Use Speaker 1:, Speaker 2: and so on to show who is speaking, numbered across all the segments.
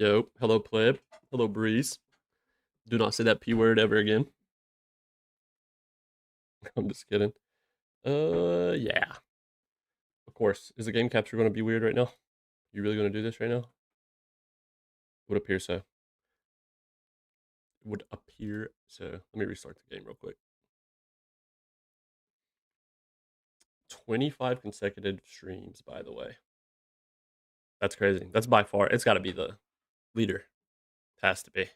Speaker 1: Yo, hello pleb. Hello breeze. Do not say that P word ever again. I'm just kidding. Yeah. Of course. Is the game capture going to be weird right now? You really going to do this right now? Would appear so. Would appear so. Let me restart the game real quick. 25 consecutive streams, by the way. That's crazy. That's by far, it's got to be the leader. It has to be.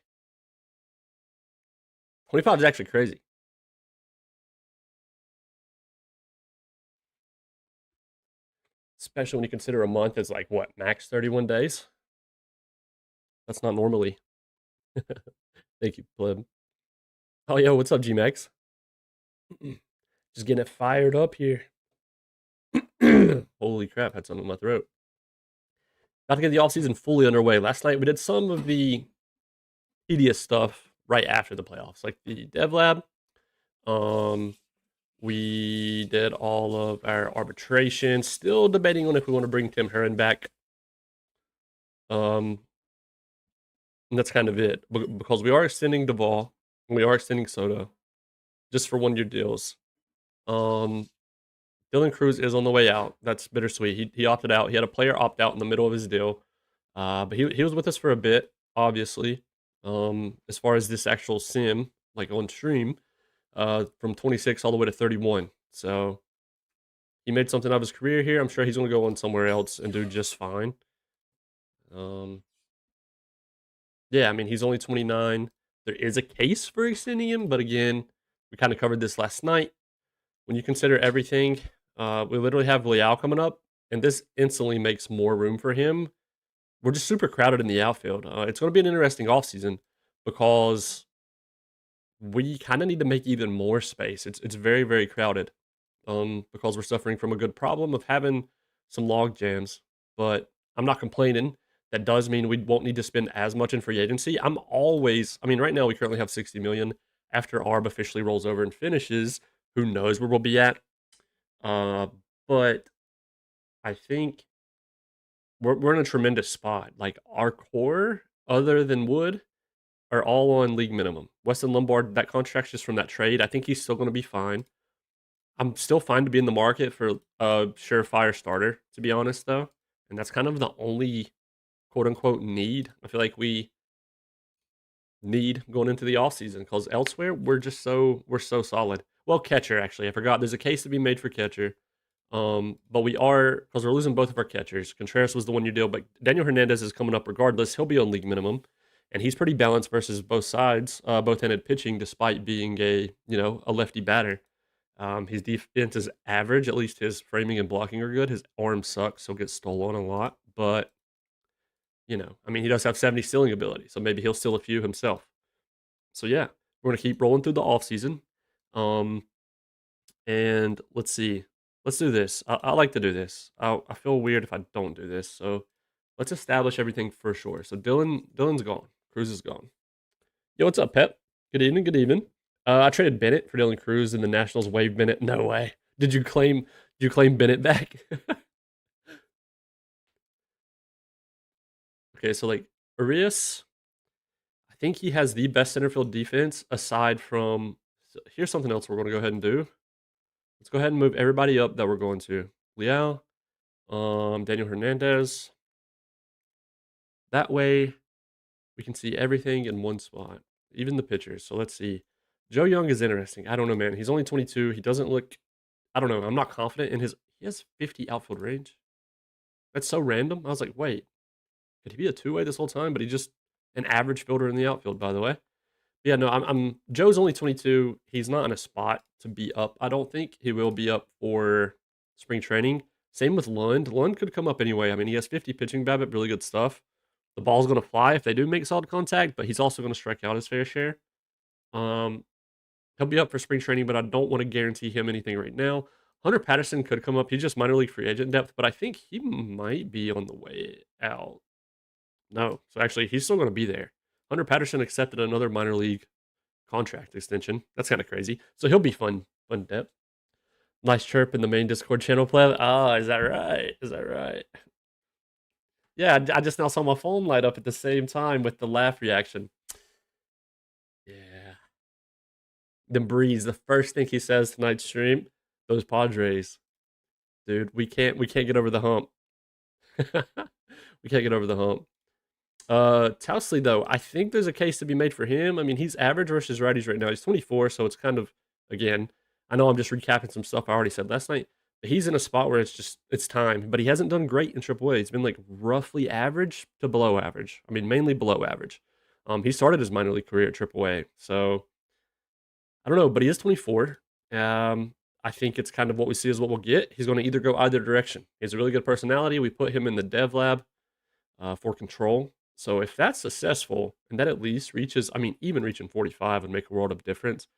Speaker 1: 25 is actually crazy. Especially when you consider a month is like, what, max 31 days? That's not normally. Thank you, pleb. Oh, yo, what's up, G-Max? Just getting it fired up here. Holy crap, had something in my throat. About to get the offseason fully underway. Last night we did some of the tedious stuff right after the playoffs, like the dev lab. We did all of our arbitration. Still debating on if we want to bring Tim Herron back. And that's kind of it. Because we are extending Duvall, and we are extending Soto, just for 1-year deals. Dylan Cruz is on the way out. That's bittersweet. He opted out. He had a player opt out in the middle of his deal. But he was with us for a bit, obviously. As far as this actual sim, like on stream, from 26 all the way to 31. So he made something of his career here. I'm sure he's going to go on somewhere else and do just fine. Yeah, I mean, he's only 29. There is a case for extending him, but again, we kind of covered this last night. When you consider everything, we literally have Leal coming up, and this instantly makes more room for him. We're just super crowded in the outfield. It's going to be an interesting offseason because we kind of need to make even more space. It's very, very crowded because we're suffering from a good problem of having some log jams. But I'm not complaining. That does mean we won't need to spend as much in free agency. I mean, right now we currently have 60 million. After ARB officially rolls over and finishes, who knows where we'll be at. But I think we're in a tremendous spot. Like our core, other than Wood, are all on league minimum. Weston Lombard, that contract's just from that trade. I think he's still going to be fine. I'm still fine to be in the market for a surefire starter, to be honest, though. And that's kind of the only quote unquote need I feel like we need going into the offseason because elsewhere we're so solid. Well, catcher, actually. I forgot. There's a case to be made for catcher. But we are, because we're losing both of our catchers. Contreras was the 1-year deal, but Daniel Hernandez is coming up regardless. He'll be on league minimum, and he's pretty balanced versus both sides, both-handed pitching, despite being a lefty batter. His defense is average. At least his framing and blocking are good. His arm sucks, so gets stolen a lot. But I mean, he does have 70 stealing ability, so maybe he'll steal a few himself. So yeah, we're gonna keep rolling through the offseason. And let's see. Let's do this. I like to do this. I feel weird if I don't do this. So let's establish everything for sure. So Dylan's gone. Cruz is gone. Yo, what's up, Pep? Good evening. Good evening. I traded Bennett for Dylan Cruz, and the Nationals waived Bennett. No way. Did you claim Bennett back? Okay, so like Urias, I think he has the best center field defense aside from. So here's something else we're going to go ahead and do. Let's go ahead and move everybody up that we're going to. Leal, Daniel Hernandez. That way, we can see everything in one spot, even the pitchers. So let's see. Joe Young is interesting. I don't know, man. He's only 22. He doesn't look. I don't know. I'm not confident in his. He has 50 outfield range. That's so random. I was like, wait, could he be a two-way this whole time? But he's just an average fielder in the outfield, by the way. Yeah, no, I'm Joe's only 22. He's not in a spot to be up. I don't think he will be up for spring training. Same with Lund. Lund could come up anyway. I mean, he has 50 pitching BABIP, really good stuff. The ball's going to fly if they do make solid contact, but he's also going to strike out his fair share. He'll be up for spring training, but I don't want to guarantee him anything right now. Hunter Patterson could come up. He's just minor league free agent depth, but I think he might be on the way out. No, so actually, he's still going to be there. Hunter Patterson accepted another minor league contract extension. That's kind of crazy. So he'll be fun depth. Nice chirp in the main Discord channel, pleb. Ah, is that right? Is that right? Yeah, I just now saw my phone light up at the same time with the laugh reaction. Yeah. Then Breeze, the first thing he says tonight's stream, those Padres. Dude, we can't get over the hump. We can't get over the hump. Towsley though, I think there's a case to be made for him. I mean, he's average versus righties right now. He's 24, so it's kind of again. I know I'm just recapping some stuff I already said last night. But he's in a spot where it's time. But he hasn't done great in AAA. He's been like roughly average to below average. I mean, mainly below average. He started his minor league career at AAA, so I don't know. But he is 24. I think it's kind of what we see is what we'll get. He's going to either go either direction. He has a really good personality. We put him in the dev lab for control. So if that's successful and that at least reaches, I mean, even reaching 45 would make a world of difference.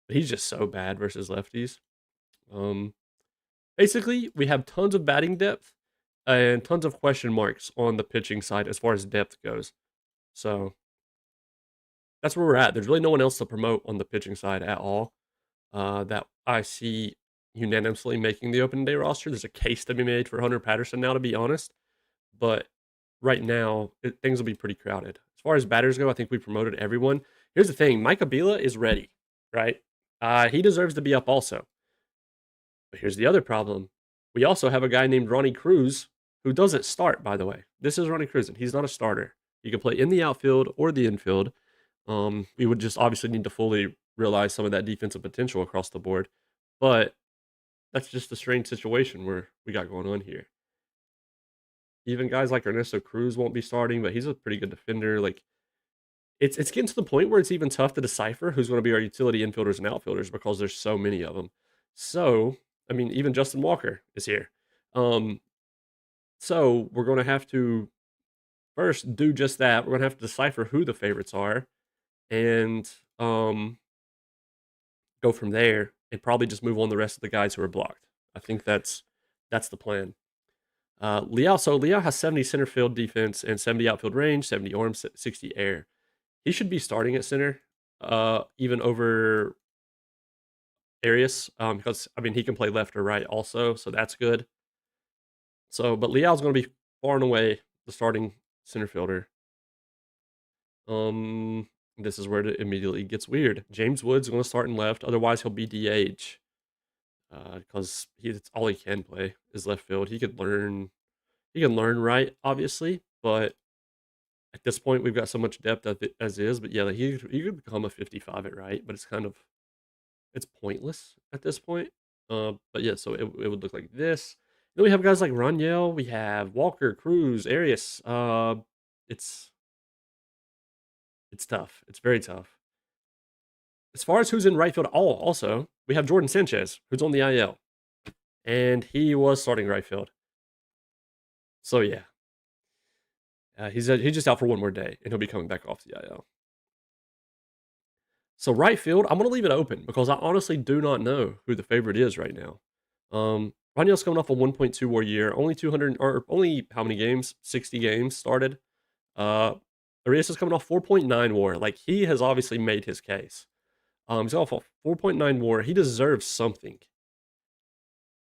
Speaker 1: But he's just so bad versus lefties. Um, Basically, we have tons of batting depth and tons of question marks on the pitching side as far as depth goes. So that's where we're at. There's really no one else to promote on the pitching side at all that I see unanimously making the open day roster. There's a case to be made for Hunter Patterson now, to be honest. But right now, things will be pretty crowded. As far as batters go, I think we promoted everyone. Here's the thing: Mike Abila is ready, right? He deserves to be up also. But here's the other problem: we also have a guy named Ronnie Cruz who doesn't start. By the way, this is Ronnie Cruz, and he's not a starter. He can play in the outfield or the infield. We would just obviously need to fully realize some of that defensive potential across the board, but that's just a strange situation where we got going on here. Even guys like Ernesto Cruz won't be starting, but he's a pretty good defender. Like it's getting to the point where it's even tough to decipher who's going to be our utility infielders and outfielders because there's so many of them. So, I mean, even Justin Walker is here. Um, so we're going to have to first do just that. We're going to have to decipher who the favorites are and go from there and probably just move on the rest of the guys who are blocked. I think that's the plan. Liao has 70 center field defense and 70 outfield range, 70 arms, 60 air. He should be starting at center, even over Arias, because I mean he can play left or right also, so that's good. So, but Liao's going to be far and away the starting center fielder. This is where it immediately gets weird. James Wood's going to start in left, otherwise he'll be DH. Because it's all he can play is left field. He can learn right, obviously, but at this point we've got so much depth as is. But yeah, like he could become a 55 at right, but it's pointless at this point. But yeah, so it would look like this. Then we have guys like Raniel, we have Walker, Cruz, Arias. It's it's tough. It's very tough. As far as who's in right field, also we have Jordan Sanchez, who's on the IL, and he was starting right field. So yeah, he's just out for one more day, and he'll be coming back off the IL. So right field, I'm gonna leave it open because I honestly do not know who the favorite is right now. Raniel's coming off a 1.2 WAR year, only 200 or only how many games? 60 games started. Arias is coming off 4.9 WAR. Like he has obviously made his case. He's off a 4.9 WAR. He deserves something.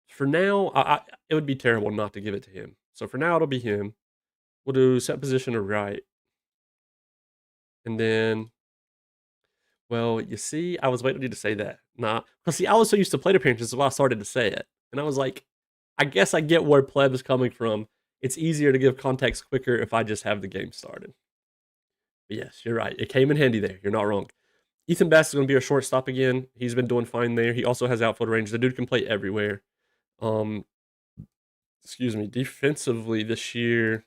Speaker 1: For now, it would be terrible not to give it to him. So for now, it'll be him. We'll do set position or right, and then well, you see, I was waiting for you to say that. Nah, because see, I was so used to plate appearances, so I started to say it, and I was like, I guess I get where pleb is coming from. It's easier to give context quicker if I just have the game started. But yes, you're right. It came in handy there. You're not wrong. Ethan Bass is going to be our shortstop again. He's been doing fine there. He also has outfield range. The dude can play everywhere. Um, excuse me. Defensively this year,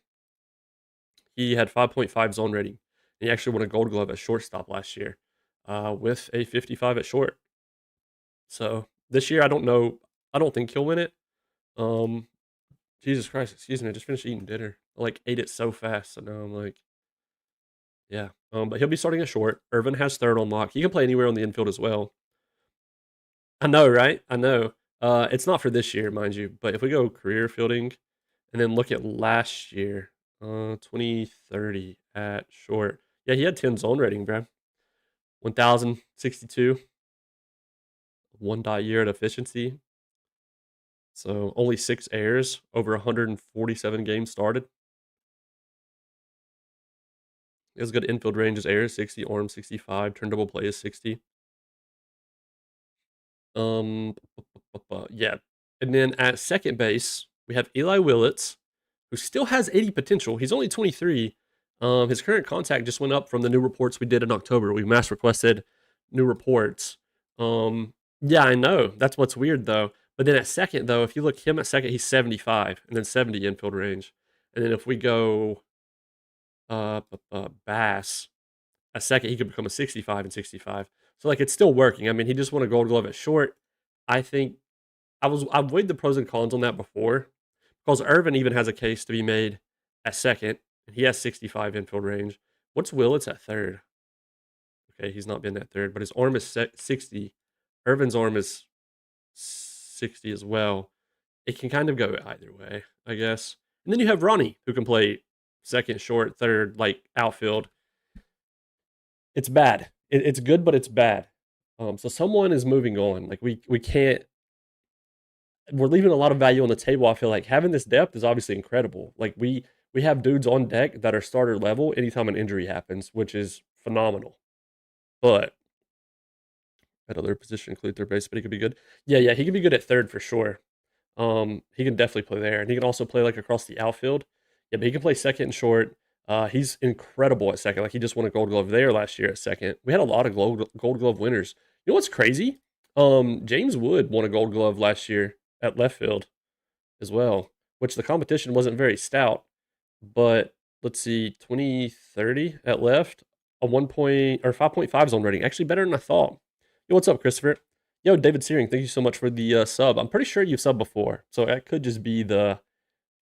Speaker 1: he had 5.5 zone rating. He actually won a Gold Glove at shortstop last year with a 55 at short. So this year, I don't know. I don't think he'll win it. Um, Jesus Christ, excuse me. I just finished eating dinner. I like ate it so fast, so now I'm like, yeah. But he'll be starting at short. Irvin has third on lock. He can play anywhere on the infield as well. I know, right? I know. It's not for this year, mind you. But if we go career fielding and then look at last year, 2030 at short. Yeah, he had 10 zone rating, bro. 1,062. 1 year at efficiency. So only 6 errors over 147 games started. He has good infield range. His air is 60, arm 65, turn double play is 60. Yeah. And then at second base, we have Eli Willits, who still has 80 potential. He's only 23. His current contact just went up from the new reports we did in October. We mass requested new reports. Yeah, I know. That's what's weird though. But then at second though, if you look him at second, he's 75 and then 70 infield range. And then if we go Bass at second, he could become a 65 and 65. So like it's still working. I mean, he just won a gold glove at short. I think I've weighed the pros and cons on that before. Because Irvin even has a case to be made at second, and he has 65 infield range. What's Willits at third? Okay, he's not been at third, but his arm is 60. Irvin's arm is 60 as well. It can kind of go either way, I guess. And then you have Ronnie, who can play second, short, third, like outfield. It's bad. It's good, but it's bad. So someone is moving on. Like we can't. We're leaving a lot of value on the table. I feel like having this depth is obviously incredible. Like we have dudes on deck that are starter level anytime an injury happens, which is phenomenal. But at other position, include third base, but he could be good. Yeah, he could be good at third for sure. He can definitely play there, and he can also play like across the outfield. Yeah, but he can play second and short. He's incredible at second. Like he just won a Gold Glove there last year at second. We had a lot of Gold Glove winners. You know what's crazy? James Wood won a Gold Glove last year at left field as well, which the competition wasn't very stout. But let's see, 2030 at left, a 5.5 zone rating. Actually better than I thought. Yo, what's up, Christopher? Yo, David Searing, thank you so much for the sub. I'm pretty sure you've subbed before, so that could just be the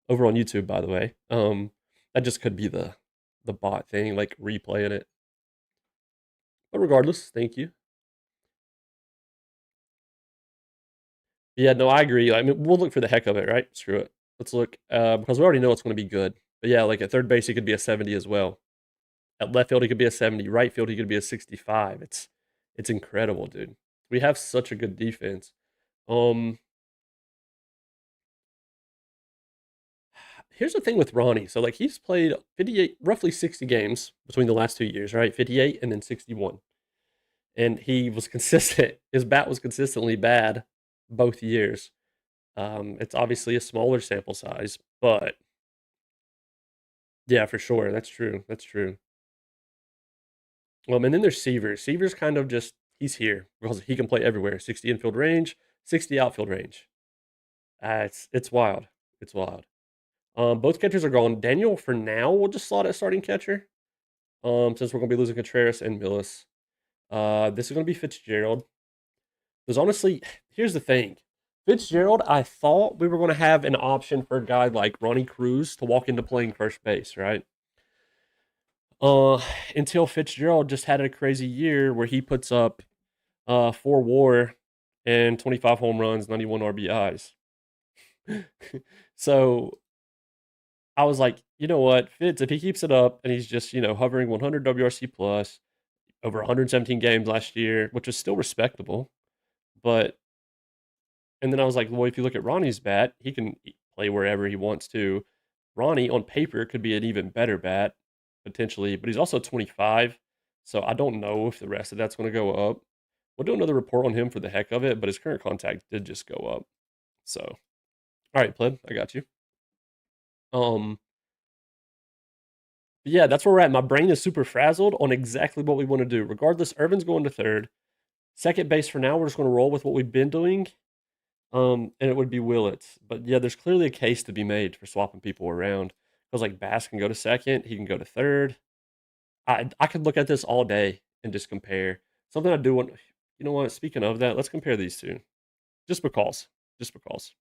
Speaker 1: over on YouTube, by the way. That just could be the bot thing, like replaying it. But regardless, thank you. Yeah, no, I agree. I mean, we'll look for the heck of it, right? Screw it. Let's look because we already know it's going to be good. But yeah, like at third base, he could be a 70 as well. At left field, he could be a 70. Right field, he could be a 65. It's incredible, dude. We have such a good defense. Here's the thing with Ronnie. So like he's played 58, roughly 60 games between the last 2 years, right? 58 and then 61. And he was consistent. His bat was consistently bad both years. It's obviously a smaller sample size, but yeah, for sure. That's true. That's true. And then there's Seaver. Seaver's kind of just he's here because he can play everywhere. 60 infield range, 60 outfield range. It's wild. It's wild. Both catchers are gone. Daniel, for now, we'll just slot at starting catcher. Since we're gonna be losing Contreras and Millis. This is gonna be Fitzgerald. Because honestly, here's the thing. Fitzgerald, I thought we were gonna have an option for a guy like Ronnie Cruz to walk into playing first base, right? Until Fitzgerald just had a crazy year where he puts up 4 WAR and 25 home runs, 91 RBIs. So I was like, you know what, Fitz, if he keeps it up and he's just, hovering 100 WRC plus over 117 games last year, which is still respectable. But, and then I was like, well, if you look at Ronnie's bat, he can play wherever he wants to. Ronnie on paper could be an even better bat potentially, but he's also 25. So I don't know if the rest of that's going to go up. We'll do another report on him for the heck of it, but his current contact did just go up. So, all right, pleb, I got you. Yeah, that's where we're at. My brain is super frazzled on exactly what we want to do. Regardless, Irvin's going to third. Second base for now, we're just going to roll with what we've been doing. And it would be Willits. But yeah, there's clearly a case to be made for swapping people around. Because like Bass can go to second, he can go to third. I could look at this all day and just compare. Something I do want, you know what? Speaking of that, let's compare these two. Just because. Just because.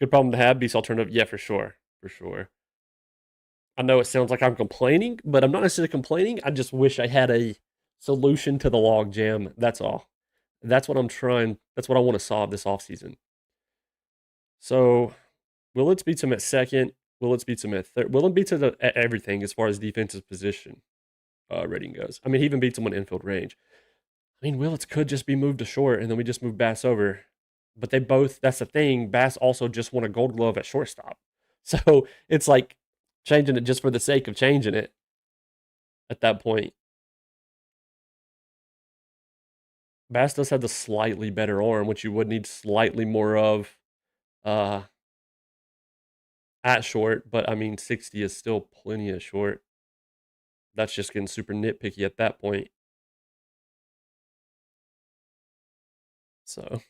Speaker 1: Good problem to have. Beast alternative. Yeah, for sure. For sure. I know it sounds like I'm complaining, but I'm not necessarily complaining. I just wish I had a solution to the log jam. That's all. That's what I'm trying. That's what I want to solve this offseason. So, Willits beats him at second. Willits beats him at third. Willits beats him at everything as far as defensive position rating goes. I mean, he even beats him on infield range. I mean, Willits could just be moved to short, and then we just move Bass over. But they both, that's the thing, Bass also just won a gold glove at shortstop. So, it's like changing it just for the sake of changing it. at that point. Bass does have the slightly better arm, which you would need slightly more of uh, at short, but I mean, 60 is still plenty of short. That's just getting super nitpicky at that point. So,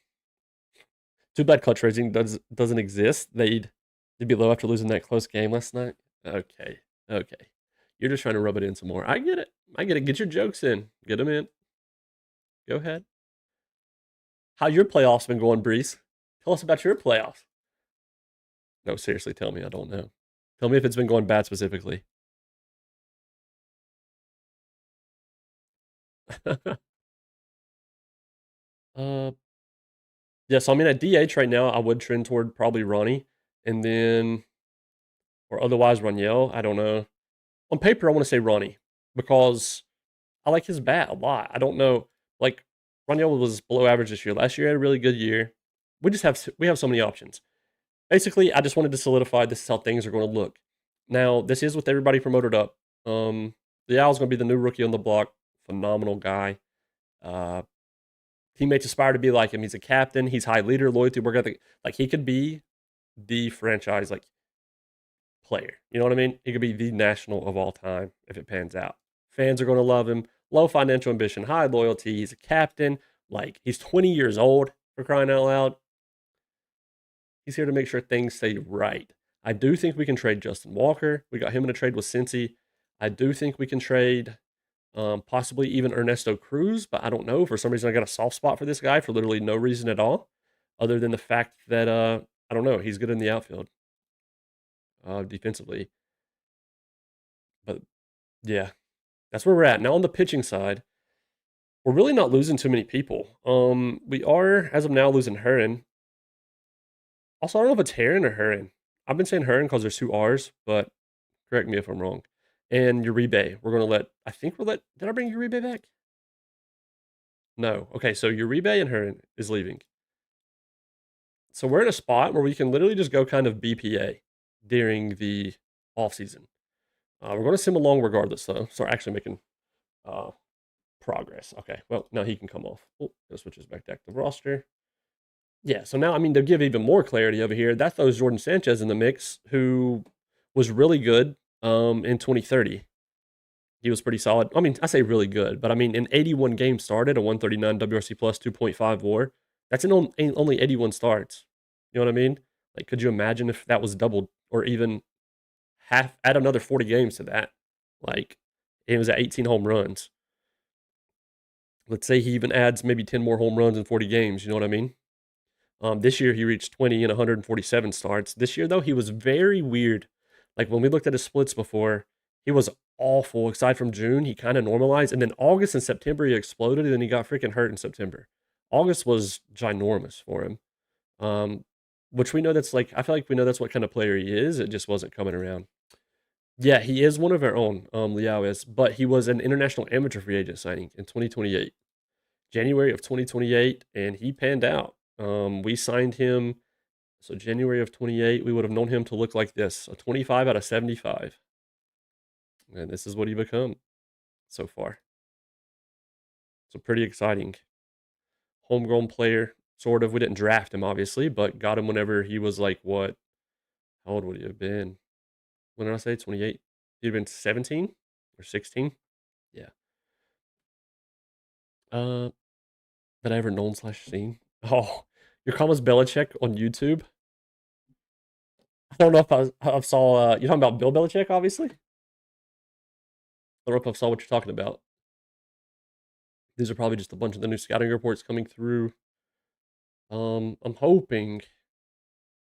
Speaker 1: too bad clutch racing doesn't exist. They'd be low after losing that close game last night. Okay, okay. You're just trying to rub it in some more. I get it. I get it. Get your jokes in. Get them in. Go ahead. How your playoffs been going, Breeze? Tell us about your playoffs. No, seriously, tell me. I don't know. Tell me if it's been going bad specifically. uh, yeah. So I mean, at DH right now, I would trend toward probably Ronnie, and then or otherwise Raniel. I don't know. On paper, I want to say Ronnie because I like his bat a lot. I don't know, like Raniel was below average this year. Last year had a really good year. We have so many options. Basically, I just wanted to solidify this is how things are going to look. Now, this is with everybody promoted up. The Owl's going to be the new rookie on the block. Phenomenal guy. Uh, Teammates aspire to be like him. He's a captain. He's high leader, loyalty. We're gonna like he could be the franchise like player. You know what I mean? He could be the national of all time if it pans out. Fans are going to love him. Low financial ambition, high loyalty. He's a captain. Like he's 20 years old for crying out loud. He's here to make sure things stay right. I do think we can trade Justin Walker. We got him in a trade with Cincy. I do think we can trade possibly even Ernesto Cruz, but I don't know. For some reason, I got a soft spot for this guy for literally no reason at all, other than the fact that I don't know. He's good in the outfield, defensively. But yeah, that's where we're at now. On the pitching side, we're really not losing too many people. We are as of now losing Heron. Also, I don't know if it's Heron or Heron. I've been saying Heron because there's two R's, but correct me if I'm wrong. And Uribe, we're gonna let. I think we'll let. Did I bring Uribe back? No. Okay, so Uribe and Heron is leaving. So we're in a spot where we can literally just go kind of BPA during the off season. We're going to sim along regardless, though. So we're actually making uh, progress. Okay. Well, now he can come off. Oh, it switches back to active roster. Yeah. So now, I mean, to give even more clarity over here, that throws Jordan Sanchez in the mix, who was really good in 2030. He was pretty solid. I mean, I say really good, but I mean, in 81 games started, a 139 WRC plus 2.5 WAR. That's in only 81 starts. You know what I mean? Like, could you imagine if that was doubled or even half, add another 40 games to that? Like, it was at 18 home runs. Let's say he even adds maybe 10 more home runs in 40 games. You know what I mean? This year he reached 20 in 147 starts. This year, though, he was very weird. Like, when we looked at his splits before, he was awful. Aside from June, he kind of normalized. And then August and September, he exploded. And then he got freaking hurt in September. August was ginormous for him. Um, which we know that's like, I feel like we know that's what kind of player he is. It just wasn't coming around. Yeah, he is one of our own, Liao is, but he was an international amateur free agent signing in 2028, January of 2028, and he panned out. We signed him, so January of 28, we would have known him to look like this, a 25 out of 75. And this is what he become so far. So pretty exciting. Homegrown player, sort of. We didn't draft him, obviously, but got him whenever he was like, what? How old would he have been? When did I say 28? He'd have been 17 or 16. Yeah. Uh, that I ever known slash seen. Oh, your comments Belichick on YouTube. I don't know if I saw. You're talking about Bill Belichick, obviously. I don't know if I saw what you're talking about. These are probably just a bunch of the new scouting reports coming through. I'm hoping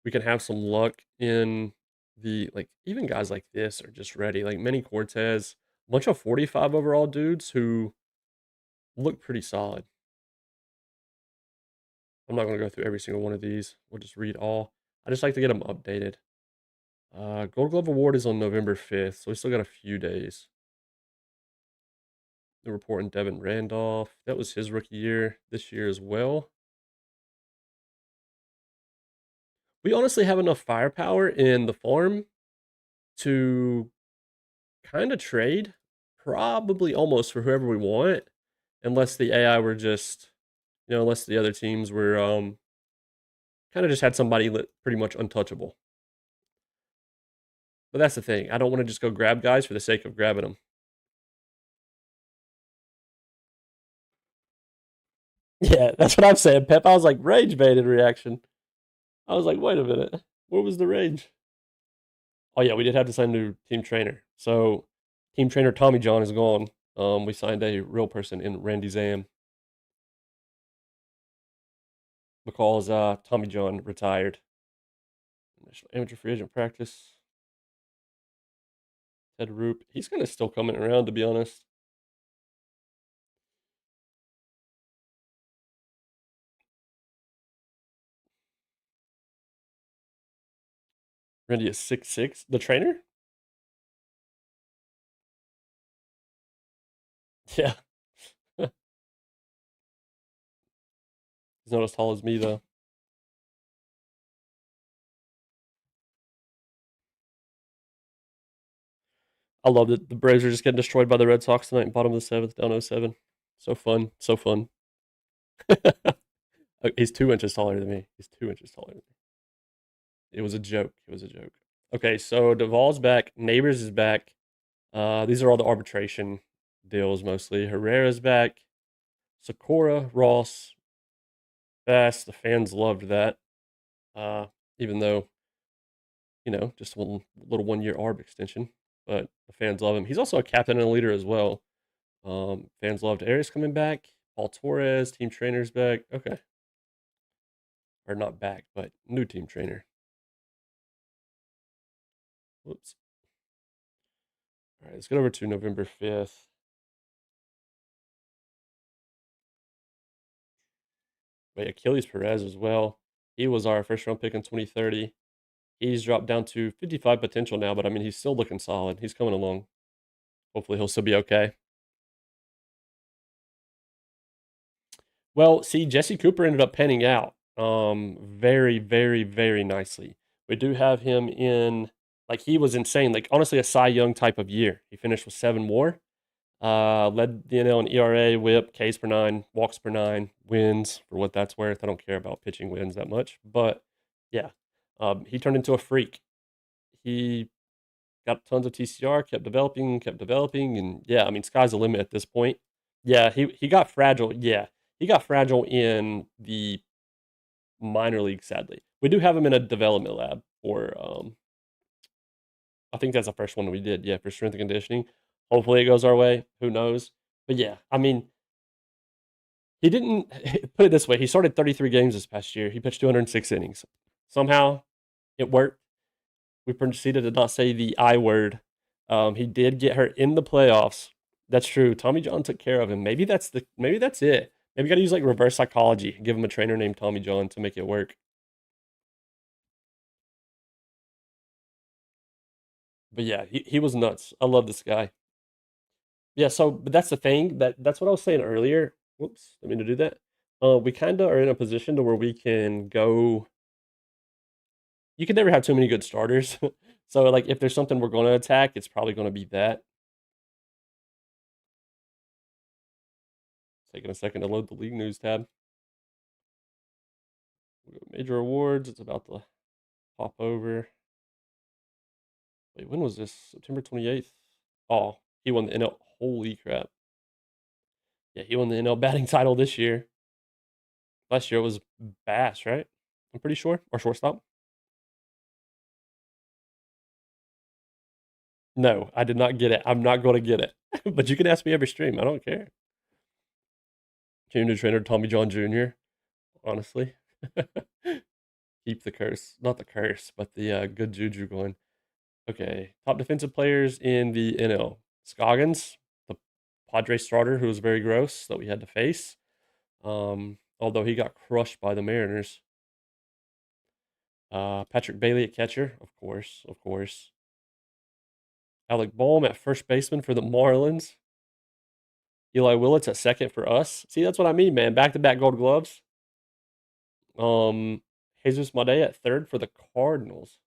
Speaker 1: we can have some luck in the like even guys like this are just ready. Like Manny Cortez, a bunch of 45 overall dudes who look pretty solid. I'm not going to go through every single one of these. We'll just read all. I just like to get them updated. Gold Glove Award is on November 5th, so we still got a few days. The report on Devin Randolph. That was his rookie year this year as well. We honestly have enough firepower in the farm to kind of trade probably almost for whoever we want, unless the AI were just, unless the other teams were kind of just had somebody pretty much untouchable. But that's the thing. I don't want to just go grab guys for the sake of grabbing them. Yeah, that's what I'm saying, Pep. I was like, rage baited reaction. I was like, wait a minute. Where was the rage? Oh, yeah, we did have to sign a new team trainer. So, team trainer Tommy John is gone. We signed a real person in Randy Zam because Tommy John retired. Amateur free agent practice. Ted Roop. He's kind of still coming around, to be honest. Randy is 6'6". The trainer? Yeah. He's not as tall as me, though. I loved it. The Braves are just getting destroyed by the Red Sox tonight, bottom of the seventh, down 0-7. So fun. So fun. He's 2 inches taller than me. He's 2 inches taller than me. It was a joke. It was a joke. Okay, so Duvall's back. Neighbors is back. These are all the arbitration deals mostly. Herrera's back. Sakura, Ross, Bass. The fans loved that. Even though, just a little 1 year ARB extension. But the fans love him. He's also a captain and a leader as well. Fans loved Arias coming back. Paul Torres, team trainer's back. Okay. Or not back, but new team trainer. Whoops. All right, let's get over to November 5th. Wait, Achilles Perez as well. He was our first round pick in 2030. He's dropped down to 55 potential now, but I mean, he's still looking solid. He's coming along. Hopefully, he'll still be okay. Well, see, Jesse Cooper ended up panning out very, very, very nicely. We do have him in, like, he was insane. Like, honestly, a Cy Young type of year. He finished with 7 more. Led the NL in ERA, WHIP, Ks per 9, walks per 9, wins for what that's worth. I don't care about pitching wins that much, but yeah, he turned into a freak. He got tons of TCR, kept developing, and yeah, I mean, sky's the limit at this point. Yeah, he got fragile. Yeah, he got fragile in the minor league. Sadly, we do have him in a development lab for. I think that's the first one we did. Yeah, for strength and conditioning. Hopefully, it goes our way. Who knows? But yeah, I mean, he didn't put it this way. He started 33 games this past year. He pitched 206 innings. Somehow, it worked. We proceeded to not say the I word. He did get hurt in the playoffs. That's true. Tommy John took care of him. Maybe that's it. Maybe you got to use like reverse psychology. Give him a trainer named Tommy John to make it work. But yeah, he was nuts. I love this guy. Yeah, so but that's the thing that's what I was saying earlier. Whoops, I mean to do that. We kind of are in a position to where we can go. You can never have too many good starters. So like if there's something we're going to attack, it's probably going to be that. Taking a second to load the league news tab. Major awards. It's about to pop over. Wait, when was this? September 28th. Oh, he won the NL. Holy crap! Yeah, he won the NL batting title this year. Last year it was Bass, right? I'm pretty sure, or shortstop. No, I did not get it. I'm not going to get it. But you can ask me every stream. I don't care. Junior trainer Tommy John Jr. Honestly, keep the curse, not the curse, but the good juju going. Okay, top defensive players in the NL: Scoggins, the Padres starter, who was very gross that we had to face. Although he got crushed by the Mariners. Patrick Bailey at catcher, of course, of course. Alec Bohm at first baseman for the Marlins. Eli Willits at second for us. See, that's what I mean, man. Back-to-back Gold Gloves. Jesus Made at third for the Cardinals.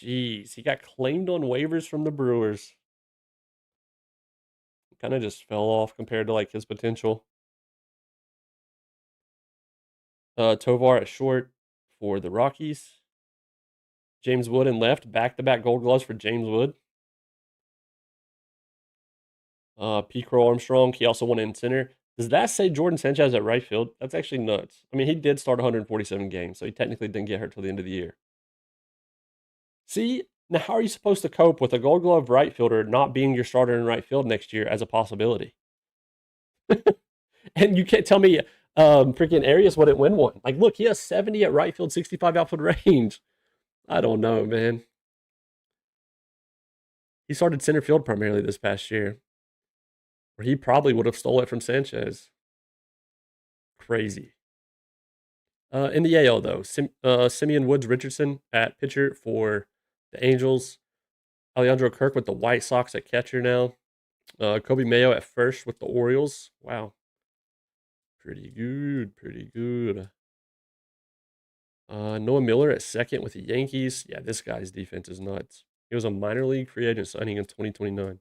Speaker 1: Jeez, he got claimed on waivers from the Brewers. kind of just fell off compared to like his potential. Tovar at short for the Rockies. James Wood in left, back-to-back Gold Gloves for James Wood. P. Crow Armstrong, he also won in center. Does that say Jordan Sanchez at right field? That's actually nuts. I mean, he did start 147 games, so he technically didn't get hurt till the end of the year. See, now how are you supposed to cope with a Gold Glove right fielder not being your starter in right field next year as a possibility? And you can't tell me freaking Arias wouldn't win one. Like, look, he has 70 at right field, 65 outfield range. I don't know, man. He started center field primarily this past year, where he probably would have stole it from Sanchez. Crazy. In the AL, though, Simeon Woods Richardson at pitcher for the Angels. Alejandro Kirk with the White Sox at catcher now. Kobe Mayo at first with the Orioles. Wow. Pretty good. Pretty good. Noah Miller at second with the Yankees. Yeah, this guy's defense is nuts. He was a minor league free agent signing in 2029.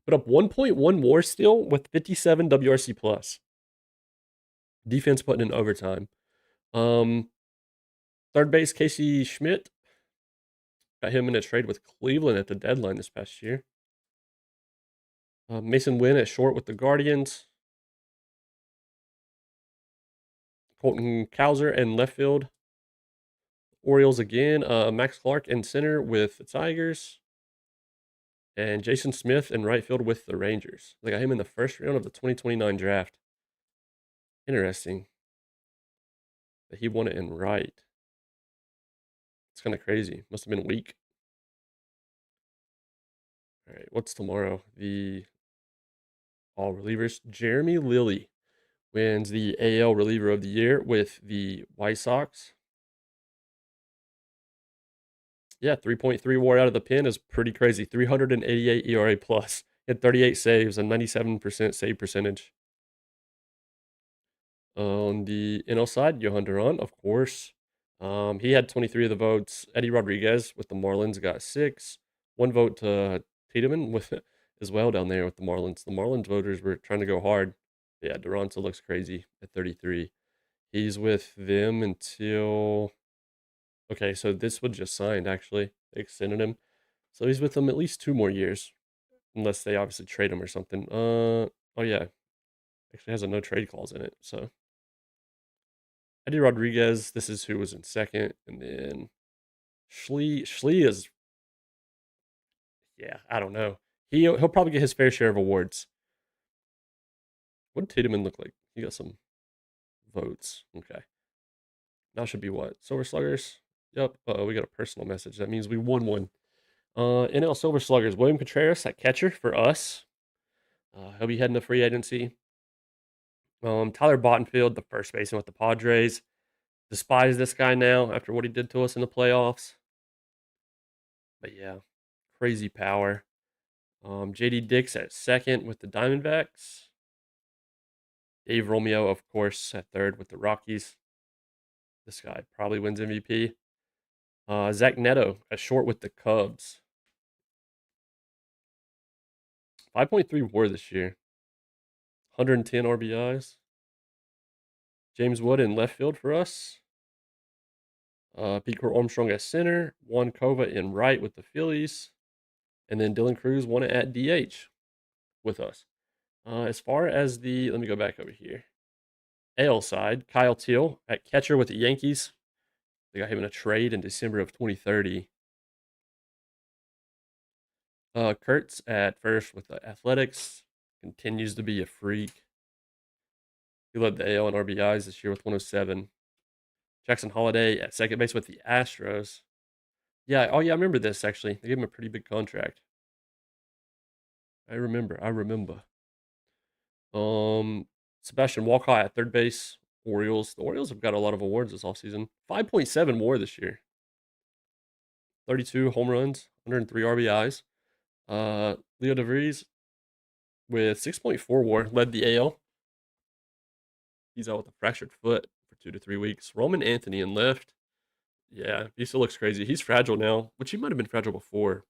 Speaker 1: Put up 1.1 WAR still with 57 WRC plus. Defense putting in overtime. Third base Casey Schmidt. Got him in a trade with Cleveland at the deadline this past year. Mason Wynn at short with the Guardians. Colton Cowser in left field. Orioles again. Max Clark in center with the Tigers. And Jason Smith in right field with the Rangers. They got him in the first round of the 2029 draft. Interesting that he won it in right. It's kind of crazy. Must have been weak. All right, what's tomorrow? The all relievers. Jeremy Lilly wins the AL reliever of the year with the White Sox. Yeah, 3.3 WAR out of the pen is pretty crazy. 388 ERA plus. He had 38 saves and 97% save percentage. On the NL side, Johan Duran, of course. He had 23 of the votes. Eddie Rodriguez with the Marlins got 6. 1 vote to Tiedemann with as well down there with the Marlins. The Marlins voters were trying to go hard. Yeah, Duran still looks crazy at 33. He's with them until... Okay, so this was just signed, actually. They extended him. So he's with them at least 2 more years. Unless they obviously trade him or something. Oh, yeah. Actually has a no trade clause in it, so... Eddie Rodriguez, this is who was in second. And then Schlee is... Yeah, I don't know. He'll probably get his fair share of awards. What did Tiedemann look like? He got some votes. Okay. Now should be what? Silver Sluggers? Yep. We got a personal message. That means we won one. NL Silver Sluggers. William Contreras at catcher for us. He'll be heading to free agency. Tyler Bottenfield, the first baseman with the Padres. Despise this guy now after what he did to us in the playoffs. But yeah, crazy power. JD Dix at second with the Diamondbacks. Dave Romeo, of course, at third with the Rockies. This guy probably wins MVP. Zach Neto at short with the Cubs. 5.3 WAR this year. 110 RBIs. James Wood in left field for us. Pete Armstrong at center. Juan Cova in right with the Phillies. And then Dylan Cruz won it at DH with us. As far as the... Let me go back over here. AL side, Kyle Teal at catcher with the Yankees. They got him in a trade in December of 2030. Kurtz at first with the Athletics. Continues to be a freak. He led the AL in RBIs this year with 107. Jackson Holiday at second base with the Astros. Yeah, oh yeah, I remember this actually. They gave him a pretty big contract. I remember. Sebastian Walcott at third base. Orioles. The Orioles have got a lot of awards this offseason. 5.7 WAR this year. 32 home runs, 103 RBIs. Leo DeVries with 6.4 WAR led the AL. He's out with a fractured foot for 2 to 3 weeks. Roman Anthony in left. Yeah, he still looks crazy. He's fragile now, which he might have been fragile before.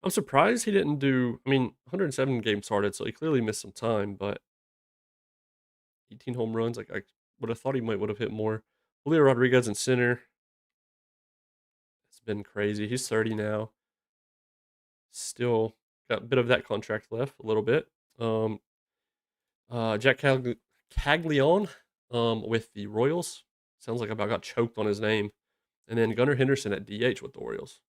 Speaker 1: I'm surprised he didn't do. I mean, 107 games started, so he clearly missed some time. But 18 home runs, like I would have thought he would have hit more. Julio Rodriguez in center. It's been crazy. He's 30 now. Still got a bit of that contract left, a little bit. Um, Jack Caglione, with the Royals. Sounds like I about got choked on his name. And then Gunnar Henderson at DH with the Orioles.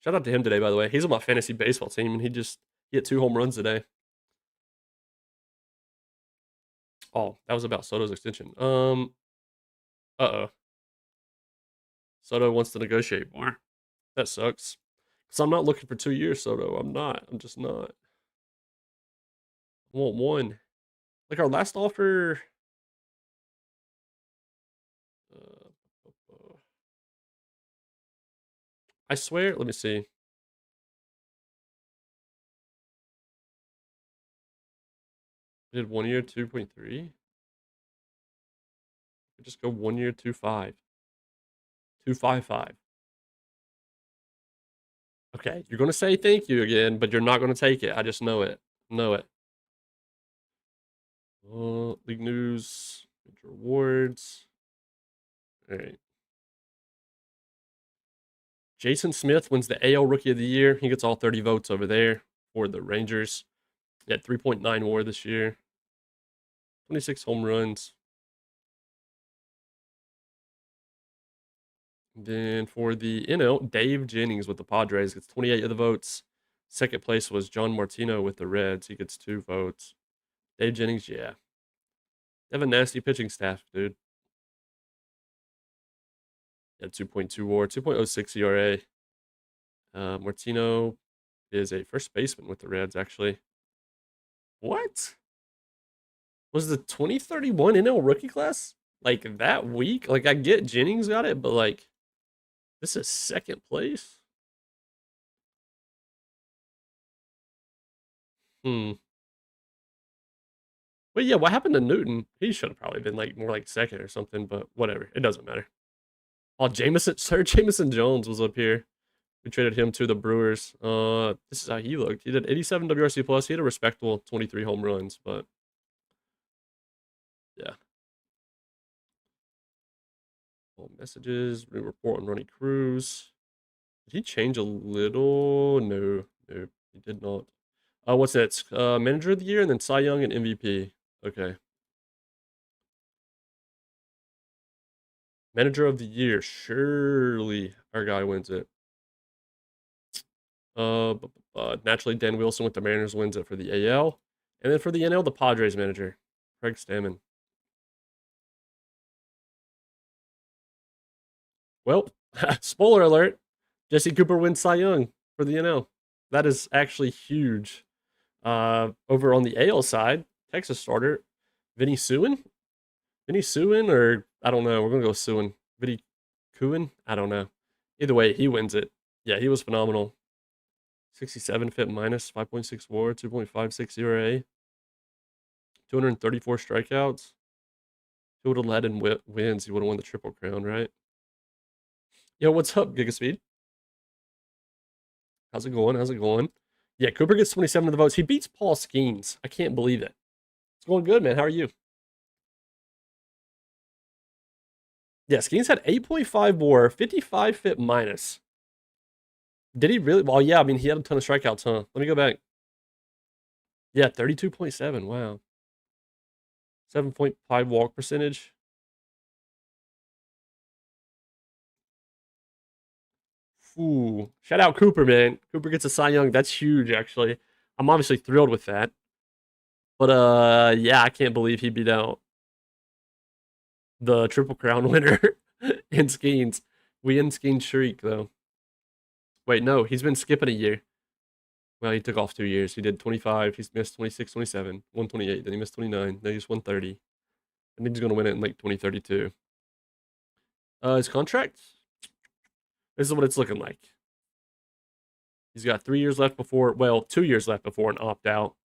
Speaker 1: Shout out to him today, by the way. He's on my fantasy baseball team, and he hit 2 home runs today. Oh, that was about Soto's extension. Uh-oh. Soto wants to negotiate more. That sucks. Because I'm not looking for 2 years, Soto. I'm not. I'm just not. I want 1. Like our last offer. Uh, I swear, let me see. We did 1 year, 2.3. Just go 1 year, 2.5. 2.55. Okay, you're gonna say thank you again, but you're not gonna take it. I just know it. Know it. League news, major awards. All right. Jason Smith wins the AL Rookie of the Year. He gets all 30 votes over there for the Rangers. He had 3.9 WAR this year. 26 home runs. Then for the NL, Dave Jennings with the Padres gets 28 of the votes. Second place was John Martino with the Reds. He gets 2 votes. Dave Jennings, yeah. They have a nasty pitching staff, dude. Yeah, 2.2 WAR, 2.06 ERA. Martino is a first baseman with the Reds, actually. What? Was the 2031 NL rookie class like that weak? Like, I get Jennings got it, but like, this is second place? But yeah, what happened to Newton? He should have probably been like more like second or something, but whatever. It doesn't matter. Oh, Sir Jameson Jones was up here. We traded him to the Brewers. This is how he looked. He did 87 WRC plus. He had a respectable 23 home runs, but yeah. All messages. We report on Ronnie Cruz. Did he change a little? No, he did not. What's that? Manager of the year and then Cy Young and MVP. Okay. Manager of the year. Surely our guy wins it. Naturally, Dan Wilson with the Mariners wins it for the AL. And then for the NL, the Padres manager, Craig Stammen. Well, spoiler alert, Jesse Cooper wins Cy Young for the NL. That is actually huge. Over on the AL side, Texas starter, Vinny Sewin? Vinny Sewin, or I don't know. We're going to go Sewin. Vinny Cooin? I don't know. Either way, he wins it. Yeah, he was phenomenal. 67 FIP minus, 5.6 WAR, 2.56 ERA, 234 strikeouts. If he would have led in wins, he would have won the Triple Crown, right? Yo, what's up, Gigaspeed? How's it going? How's it going? Yeah, Cooper gets 27 of the votes. He beats Paul Skeens. I can't believe it. It's going good, man. How are you? Yeah, Skeens had 8.5 WAR, 55 FIP minus. Did he really? Well, yeah, I mean, he had a ton of strikeouts, huh? Let me go back. Yeah, 32.7. Wow. 7.5 walk percentage. Ooh, shout out Cooper, man. Cooper gets a Cy Young. That's huge, actually. I'm obviously thrilled with that. But yeah, I can't believe he beat out the Triple Crown winner in Skeens. We in Skeens streak though. Wait, no, he's been skipping a year. Well, he took off 2 years. He did 25. He's missed 26, 27, 128. Then he missed 29. Then he just 130. I think he's gonna win it in like 2032. His contract. This is what it's looking like. He's got 3 years left before. Well, 2 years left before an opt out.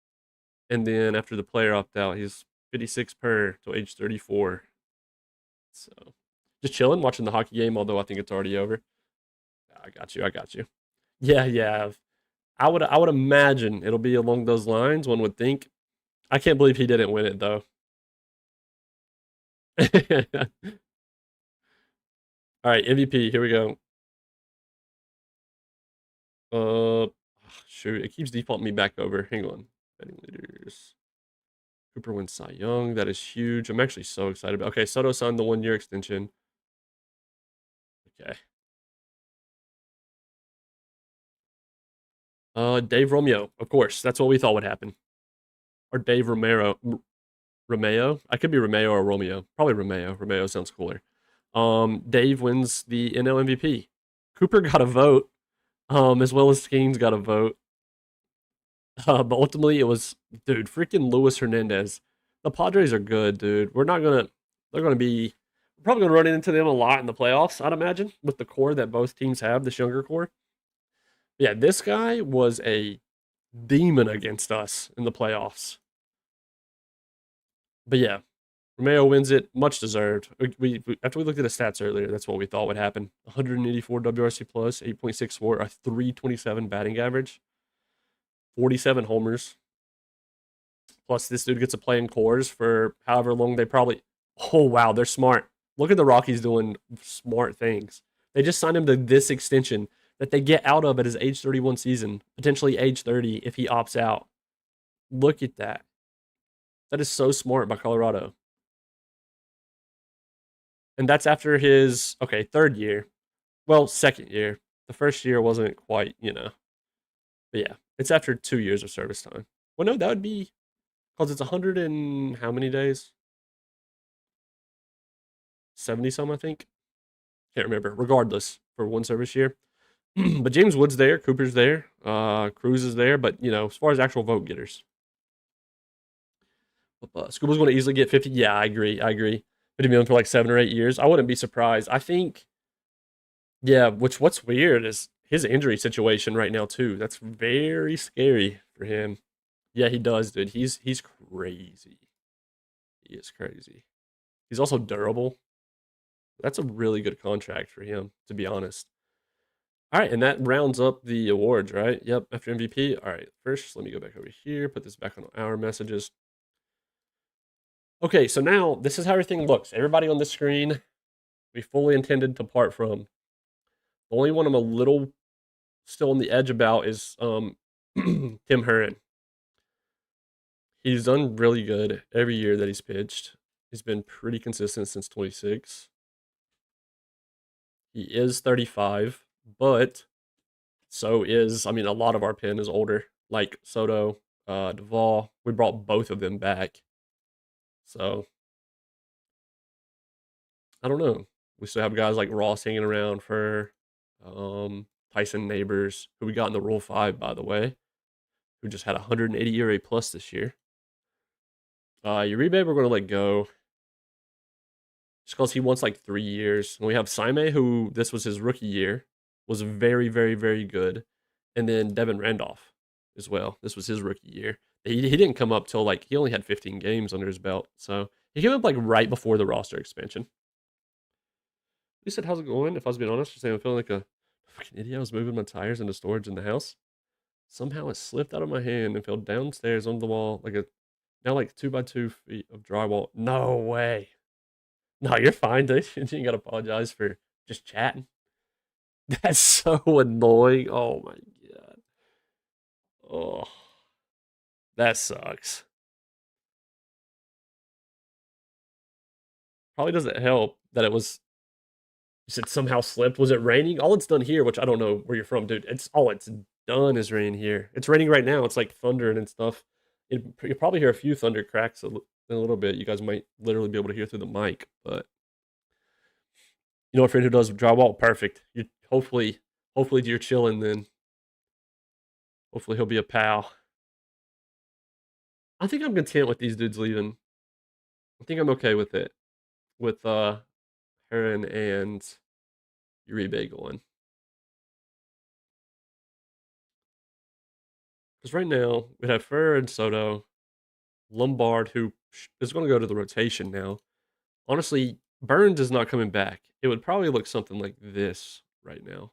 Speaker 1: And then after the player opt out, he's 56 per till age 34. So just chilling, watching the hockey game, although I think it's already over. I got you. Yeah. I would imagine it'll be along those lines. One would think. I can't believe he didn't win it though. All right, MVP. Here we go. Uh, shoot, it keeps defaulting me back over. Hang on. Betting leaders. Cooper wins Cy Young. That is huge. I'm actually so excited about. Okay, Soto signed the 1-year extension. Okay. Dave Romeo, of course. That's what we thought would happen. Or Dave Romero. Romeo? I could be Romeo or Romeo. Probably Romeo. Romeo sounds cooler. Dave wins the NL MVP. Cooper got a vote, as well as Skeens got a vote. But ultimately, it was, dude, freaking Luis Hernandez. The Padres are good, dude. They're gonna be, we're probably gonna run into them a lot in the playoffs, I'd imagine, with the core that both teams have, this younger core. Yeah, this guy was a demon against us in the playoffs. But yeah, Romeo wins it, much deserved. After we looked at the stats earlier, that's what we thought would happen. 184 WRC plus, 8.64, a 327 batting average, 47 homers. Plus, this dude gets to play in cores for however long they probably. Oh wow, they're smart. Look at the Rockies doing smart things. They just signed him to this extension that they get out of at his age 31 season, potentially age 30 if he opts out. Look at that. That is so smart by Colorado. And that's after his, okay, third year. Well, second year. The first year wasn't quite, But yeah, it's after 2 years of service time. Well, no, that would be because it's 100 and how many days? 70 some, I think. Can't remember. Regardless, for one service year. But James Wood's there, Cooper's there, Cruz is there. But as far as actual vote getters, Scuba's going to easily get 50. Yeah, I agree. 50 million for like 7 or 8 years. I wouldn't be surprised. I think, yeah. What's weird is his injury situation right now too. That's very scary for him. Yeah, he does, dude. He's crazy. He is crazy. He's also durable. That's a really good contract for him, to be honest. All right, and that rounds up the awards, right? Yep, after MVP. All right, first, let me go back over here, put this back on our messages. Okay, so now this is how everything looks. Everybody on the screen, we fully intended to part from. The only one I'm a little still on the edge about is Tim Herron. He's done really good every year that he's pitched. He's been pretty consistent since 26. He is 35, but so is, I mean, a lot of our pen is older, like Soto, Duvall. We brought both of them back. So, I don't know. We still have guys like Ross hanging around for Tyson Neighbors, who we got in the Rule 5, by the way, who just had 180 ERA plus this year. Uribe, we're going to let go just because he wants like 3 years. And we have Saime, who this was his rookie year, was very, very, very good. And then Devin Randolph as well. This was his rookie year. He didn't come up till like he only had 15 games under his belt. So he came up like right before the roster expansion. You said, how's it going? If I was being honest, just saying I'm feeling like a fucking idiot. I was moving my tires into storage in the house. Somehow it slipped out of my hand and fell downstairs onto the wall now like 2 by 2 feet of drywall. No way. No, you're fine, dude. You ain't gotta apologize for just chatting. That's so annoying. Oh my god. Oh, that sucks. Probably doesn't help that it was. You said somehow slipped. Was it raining? All it's done here, which I don't know where you're from, dude. It's all it's done is rain here. It's raining right now. It's like thundering and stuff. You'll probably hear a few thunder cracks in a little bit. You guys might literally be able to hear through the mic, but a friend who does drywall, perfect. You hopefully you're chilling then. Hopefully he'll be a pal. I think I'm content with these dudes leaving. I think I'm okay with it. With Heron and Uribe going. Because right now we have Furr and Soto, Lombard, who is going to go to the rotation now. Honestly, Burns is not coming back. It would probably look something like this right now.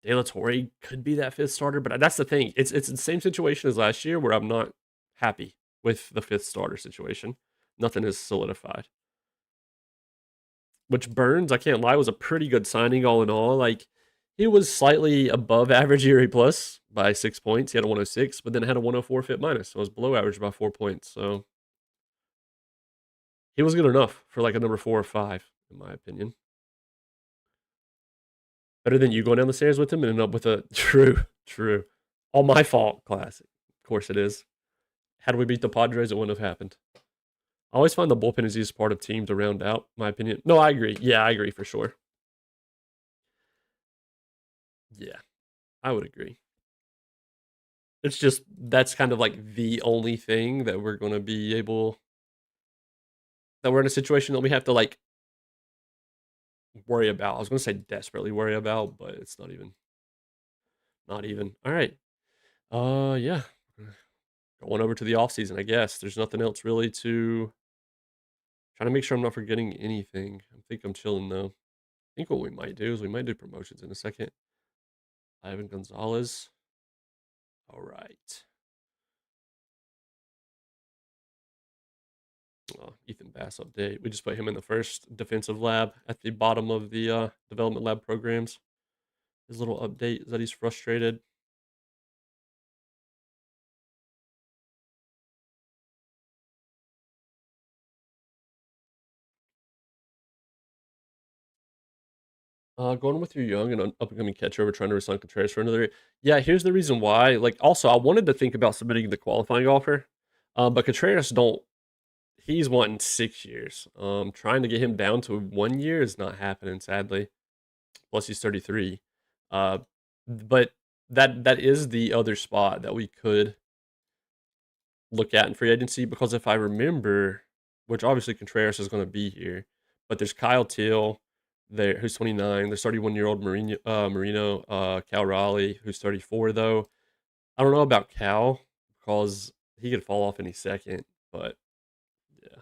Speaker 1: De La Torre could be that 5th starter, but that's the thing. It's the same situation as last year where I'm not happy with the 5th starter situation. Nothing is solidified. Which Burns, I can't lie, was a pretty good signing all in all. Like, he was slightly above average ERA plus by 6 points. He had a 106, but then had a 104 FIP minus. So it was below average by 4 points. So he was good enough for like a number 4 or 5, in my opinion. Better than you going down the stairs with him and end up with a true. All my fault classic. Of course it is. Had we beat the Padres, it wouldn't have happened. I always find the bullpen is the easiest part of team to round out, my opinion. No, I agree. Yeah, I agree for sure. Yeah, I would agree. It's just that's kind of like the only thing that we're going to be able that we're in a situation that we have to like worry about. I was going to say desperately worry about, but it's not even. All right. Yeah. Going over to the off season, I guess. There's nothing else really to trying to make sure I'm not forgetting anything. I think I'm chilling though. I think what we might do is we might do promotions in a second. Ivan Gonzalez. All right. Ethan Bass update. We just put him in the first defensive lab at the bottom of the development lab programs. His little update is that he's frustrated. Going with your young and up-and-coming catcher, we're trying to resign Contreras for another year. Yeah, here's the reason why. Like, also, I wanted to think about submitting the qualifying offer, but Contreras don't. He's wanting 6 years. Trying to get him down to 1 year is not happening, sadly. Plus, he's 33. Uh, but that is the other spot that we could look at in free agency because if I remember, which obviously Contreras is going to be here, but there's Kyle Till there who's 29. There's 31-year-old Marino, Cal Raleigh who's 34 though. I don't know about Cal because he could fall off any second, but yeah.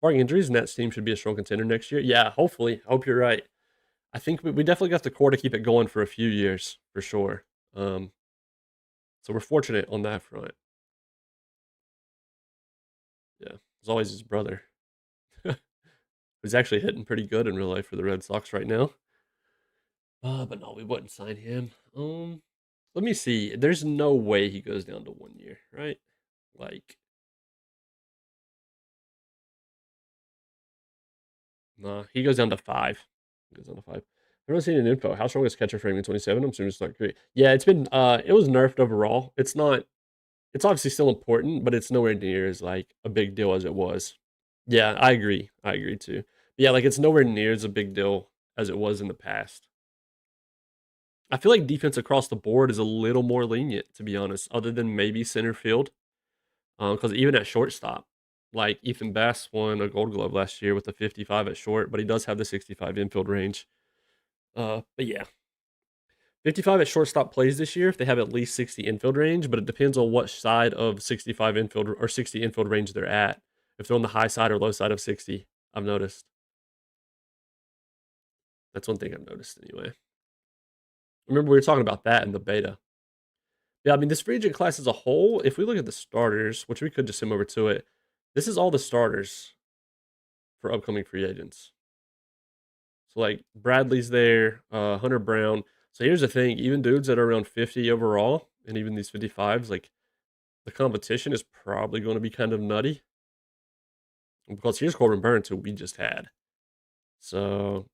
Speaker 1: Barring injuries, Nats team should be a strong contender next year. Yeah, hopefully. I hope you're right. I think we definitely got the core to keep it going for a few years for sure. So we're fortunate on that front. Yeah, as always, his brother. Who's actually hitting pretty good in real life for the Red Sox right now. But no, we wouldn't sign him. Let me see. There's no way he goes down to 1 year, right? Like, nah, he goes down to 5. He goes down to 5. I haven't seen an info. How strong is catcher framing in 27? I'm assuming it's not great. Yeah, it's been it was nerfed overall. It's not it's obviously still important, but it's nowhere near as like a big deal as it was. Yeah, I agree. I agree too. But yeah, like it's nowhere near as a big deal as it was in the past. I feel like defense across the board is a little more lenient, to be honest, other than maybe center field. Because even at shortstop, like Ethan Bass won a Gold Glove last year with a 55 at short, but he does have the 65 infield range. But yeah, 55 at shortstop plays this year if they have at least 60 infield range, but it depends on what side of 65 infield or 60 infield range they're at. If they're on the high side or low side of 60, I've noticed. That's one thing I've noticed anyway. Remember, we were talking about that in the beta. Yeah, I mean, this free agent class as a whole, if we look at the starters, which we could just sim over to it, this is all the starters for upcoming free agents. So, like, Bradley's there, Hunter Brown. So, here's the thing even dudes that are around 50 overall, and even these 55s, like, the competition is probably going to be kind of nutty. Because here's Corbin Burns, who we just had. So,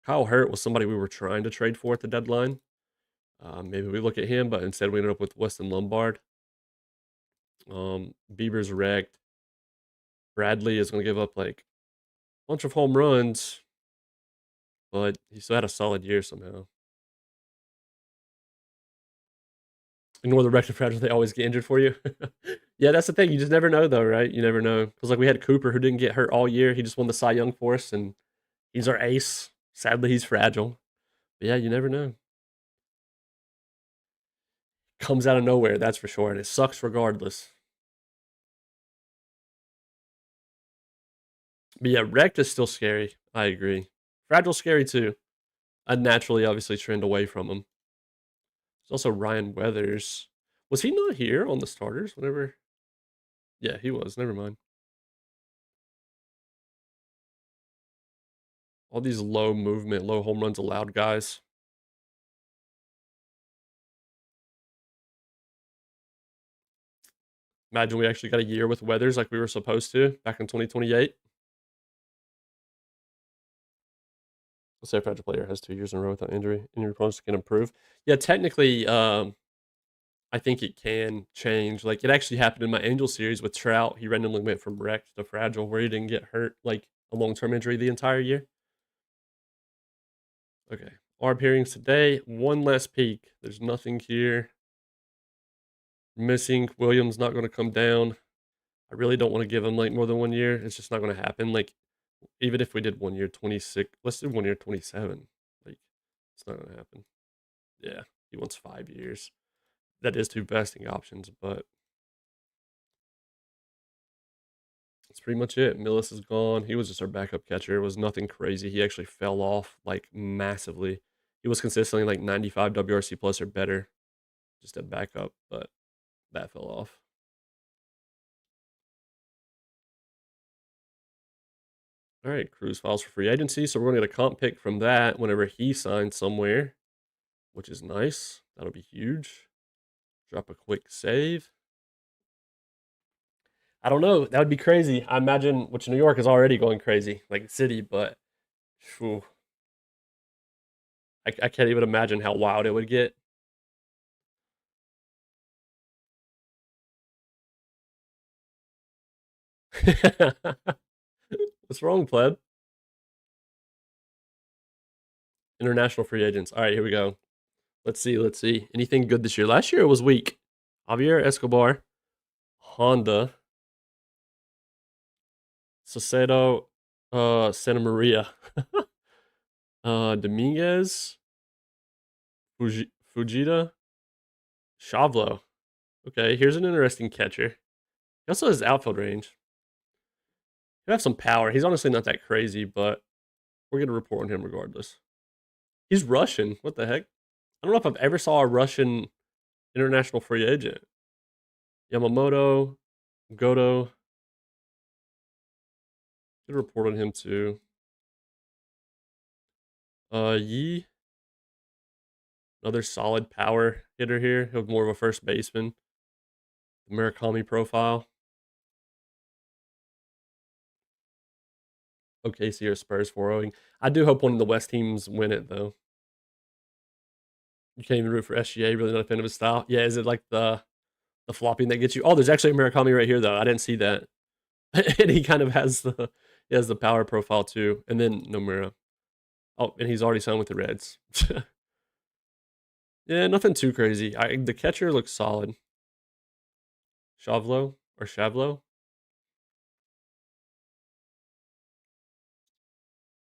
Speaker 1: Kyle Hurt was somebody we were trying to trade for at the deadline. Maybe we look at him, but instead we ended up with Weston Lombard. Bieber's wrecked. Bradley is going to give up like a bunch of home runs, but he still had a solid year somehow. Ignore the wrecked and fragile; they always get injured for you. Yeah, that's the thing. You just never know, though, right? You never know because like we had Cooper who didn't get hurt all year. He just won the Cy Young for us, and he's our ace. Sadly, he's fragile. But yeah, you never know. Comes out of nowhere, that's for sure, and it sucks regardless. But yeah, wrecked is still scary. I agree. Fragile, scary too. I'd naturally, obviously, trend away from him. There's also Ryan Weathers. Was he not here on the starters whenever? Yeah, he was. Never mind. All these low movement, low home runs allowed guys. Imagine we actually got a year with Weathers like we were supposed to back in 2028. Let's say a fragile player has 2 years in a row without injury. Injury prone can improve. Yeah, technically, I think it can change. Like it actually happened in my Angel series with Trout. He randomly went from wrecked to fragile where he didn't get hurt like a long-term injury the entire year. Okay. ARB hearings today. One less peek. There's nothing here. Missing. Williams not going to come down. I really don't want to give him like more than 1 year. It's just not going to happen. Like even if we did 1 year 26, let's do 1 year 27. Like it's not going to happen. Yeah, he wants 5 years. That is 2 vesting options, but that's pretty much it. Millis is gone. He was just our backup catcher. It was nothing crazy. He actually fell off like massively. He was consistently like 95 WRC plus or better, just a backup, but that fell off. All right, Cruz files for free agency. So we're going to get a comp pick from that whenever he signs somewhere, which is nice. That'll be huge. Drop a quick save. I don't know. That would be crazy. I imagine, which New York is already going crazy, like the city, but whew, I can't even imagine how wild it would get. What's wrong, pleb? International free agents. All right, here we go. Let's see. Let's see. Anything good this year? Last year it was weak. Javier Escobar, Honda, Sacedo, Santa Maria, Dominguez, Fujita, Shavlo. Okay, here's an interesting catcher. He also has outfield range. He have some power. He's honestly not that crazy, but we're gonna report on him regardless. He's Russian. What the heck? I don't know if I've ever saw a Russian international free agent. Yamamoto, Goto. Good report on him too. Yi, another solid power hitter here. He'll more of a first baseman. The Murakami profile. OKC or Spurs 4-0ing. I do hope one of the West teams win it though. You can't even root for SGA. Really not a fan of his style. Yeah, is it like the flopping that gets you? Oh, there's actually a Murakami right here though. I didn't see that. And he kind of has the power profile too. And then Nomura. Oh, and he's already signed with the Reds. Yeah, nothing too crazy. The catcher looks solid. Shavlo or Shavlo.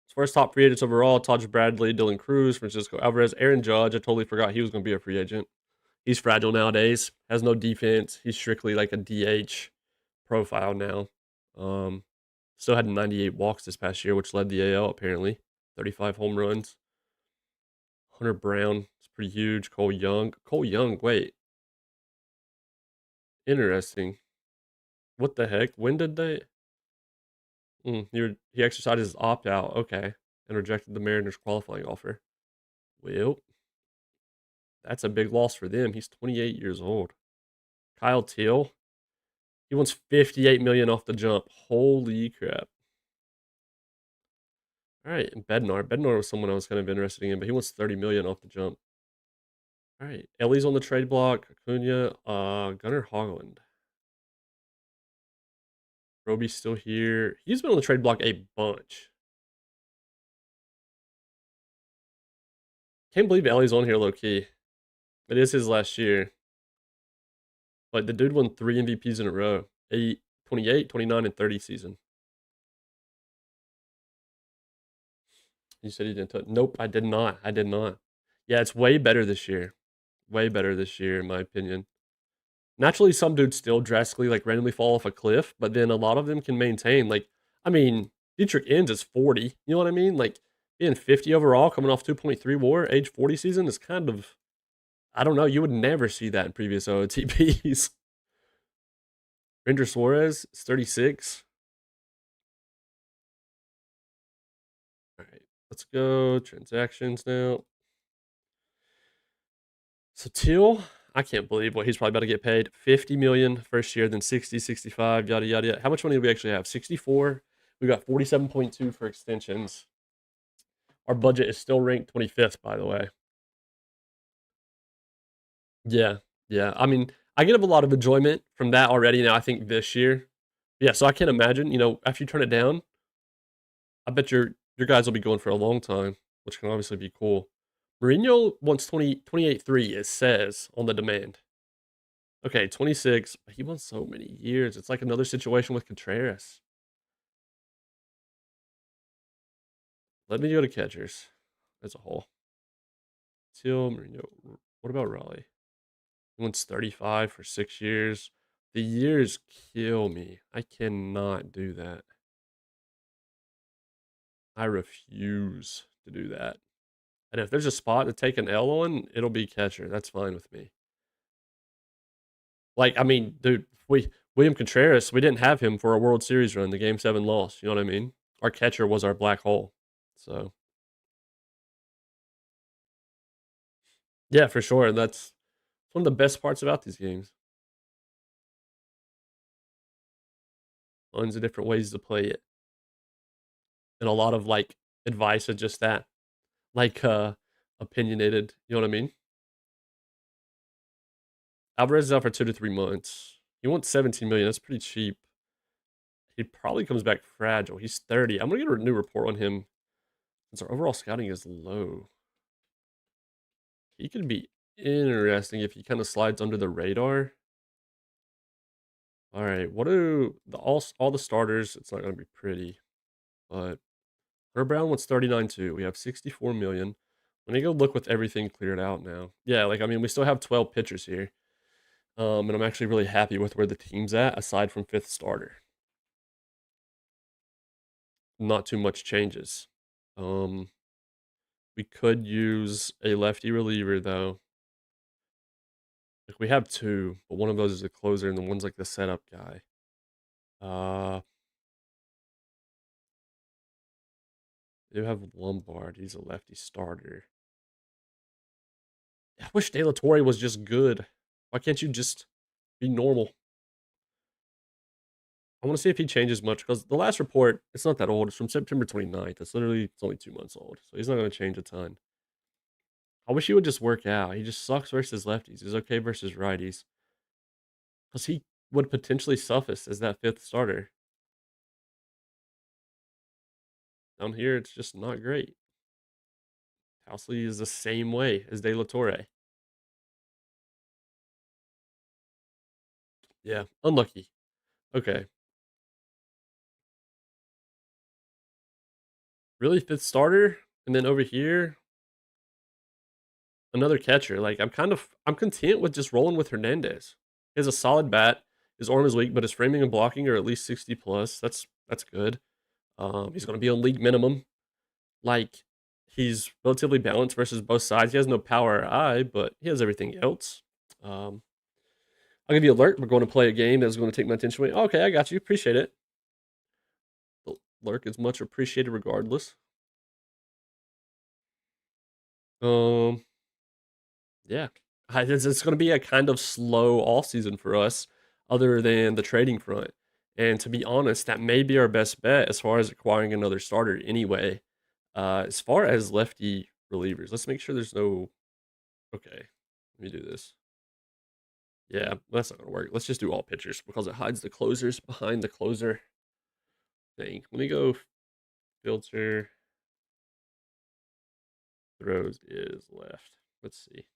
Speaker 1: As far as top free agents overall, Taj Bradley, Dylan Cruz, Francisco Alvarez, Aaron Judge. I totally forgot he was going to be a free agent. He's fragile nowadays. Has no defense. He's strictly like a DH profile now. Still had 98 walks this past year, which led the AL apparently. 35 home runs. Hunter Brown is pretty huge. Cole Young. Cole Young, wait. Interesting. What the heck? When did they? He exercised his opt out. Okay. And rejected the Mariners' qualifying offer. Well, that's a big loss for them. He's 28 years old. Kyle Teal. He wants 58 million off the jump. Holy crap. All right, and Bednar. Bednar was someone I was kind of interested in, but he wants 30 million off the jump. All right, Ellie's on the trade block. Acuna, Gunnar Hogland. Roby's still here. He's been on the trade block a bunch. Can't believe Ellie's on here low key. It is his last year. But the dude won 3 MVPs in a row. 28, 29, and 30 season. You said he didn't. Nope, I did not. I did not. Yeah, it's way better this year. Way better this year, in my opinion. Naturally, some dudes still drastically like randomly fall off a cliff, but then a lot of them can maintain. Like, I mean, Dietrich Ends is 40. You know what I mean? Like being 50 overall, coming off 2.3 WAR, age 40 season is kind of. I don't know. You would never see that in previous OOTPs. Ranger Suarez is 36. All right, let's go transactions now. So Teal, I can't believe what he's probably about to get paid. 50 million first year, then 60, 65, yada yada yada. How much money do we actually have? 64. We got 47.2 for extensions. Our budget is still ranked 25th, by the way. Yeah, yeah. I mean, I get a lot of enjoyment from that already. Now I think this year, yeah. So I can't imagine. After you turn it down, I bet your guys will be going for a long time, which can obviously be cool. Mourinho wants 28.3. It says on the demand. Okay, 26. He wants so many years. It's like another situation with Contreras. Let me go to catchers as a whole. Till Mourinho. What about Raleigh? He wants 35 for 6 years. The years kill me. I cannot do that. I refuse to do that. And if there's a spot to take an L on, it'll be catcher. That's fine with me. Like, I mean, dude, William Contreras, we didn't have him for a World Series run, the Game 7 loss. You know what I mean? Our catcher was our black hole. So, yeah, for sure. That's one of the best parts about these games. Tons of different ways to play it. And a lot of like advice of just that. Like opinionated, you know what I mean? Alvarez is out for 2 to 3 months. He wants 17 million. That's pretty cheap. He probably comes back fragile. He's 30. I'm gonna get a new report on him since our overall scouting is low. He could be interesting if he kind of slides under the radar. All right, what do all the starters? It's not gonna be pretty, but Herb Brown wants 39 too. We have 64 million. Let me go look with everything cleared out now. Yeah, like I mean, we still have 12 pitchers here. And I'm actually really happy with where the team's at, aside from fifth starter. Not too much changes. We could use a lefty reliever though. Like we have two, but one of those is a closer, and the one's like the setup guy. Uh, we do have Lombard. He's a lefty starter. I wish De La Torre was just good. Why can't you just be normal? I want to see if he changes much because the last report, it's not that old. It's from September 29th. It's only 2 months old. So he's not going to change a ton. I wish he would just work out. He just sucks versus lefties. He's okay versus righties. Because he would potentially suffice as that fifth starter. Down here, it's just not great. Housley is the same way as De La Torre. Yeah, unlucky. Okay. Really, fifth starter? And then over here, another catcher. Like, I'm content with just rolling with Hernandez. He has a solid bat. His arm is weak, but his framing and blocking are at least 60 plus. That's good. He's going to be on league minimum. Like, he's relatively balanced versus both sides. He has no power or eye, but he has everything else. I'll give you an alert. We're going to play a game that's going to take my attention away. Okay, I got you. Appreciate it. The lurk is much appreciated regardless. Um, yeah. It's going to be a kind of slow off season for us, other than the trading front. And to be honest, that may be our best bet as far as acquiring another starter anyway. As far as lefty relievers, let's make sure there's no. Okay, let me do this. Yeah, that's not gonna work. Let's just do all pitchers because it hides the closers behind the closer thing. Let me go filter throws is left. Let's see.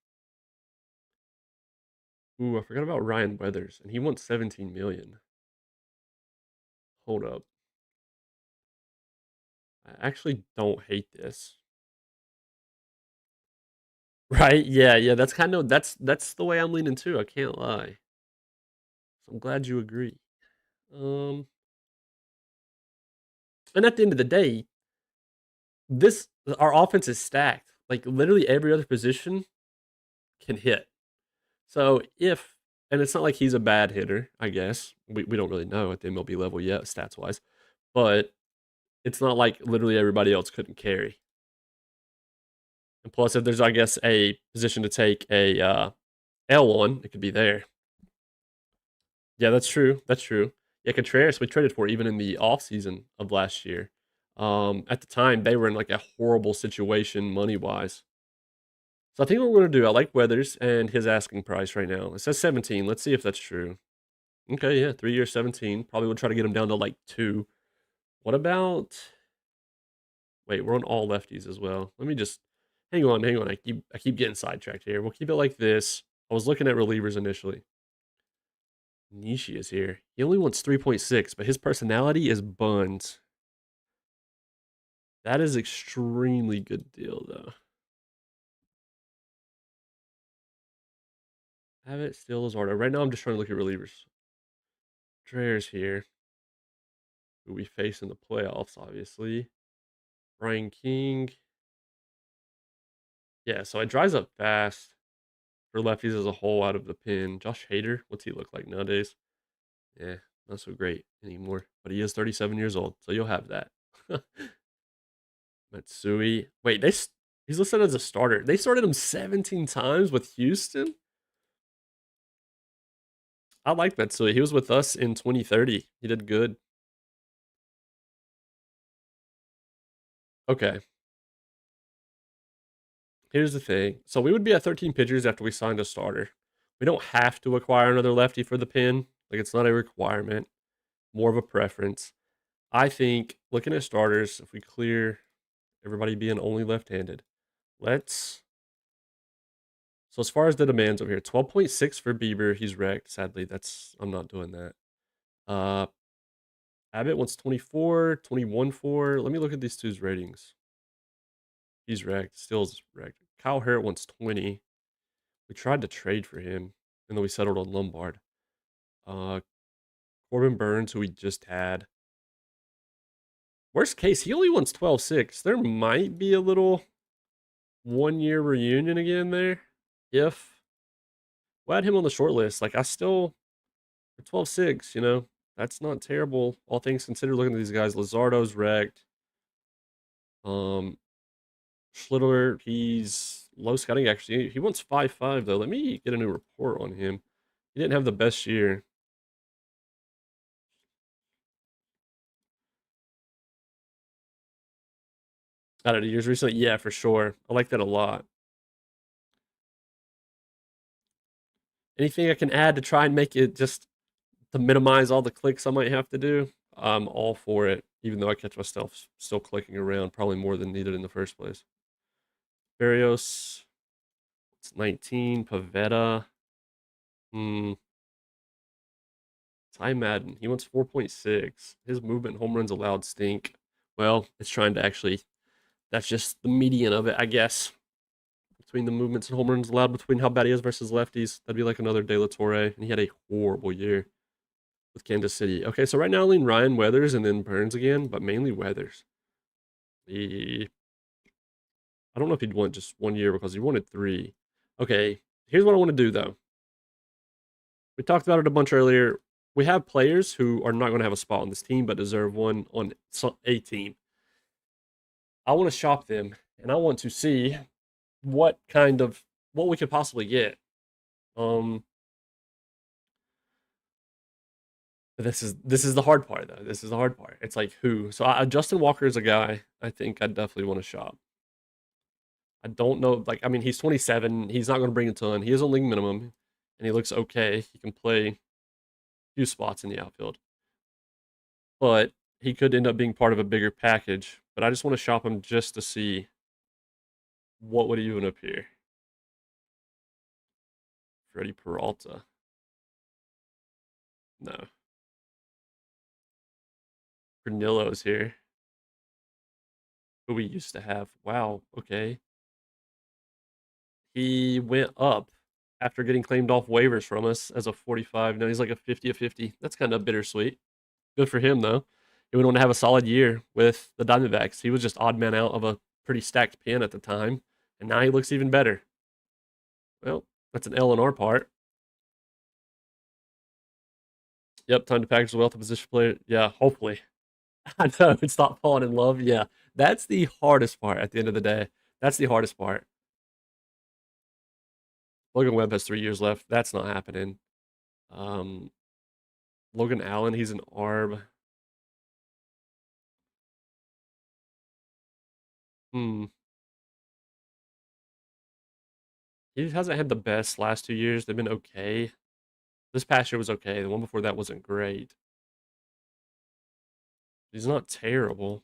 Speaker 1: Ooh, I forgot about Ryan Weathers, and he wants 17 million. Hold up. I actually don't hate this. Right? Yeah, yeah. That's the way I'm leaning too. I can't lie. So I'm glad you agree. Um, and at the end of the day, this our offense is stacked. Like literally every other position can hit. So if, and it's not like he's a bad hitter, I guess. We don't really know at the MLB level yet, stats wise, but it's not like literally everybody else couldn't carry. And plus, if there's, I guess, a position to take a L on, it could be there. Yeah, that's true. That's true. Yeah, Contreras we traded for even in the offseason of last year. At the time, they were in like a horrible situation money wise. So I think what we're gonna do, I like Weathers and his asking price right now. It says 17. Let's see if that's true. Okay, yeah, 3 years, 17. Probably would try to get him down to like 2. What about? Wait, we're on all lefties as well. Let me just hang on, hang on. I keep getting sidetracked here. We'll keep it like this. I was looking at relievers initially. Nishi is here. He only wants 3.6, but his personality is buns. That is extremely good deal, though. Have it still as order. Right now, I'm just trying to look at relievers. Dreyer's here, who we face in the playoffs, obviously. Brian King. Yeah, so it dries up fast for lefties as a whole out of the pin. Josh Hader, what's he look like nowadays? Yeah, not so great anymore, but he is 37 years old, so you'll have that. Matsui. Wait, he's listed as a starter. They started him 17 times with Houston? I like Matsui. He was with us in 2030. He did good. Okay. Here's the thing. So we would be at 13 pitchers after we signed a starter. We don't have to acquire another lefty for the pin. Like, it's not a requirement, more of a preference. I think looking at starters, if we clear everybody being only left-handed, let's. So as far as the demands over here, 12.6 for Bieber. He's wrecked. Sadly, I'm not doing that. Abbott wants 24, 21 for. Let me look at these two's ratings. He's wrecked. Still's wrecked. Kyle Harrett wants 20. We tried to trade for him, and then we settled on Lombard. Corbin Burns, who we just had. Worst case, he only wants 12.6. There might be a little 1-year reunion again there. If we had him on the short list, like I still for 12.6, that's not terrible. All things considered, looking at these guys, Luzardo's wrecked. Schlitter, he's low scouting actually. He wants 5.5 though. Let me get a new report on him. He didn't have the best year. Out of the years recently, yeah, for sure. I like that a lot. Anything I can add to try and make it just to minimize all the clicks I might have to do, I'm all for it. Even though I catch myself still clicking around, probably more than needed in the first place. Barrios, it's 19. Pavetta. Ty Madden, he wants 4.6. His movement home runs allowed stink. Well, it's trying to actually, that's just the median of it, I guess. Between the movements and home runs allowed, between how bad he is versus lefties, that'd be like another De La Torre, and he had a horrible year with Kansas City. Okay, so right now I lean Ryan Weathers and then Burns again, but mainly Weathers. I don't know if he'd want just 1 year because he wanted 3. Okay, here's what I want to do though. We talked about it a bunch earlier. We have players who are not going to have a spot on this team, but deserve one on a team. I want to shop them, and I want to see what we could possibly get. This is the hard part though. This is the hard part. It's like who? So Justin Walker is a guy I think I definitely want to shop. I don't know. Like, I mean, he's 27. He's not going to bring a ton. He is on league minimum, and he looks okay. He can play a few spots in the outfield, but he could end up being part of a bigger package. But I just want to shop him just to see what would even appear. Freddie Peralta. No. Granillo's here. Who we used to have. Wow. Okay. He went up after getting claimed off waivers from us as a 45. Now he's like a 50/50. That's kind of bittersweet. Good for him, though. He went on to have a solid year with the Diamondbacks. He was just odd man out of a pretty stacked pin at the time, and now he looks even better. Well, that's an L on our part. Yep, time to package the wealth of position player. Yeah, hopefully. I know, and stop falling in love. Yeah, that's the hardest part at the end of the day. That's the hardest part. Logan Webb has 3 years left. That's not happening. Um, Logan Allen, he's an ARB. Hmm. He hasn't had the best last 2 years. They've been okay. This past year was okay. The one before that wasn't great. He's not terrible.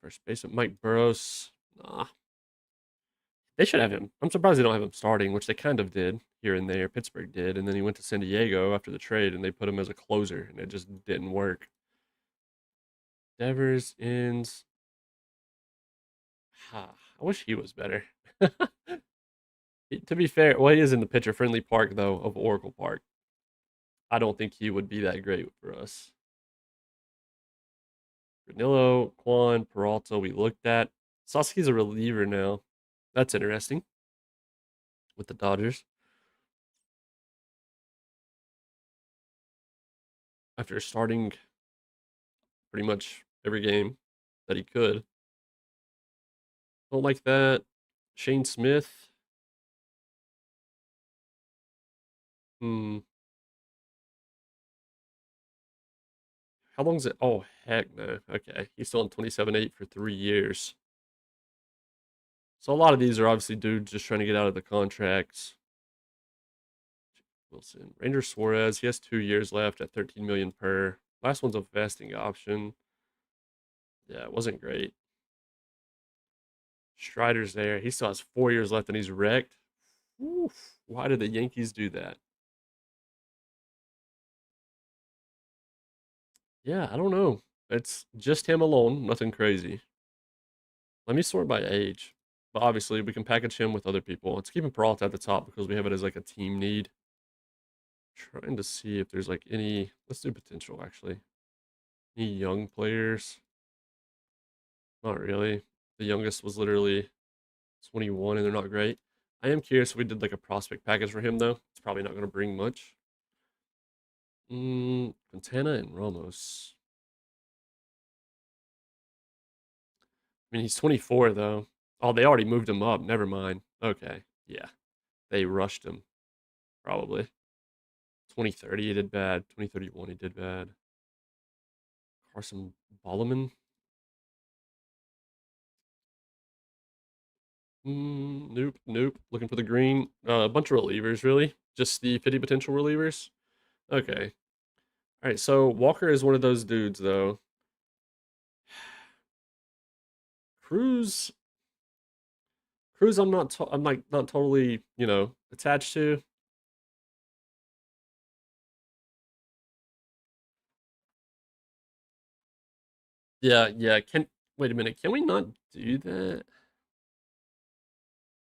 Speaker 1: First baseman Mike Burrows. Nah, they should have him. I'm surprised they don't have him starting, which they kind of did here and there. Pittsburgh did, and then he went to San Diego after the trade, and they put him as a closer, and it just didn't work. Devers ends. I wish he was better. To be fair, well, he is in the pitcher-friendly park though of Oracle Park. I don't think he would be that great for us. Granillo, Quan, Peralta, we looked at. Sasuke's a reliever now. That's interesting with the Dodgers. After starting pretty much every game that he could. Don't like that. Shane Smith. Hmm. How long is it? Oh, heck no. Okay. He's still in 27-8 for 3 years. So a lot of these are obviously dudes just trying to get out of the contracts. Wilson. Ranger Suarez. He has 2 years left at 13 million per. Last one's a vesting option. Yeah, it wasn't great. Strider's there. He still has 4 years left and he's wrecked. Oof. Why did the Yankees do that? Yeah, I don't know. It's just him alone, nothing crazy. Let me sort by age. But obviously, we can package him with other people. Let's keep him Peralta at the top because we have it as like a team need. Trying to see if there's like any. Let's do potential actually. Any young players? Not really. The youngest was literally 21 and they're not great. I am curious if we did like a prospect package for him though. It's probably not going to bring much. Quintana and Ramos. I mean, he's 24 though. Oh, they already moved him up. Never mind. Okay. Yeah. They rushed him. Probably. 2030 he did bad. 2031 he did bad. Carson Bolliman. Nope, nope. Looking for the green. A bunch of relievers, really. Just the 50 potential relievers. Okay. All right. So Walker is one of those dudes, though. Cruz. Cruz. I'm not. I'm like not totally, attached to. Yeah, yeah. Can wait a minute. Can we not do that?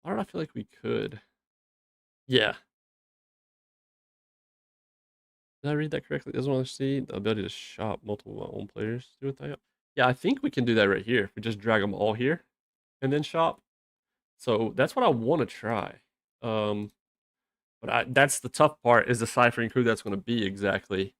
Speaker 1: Why don't I feel like we could? Yeah. Did I read that correctly? Doesn't want to see the ability to shop multiple of my own players. Do it that. Yeah, I think we can do that right here. If we just drag them all here and then shop. So that's what I want to try. Um, but that's the tough part is deciphering who that's going to be exactly.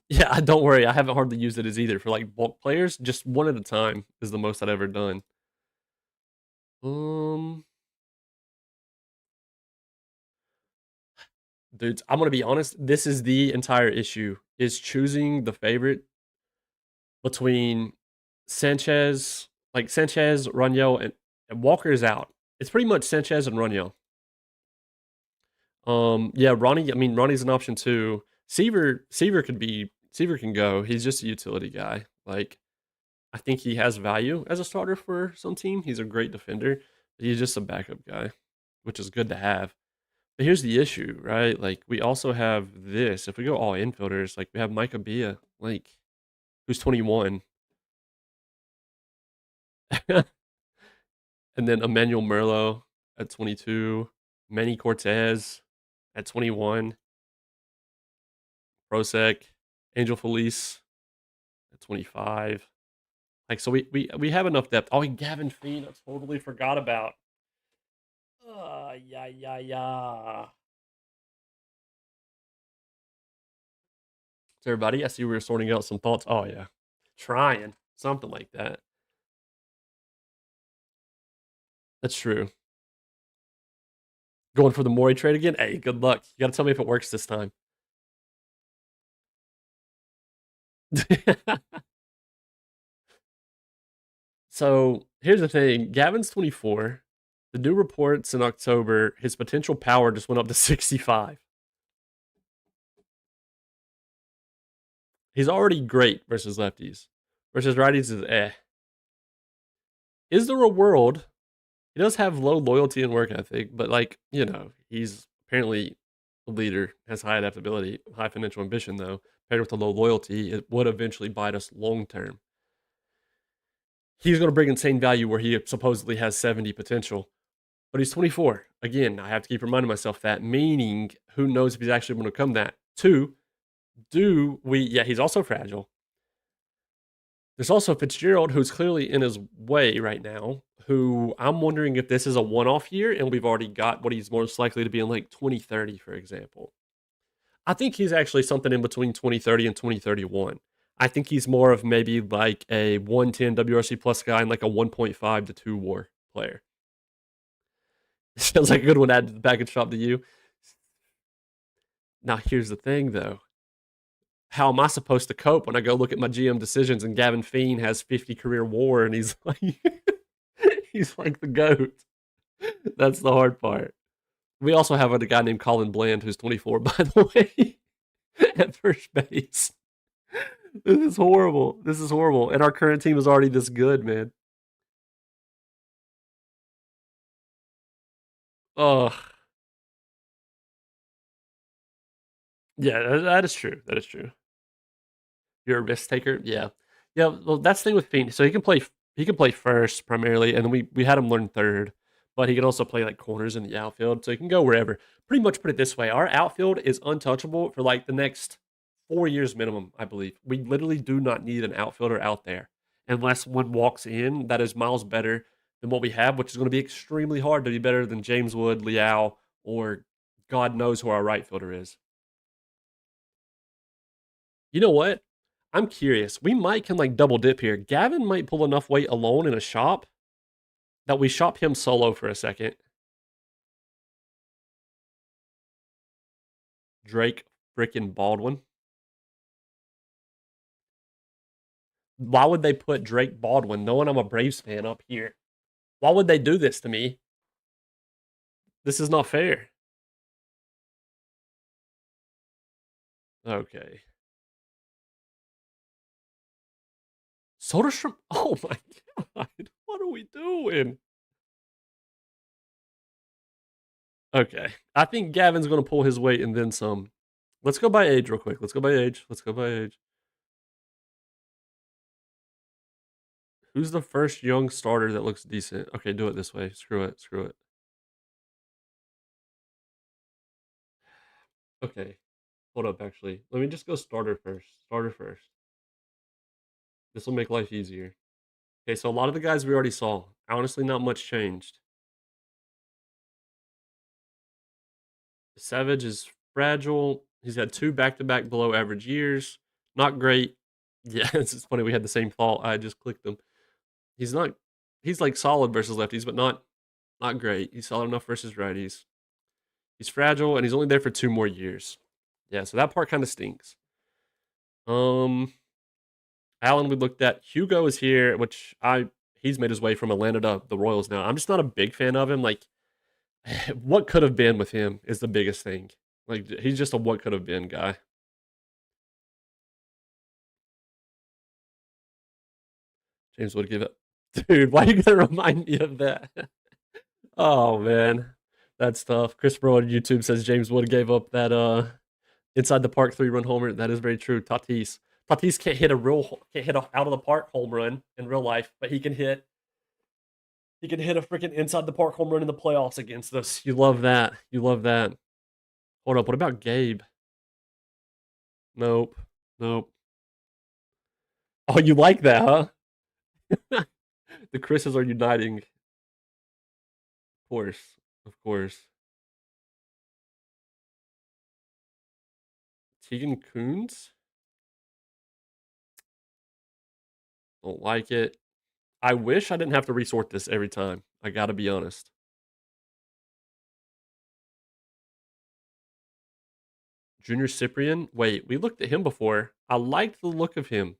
Speaker 1: Yeah, don't worry. I haven't hardly used it as either for like bulk players. Just one at a time is the most I've ever done. Um, Dudes, I'm gonna be honest. This is the entire issue: is choosing the favorite between Sanchez, like Sanchez, Raniel, and Walker is out. It's pretty much Sanchez and Raniel. Yeah, Ronnie. I mean, Ronnie's an option too. Seaver can go. He's just a utility guy. Like, I think he has value as a starter for some team. He's a great defender. But he's just a backup guy, which is good to have. But here's the issue, right? Like, we also have this. If we go all infielders, like we have Micah Bia, like who's 21, and then Emmanuel Merlo at 22, Manny Cortez at 21. Prosec, Angel Felice at 25. Like, so we have enough depth. Oh, Gavin Fiend, I totally forgot about. Yeah. So everybody, I see we were sorting out some thoughts. Oh yeah, trying something like that. That's true. Going for the Mori trade again? Hey, good luck. You gotta tell me if it works this time. So here's the thing. Gavin's 24. The new reports in October, his potential power just went up to 65. He's already great versus lefties. Versus righties is eh. Is there a world? He does have low loyalty and work ethic, but like, you know, he's apparently a leader, has high adaptability, high financial ambition, though. Paired with the low loyalty, it would eventually bite us long term. He's going to bring insane value where he supposedly has 70 potential, but he's 24. Again, I have to keep reminding myself that, meaning who knows if he's actually going to come that. Two, yeah, he's also fragile. There's also Fitzgerald, who's clearly in his way right now, who I'm wondering if this is a one-off year and we've already got what he's most likely to be in like 2030, for example. I think he's actually something in between 2030 and 2031. I think he's more of maybe like a 110 WRC plus guy and like a 1.5 to 2 war player. Sounds like a good one to add to the package shop to you. Now, here's the thing, though. How am I supposed to cope when I go look at my GM decisions and Gavin Fiend has 50 career war and he's like, he's like the GOAT? That's the hard part. We also have a guy named Colin Bland who's 24, by the way, at first base. This is horrible. This is horrible. And our current team is already this good, man. Ugh. Yeah, that is true. That is true. You're a risk taker? Yeah. Yeah, well, that's the thing with Fiend. So he can play first primarily, and then we had him learn third, but he can also play like corners in the outfield, so he can go wherever. Pretty much put it this way, our outfield is untouchable for like the next 4 years minimum, I believe. We literally do not need an outfielder out there unless one walks in that is miles better than what we have, which is going to be extremely hard to be better than James Wood, Liao, or God knows who our right fielder is. You know what? I'm curious. We might can like double dip here. Gavin might pull enough weight alone in a shop that we shop him solo for a second. Drake freaking Baldwin. Why would they put Drake Baldwin, knowing I'm a Braves fan, up here? Why would they do this to me? This is not fair. Okay. Soderstrom. Oh my god. What are we doing? Okay. I think Gavin's going to pull his weight and then some. Let's go by age real quick. Let's go by age. Who's the first young starter that looks decent? Okay, do it this way. Screw it. Okay. Hold up, actually. Let me just go starter first. This will make life easier. Okay, so a lot of the guys we already saw. Honestly, not much changed. Savage is fragile. He's had 2 back-to-back below average years. Not great. Yeah, it's just funny. We had the same thought. I just clicked them. He's not. He's like solid versus lefties, but not great. He's solid enough versus righties. He's fragile, and he's only there for 2 more years. Yeah, so that part kind of stinks. Allen, we looked at. Hugo is here, which he's made his way from Atlanta to the Royals now. I'm just not a big fan of him. Like, what could have been with him is the biggest thing. Like, he's just a what could have been guy. James would give it. Dude, why you gotta remind me of that? Oh man, that's tough. Chris Bro on YouTube says James Wood gave up that inside the park 3-run homer. That is very true. Tatis can't hit a out of the park home run in real life, but he can hit a freaking inside the park home run in the playoffs against us. You love that. Hold up. What about Gabe? Nope. Nope. Oh, you like that, huh? The Chris's are uniting. Of course. Of course. Tegan Coons? Don't like it. I wish I didn't have to resort this every time. I gotta be honest. Junior Cyprian? Wait, we looked at him before. I liked the look of him.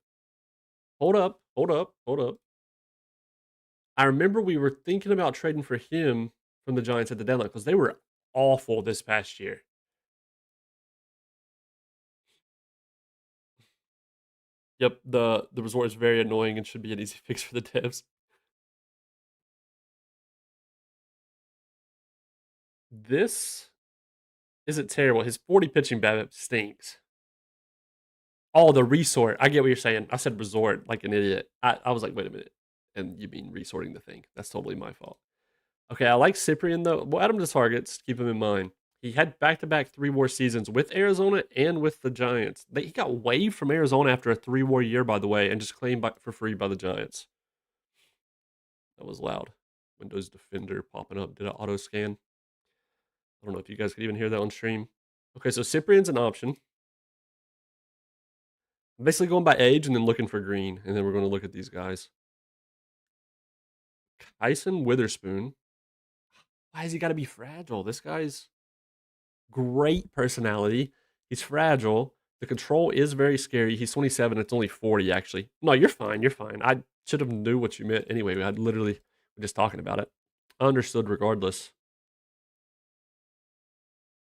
Speaker 1: Hold up. Hold up. Hold up. I remember we were thinking about trading for him from the Giants at the deadline because they were awful this past year. Yep, the resort is very annoying and should be an easy fix for the devs. This isn't terrible. His 40 pitching BABIP stinks. Oh, the resort. I get what you're saying. I said resort like an idiot. I was like, wait a minute. And you mean resorting the thing. That's totally my fault. Okay, I like Cyprian though. We'll add him to targets. Keep him in mind. He had back-to-back 3-war seasons with Arizona and with the Giants. He got waived from Arizona after a 3-war year, by the way, and just claimed for free by the Giants. That was loud. Windows Defender popping up. Did an auto scan. I don't know if you guys could even hear that on stream. Okay, so Cyprian's an option. I'm basically going by age and then looking for green, and then we're going to look at these guys. Kyson Witherspoon. Why has he got to be fragile? This guy's great personality. He's fragile. The control is very scary. He's 27. It's only 40, actually. No, you're fine. You're fine. I should have knew what you meant anyway. I literally were just talking about it. I understood regardless.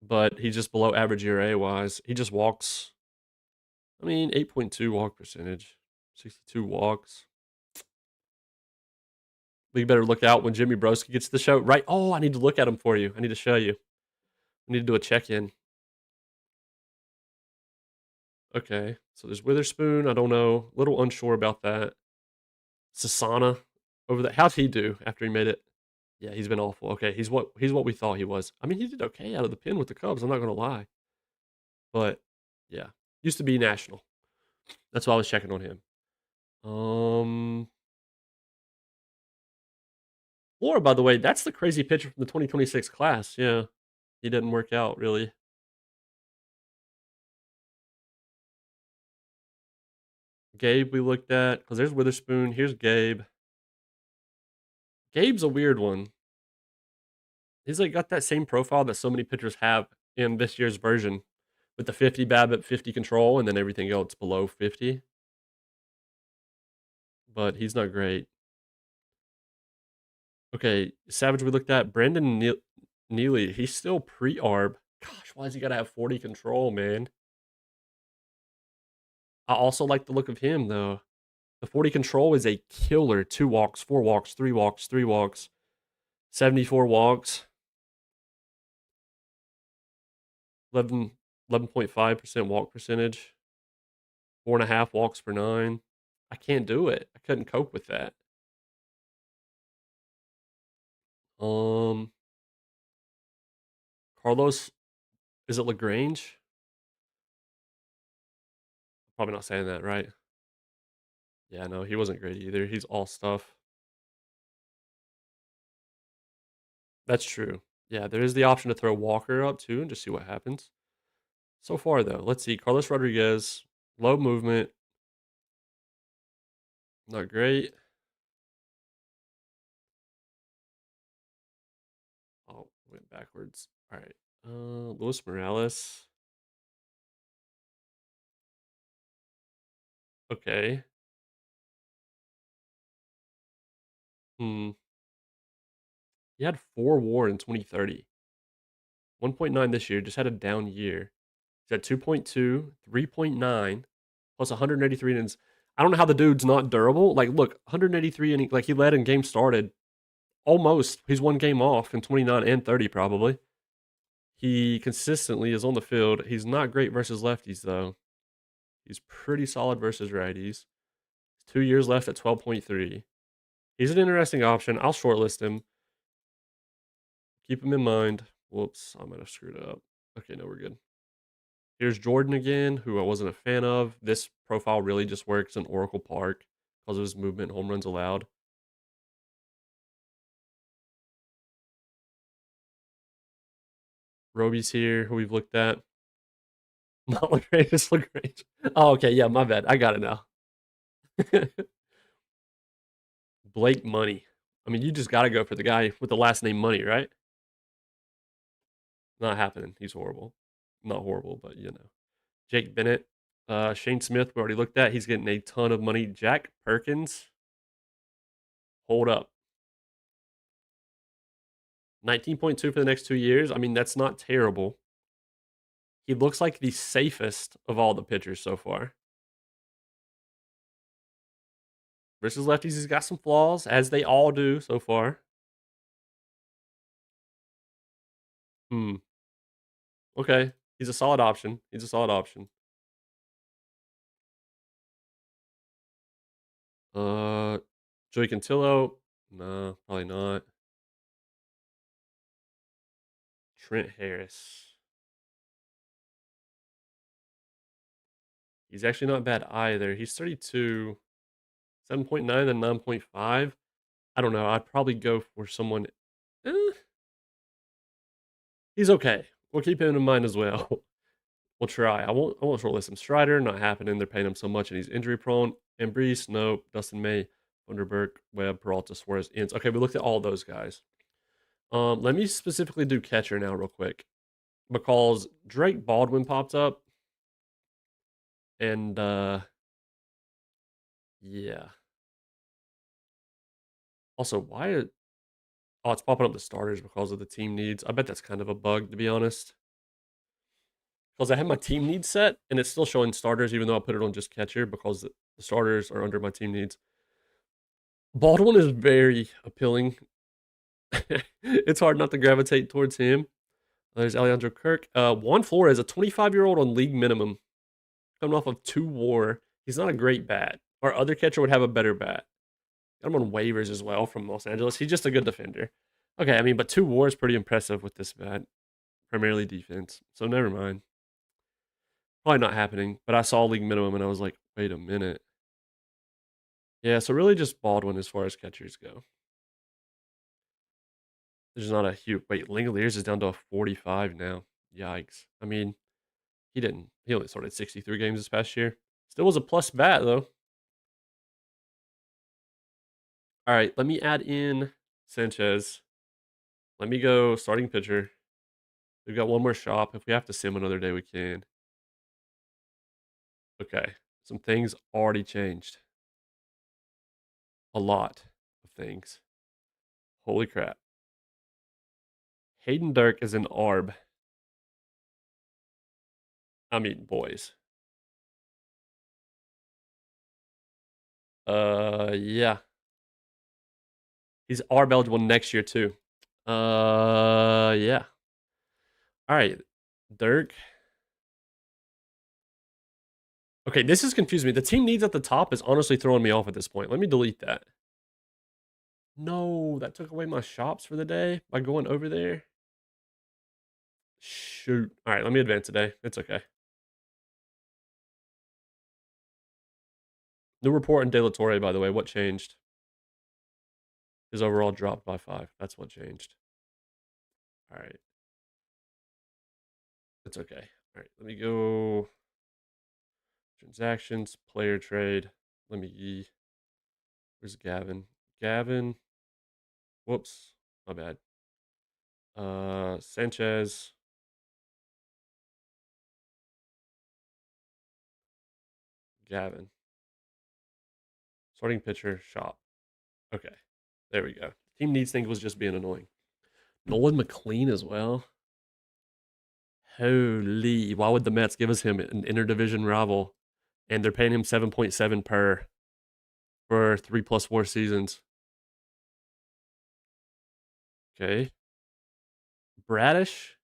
Speaker 1: But he's just below average ERA wise. He just walks. I mean, 8.2 walk percentage, 62 walks. We better look out when Jimmy Broski gets to the show. Right. Oh, I need to look at him for you. I need to show you. I need to do a check-in. Okay. So there's Witherspoon. I don't know. A little unsure about that. Sasana over that. How'd he do after he made it? Yeah, he's been awful. Okay, he's what we thought he was. I mean, he did okay out of the pen with the Cubs. I'm not gonna lie, but yeah, used to be national. That's why I was checking on him. Flora, by the way, that's the crazy pitcher from the 2026 class. Yeah, he didn't work out really. Gabe, we looked at because there's Witherspoon. Here's Gabe. Gabe's a weird one. He's like got that same profile that so many pitchers have in this year's version, with the 50 BABIP, 50 control, and then everything else below 50. But he's not great. Okay, Savage we looked at. Brandon Neely, he's still pre-arb. Gosh, why does he gotta have 40 control, man? I also like the look of him, though. The 40 control is a killer. 2 walks, 4 walks, 3 walks, 3 walks, 74 walks, 11.5% walk percentage, 4.5 walks per 9. I can't do it. I couldn't cope with that. Um, Carlos, is it LaGrange? Probably not saying that right. Yeah, no, he wasn't great either. He's all stuff. That's true. Yeah, there is the option to throw Walker up too and just see what happens. So far, though, let's see. Carlos Rodriguez, low movement, not great. Oh, went backwards. All right. Luis Morales. Okay. Hmm. He had 4 WAR in 2030. 1.9 this year. Just had a down year. He's at 2.2, 3.9, plus 183 innings. I don't know how the dude's not durable. Like, look, 183 innings. Like, he led in game started. Almost. He's 1 game off in 29 and 30, probably. He consistently is on the field. He's not great versus lefties, though. He's pretty solid versus righties. 2 years left at 12.3. He's an interesting option. I'll shortlist him. Keep him in mind. Whoops, I might have screwed up. Okay, no, we're good. Here's Jordan again, who I wasn't a fan of. This profile really just works in Oracle Park because of his movement and home runs allowed. Roby's here, who we've looked at. Not Lagrange, just Lagrange. Oh, okay, yeah, my bad. I got it now. Blake Money. I mean, you just got to go for the guy with the last name Money, right? Not happening. He's horrible. Not horrible, but you know. Jake Bennett. Shane Smith, we already looked at. He's getting a ton of money. Jack Perkins. Hold up. 19.2 for the next 2 years. I mean, that's not terrible. He looks like the safest of all the pitchers so far. Versus lefties, he's got some flaws, as they all do so far. Okay. He's a solid option. He's a solid option. Joey Cantillo. No, probably not. Trent Harris. He's actually not bad either. He's 32. 7.9 and 9.5. I don't know. I'd probably go for someone. Eh, he's okay. We'll keep him in mind as well. We'll try. I won't shortlist him. Strider, not happening. They're paying him so much and he's injury prone. Embrice, nope. Dustin May, Thunderberg, Webb, Peralta, Suarez, Inns. Okay, we looked at all those guys. Let me specifically do catcher now, real quick, because Drake Baldwin popped up, and yeah. Also, why? Oh, it's popping up the starters because of the team needs. I bet that's kind of a bug, to be honest. Because I have my team needs set, and it's still showing starters, even though I put it on just catcher because the starters are under my team needs. Baldwin is very appealing. It's hard not to gravitate towards him. There's Alejandro Kirk. Juan Flores, a 25-year-old on league minimum, coming off of 2 WAR. He's not a great bat. Our other catcher would have a better bat. Got him on waivers as well from Los Angeles. He's just a good defender. Okay, I mean, but 2 WAR is pretty impressive with this bat. Primarily defense. So never mind. Probably not happening. But I saw league minimum and I was like, wait a minute. Yeah, so really just Baldwin as far as catchers go. There's not a huge. Wait, Langoliers is down to a 45 now. Yikes. I mean, he only started 63 games this past year. Still was a plus bat, though. All right, let me add in Sanchez. Let me go starting pitcher. We've got one more shop. If we have to sim another day, we can. Okay, some things already changed. A lot of things. Holy crap. Hayden Dirk is an ARB. I mean, boys. Yeah. He's ARB eligible next year, too. Yeah. All right. Dirk. Okay, this is confusing me. The team needs at the top is honestly throwing me off at this point. Let me delete that. No, that took away my shops for the day by going over there. Shoot. All right, let me advance today. It's okay. New report on De La Torre, by the way. What changed? His overall dropped by 5. That's what changed. All right. It's okay. All right, let me go. Transactions, player trade. Let me. Where's Gavin? Gavin. Whoops. My bad. Sanchez. Gavin. Starting pitcher, shop. Okay. There we go. Team needs thing was just being annoying. Nolan McLean as well. Holy. Why would the Mets give us him an interdivision rival? And they're paying him 7.7 per for 3+ WAR seasons. Okay. Bradish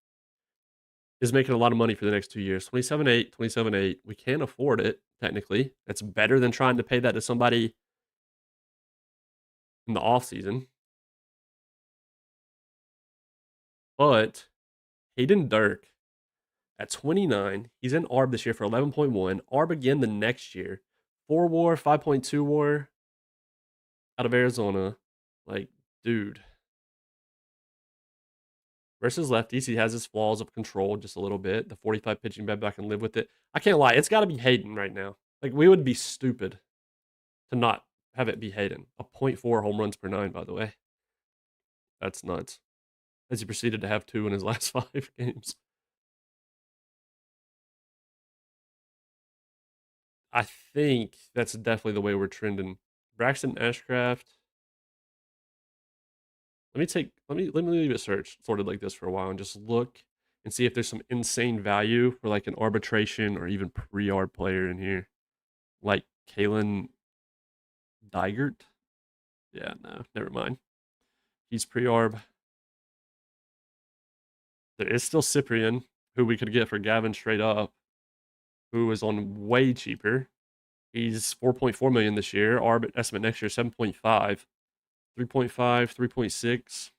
Speaker 1: is making a lot of money for the next 2 years. 27.8, 27.8. We can't afford it, technically. That's better than trying to pay that to somebody in the offseason. But Hayden Dirk. at 29. He's in ARB this year for 11.1. ARB again the next year. 4 WAR, 5.2 WAR out of Arizona. Like, dude. Versus lefties, he has his flaws of control just a little bit. The 45 pitching bed, but I can live with it. I can't lie. It's got to be Hayden right now. Like, we would be stupid to not have it be Hayden. A 0.4 home runs per 9, by the way. That's nuts. As he proceeded to have 2 in his last 5 games. I think that's definitely the way we're trending. Braxton Ashcraft. Let me leave it sorted like this for a while and just look and see if there's some insane value for like an arbitration or even pre-arb player in here. Like Kalen Digert. Yeah, no, never mind. He's pre-arb. There is still Cyprian, who we could get for Gavin straight up, who is on way cheaper. He's 4.4 million this year. Arb estimate next year 7.5, 3.5, 3.6.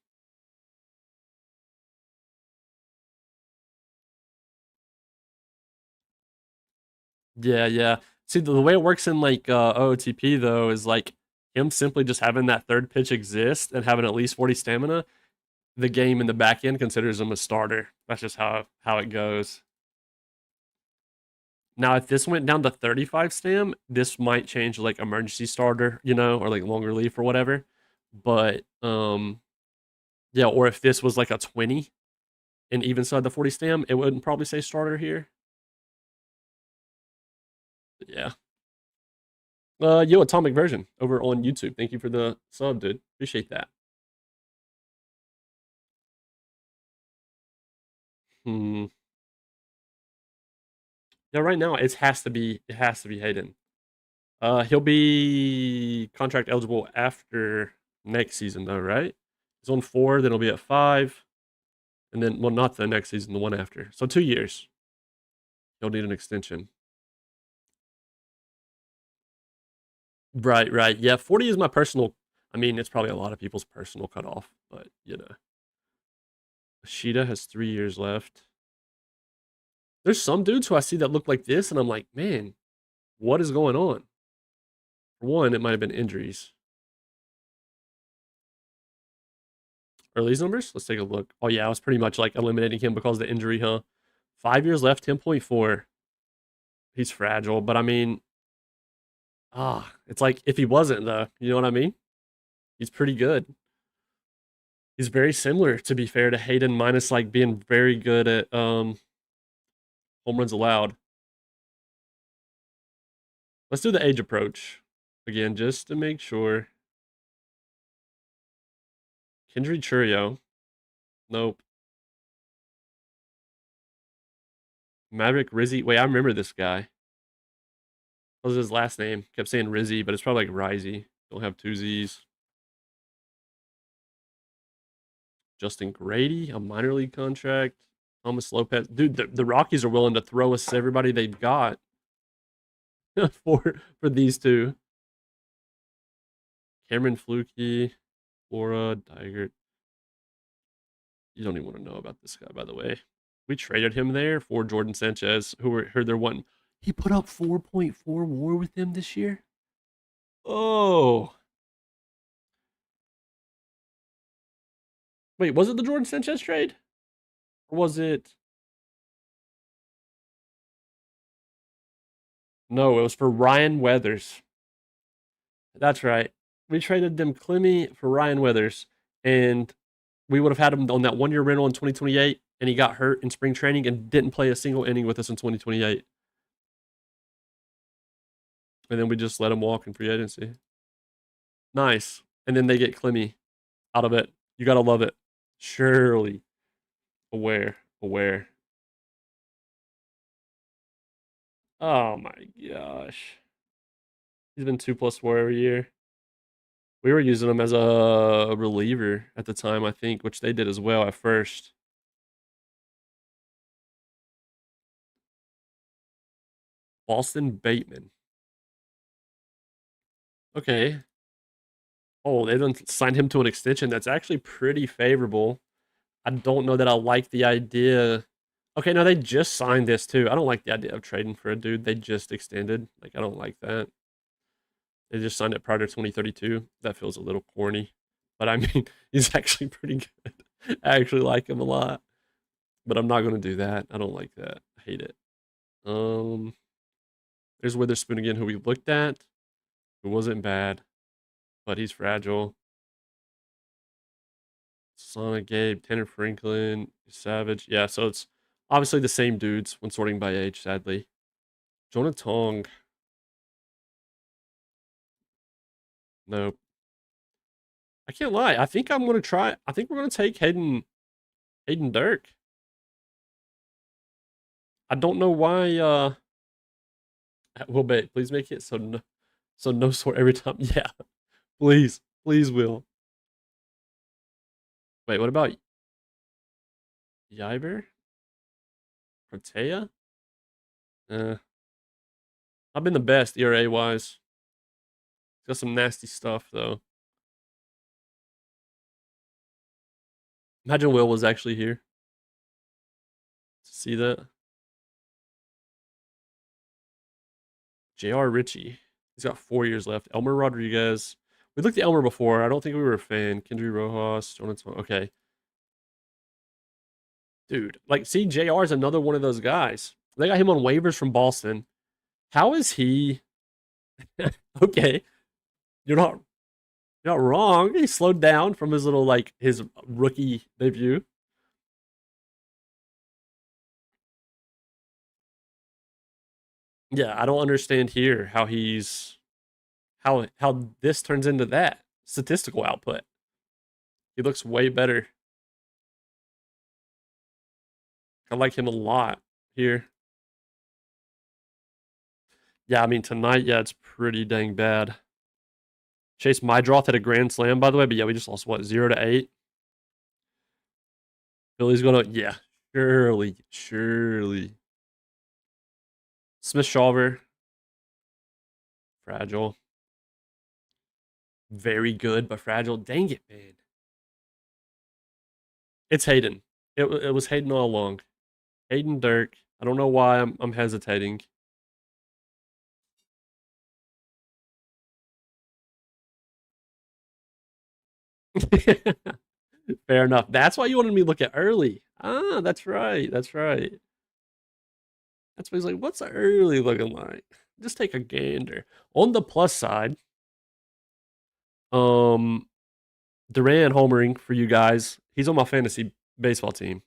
Speaker 1: Yeah, yeah. See, the way it works in like OOTP though is like him simply just having that third pitch exist and having at least 40 stamina. The game in the back end considers him a starter. That's just how it goes. Now, if this went down to 35 stam, this might change like emergency starter, you know, or like long relief or whatever. But yeah, or if this was like a 20 and even side the 40 stam, it wouldn't probably say starter here. But yeah. Yo, Atomic Version over on YouTube. Thank you for the sub, dude. Appreciate that. Hmm. Yeah, right now it has to be Hayden. He'll be contract eligible after next season though, right? He's on 4, then he'll be at 5, and then well, not the next season, the one after. So 2 years. He'll need an extension. Right, right. Yeah, 40 is my personal. I mean, it's probably a lot of people's personal cutoff, but you know, Ashita has 3 years left. There's some dudes who I see that look like this, and I'm like, man, what is going on? For one, it might have been injuries. Are these numbers? Let's take a look. Oh yeah, I was pretty much like eliminating him because of the injury, huh? 5 years left, 10.4. He's fragile, but I mean, it's like if he wasn't though, you know what I mean? He's pretty good. He's very similar, to be fair, to Hayden, minus like being very good at home runs allowed. Let's do the age approach again, just to make sure. Kendry Churio. Nope. Maverick Rizzy. Wait, I remember this guy. What was his last name? Kept saying Rizzy, but it's probably like Rizzy. Don't have 2 Z's. Justin Grady, a minor league contract. Thomas Lopez. Dude, the Rockies are willing to throw us everybody they've got for these two. Cameron Flukie, Laura Digert. You don't even want to know about this guy, by the way. We traded him there for Jordan Sanchez, who heard they're wanting. He put up 4.4 WAR with them this year. Oh, wait, was it the Jordan Sanchez trade, or was it? No, it was for Ryan Weathers. That's right. We traded them Clemmy for Ryan Weathers, and we would have had him on that 1-year rental in 2028, and he got hurt in spring training and didn't play a single inning with us in 2028. And then we just let him walk in free agency. Nice. And then they get Clemmy out of it. You gotta love it. Surely. Aware. Oh my gosh. He's been 2+4 every year. We were using him as a reliever at the time, I think, which they did as well at first. Boston Bateman. Okay. Oh, they done signed him to an extension that's actually pretty favorable. I don't know that I like the idea Okay, now they just signed this too. I don't like the idea of trading for a dude they just extended. Like, I don't like that. They just signed it prior to 2032. That feels a little corny. But I mean, he's actually pretty good. I actually like him a lot. But I'm not gonna do that. I don't like that. I hate it. There's Witherspoon again, who we looked at. Who wasn't bad, but he's fragile. Sonic Gabe, Tanner Franklin, Savage. Yeah, so it's obviously the same dudes when sorting by age, sadly. Jonah Tong. Nope. I can't lie. I think I'm gonna try. I think we're gonna take Hayden Dirk. I don't know why Will Bait, please make it so no sort every time. Yeah. Please. Please will. Wait, what about Yiber? Protea? I've been the best ERA wise. Got some nasty stuff though. Imagine Will was actually here to see that. J.R. Ritchie. He's got 4 years left. Elmer Rodriguez. We looked at Elmer before. I don't think we were a fan. Kendry Rojas. Jonathan. Okay. Dude, like, see, JR is another one of those guys. They got him on waivers from Boston. How is he? Okay, you're not you're not wrong. He slowed down from his little like his rookie debut. Yeah, I don't understand here how he's how this turns into that statistical output. He looks way better. I like him a lot here. Yeah, I mean tonight, yeah, it's pretty dang bad. Chase Mydroth had a grand slam, by the way, but yeah, we just lost what 0-8. Philly's gonna, yeah, surely. Smith Shawver, fragile, very good but fragile. Dang it, man! It's Hayden. It was Hayden all along. Hayden Dirk. I don't know why I'm hesitating. Fair enough. That's why you wanted me to look at early. Ah, that's right. That's right. That's why he's like, what's early looking like? Just take a gander. On the plus side, um, Duran homering for you guys. He's on my fantasy baseball team.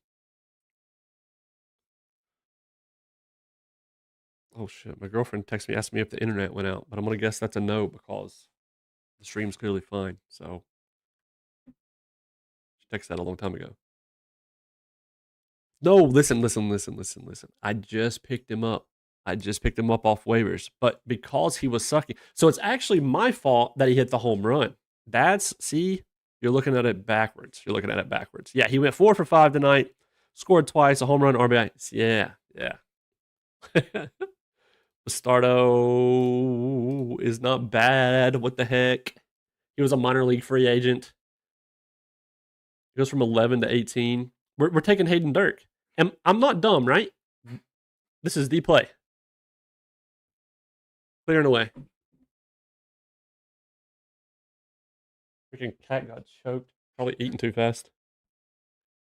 Speaker 1: Oh shit! My girlfriend texted me, asked me if the internet went out, but I'm gonna guess that's a no because the stream's clearly fine. So she texted that a long time ago. No, listen. I just picked him up. I just picked him up off waivers, but because he was sucking, so it's actually my fault that he hit the home run. That's see, you're looking at it backwards. You're looking at it backwards. Yeah, he went 4 for 5 tonight, scored twice, a home run, RBI. Yeah. Bastardo is not bad. What the heck? He was a minor league free agent. He goes from 11 to 18. We're taking Hayden Dirk. And I'm not dumb, right? This is the play. Clearing away. Freaking cat got choked. Probably eating too fast.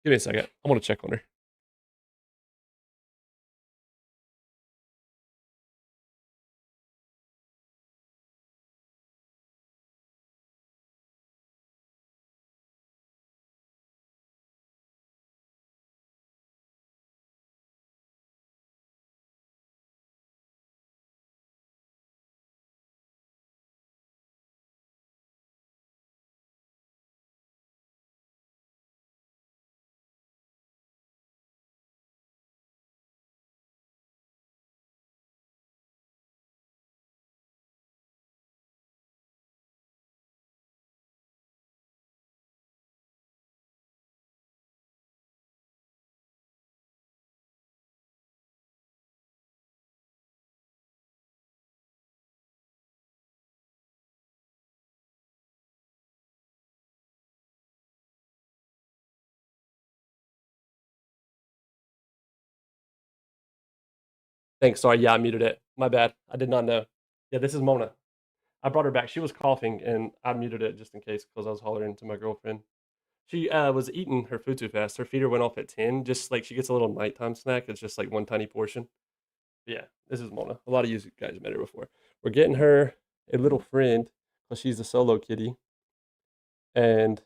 Speaker 1: Give me a second. I want to check on her. Thanks. Sorry. Yeah, I muted it. My bad. I did not know. Yeah, this is Mona. I brought her back. She was coughing, and I muted it just in case because I was hollering to my girlfriend. She was eating her food too fast. Her feeder went off at 10. Just like she gets a little nighttime snack. It's just like one tiny portion. Yeah, this is Mona. A lot of you guys met her before. We're getting her a little friend because she's a solo kitty. And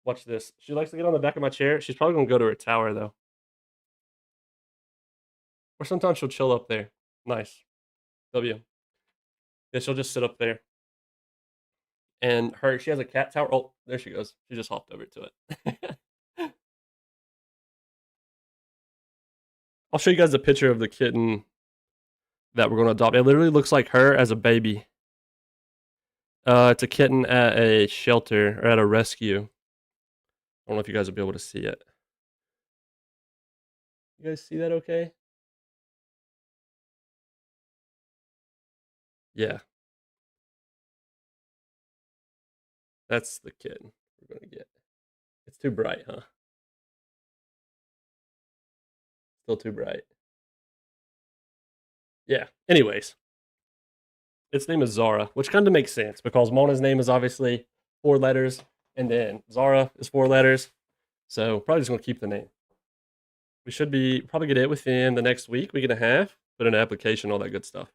Speaker 1: watch this. She likes to get on the back of my chair. She's probably going to go to her tower, though. Or sometimes she'll chill up there. Nice. W. Yeah, she'll just sit up there. And she has a cat tower. Oh, there she goes. She just hopped over to it. I'll show you guys a picture of the kitten that we're going to adopt. It literally looks like her as a baby. It's a kitten at a shelter or at a rescue. I don't know if you guys will be able to see it. You guys see that okay? Yeah. That's the kitten we're going to get. It's too bright, huh? Still too bright. Yeah. Anyways. Its name is Zara, which kind of makes sense because Mona's name is obviously 4 letters, and then Zara is 4 letters. So probably just going to keep the name. We should probably get it within the next week and a half, put in an application, all that good stuff.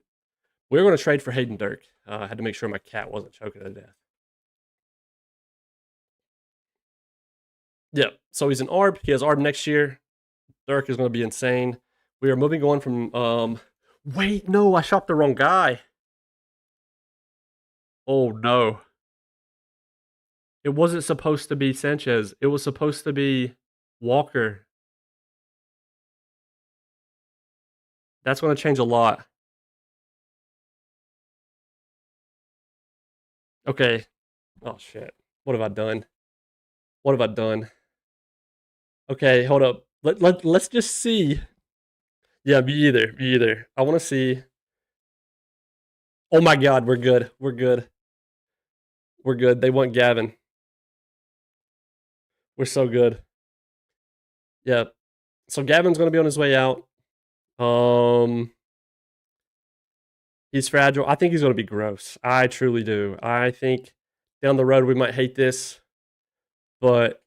Speaker 1: We're going to trade for Hayden Dirk. I had to make sure my cat wasn't choking to death. Yeah, so he's an ARB. He has ARB next year. Dirk is going to be insane. We are moving on from... wait, no, I shopped the wrong guy. Oh, no. It wasn't supposed to be Sanchez. It was supposed to be Walker. That's going to change a lot. Okay. Oh, shit. What have I done? What have I done? Okay, hold up. Let's just see. Yeah, me either. Me either. I want to see. Oh my God, we're good. We're good. We're good. They want Gavin. We're so good. Yeah. So Gavin's going to be on his way out. He's fragile. I think he's going to be gross. I truly do. I think down the road we might hate this, but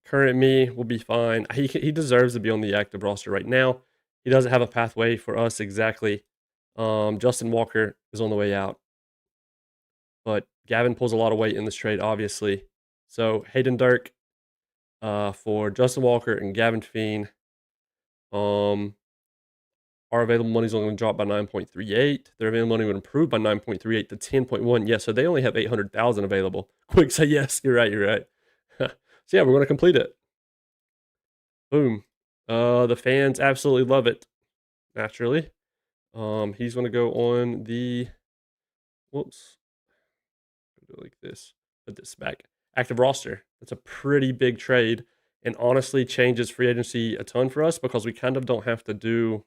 Speaker 1: current me will be fine. He deserves to be on the active roster right now. He doesn't have a pathway for us exactly. Justin Walker is on the way out, but Gavin pulls a lot of weight in this trade, obviously. So Hayden Dirk for Justin Walker and Gavin Fiend. Our available money is only going to drop by 9.38. Their available money would improve by 9.38 to 10.1. Yeah, so they only have 800,000 available. Quick, say yes. You're right. You're right. So yeah, we're going to complete it. Boom. The fans absolutely love it. Naturally. He's going to go on the. Whoops. Do it like this. Put this back. Active roster. That's a pretty big trade, and honestly changes free agency a ton for us because we kind of don't have to do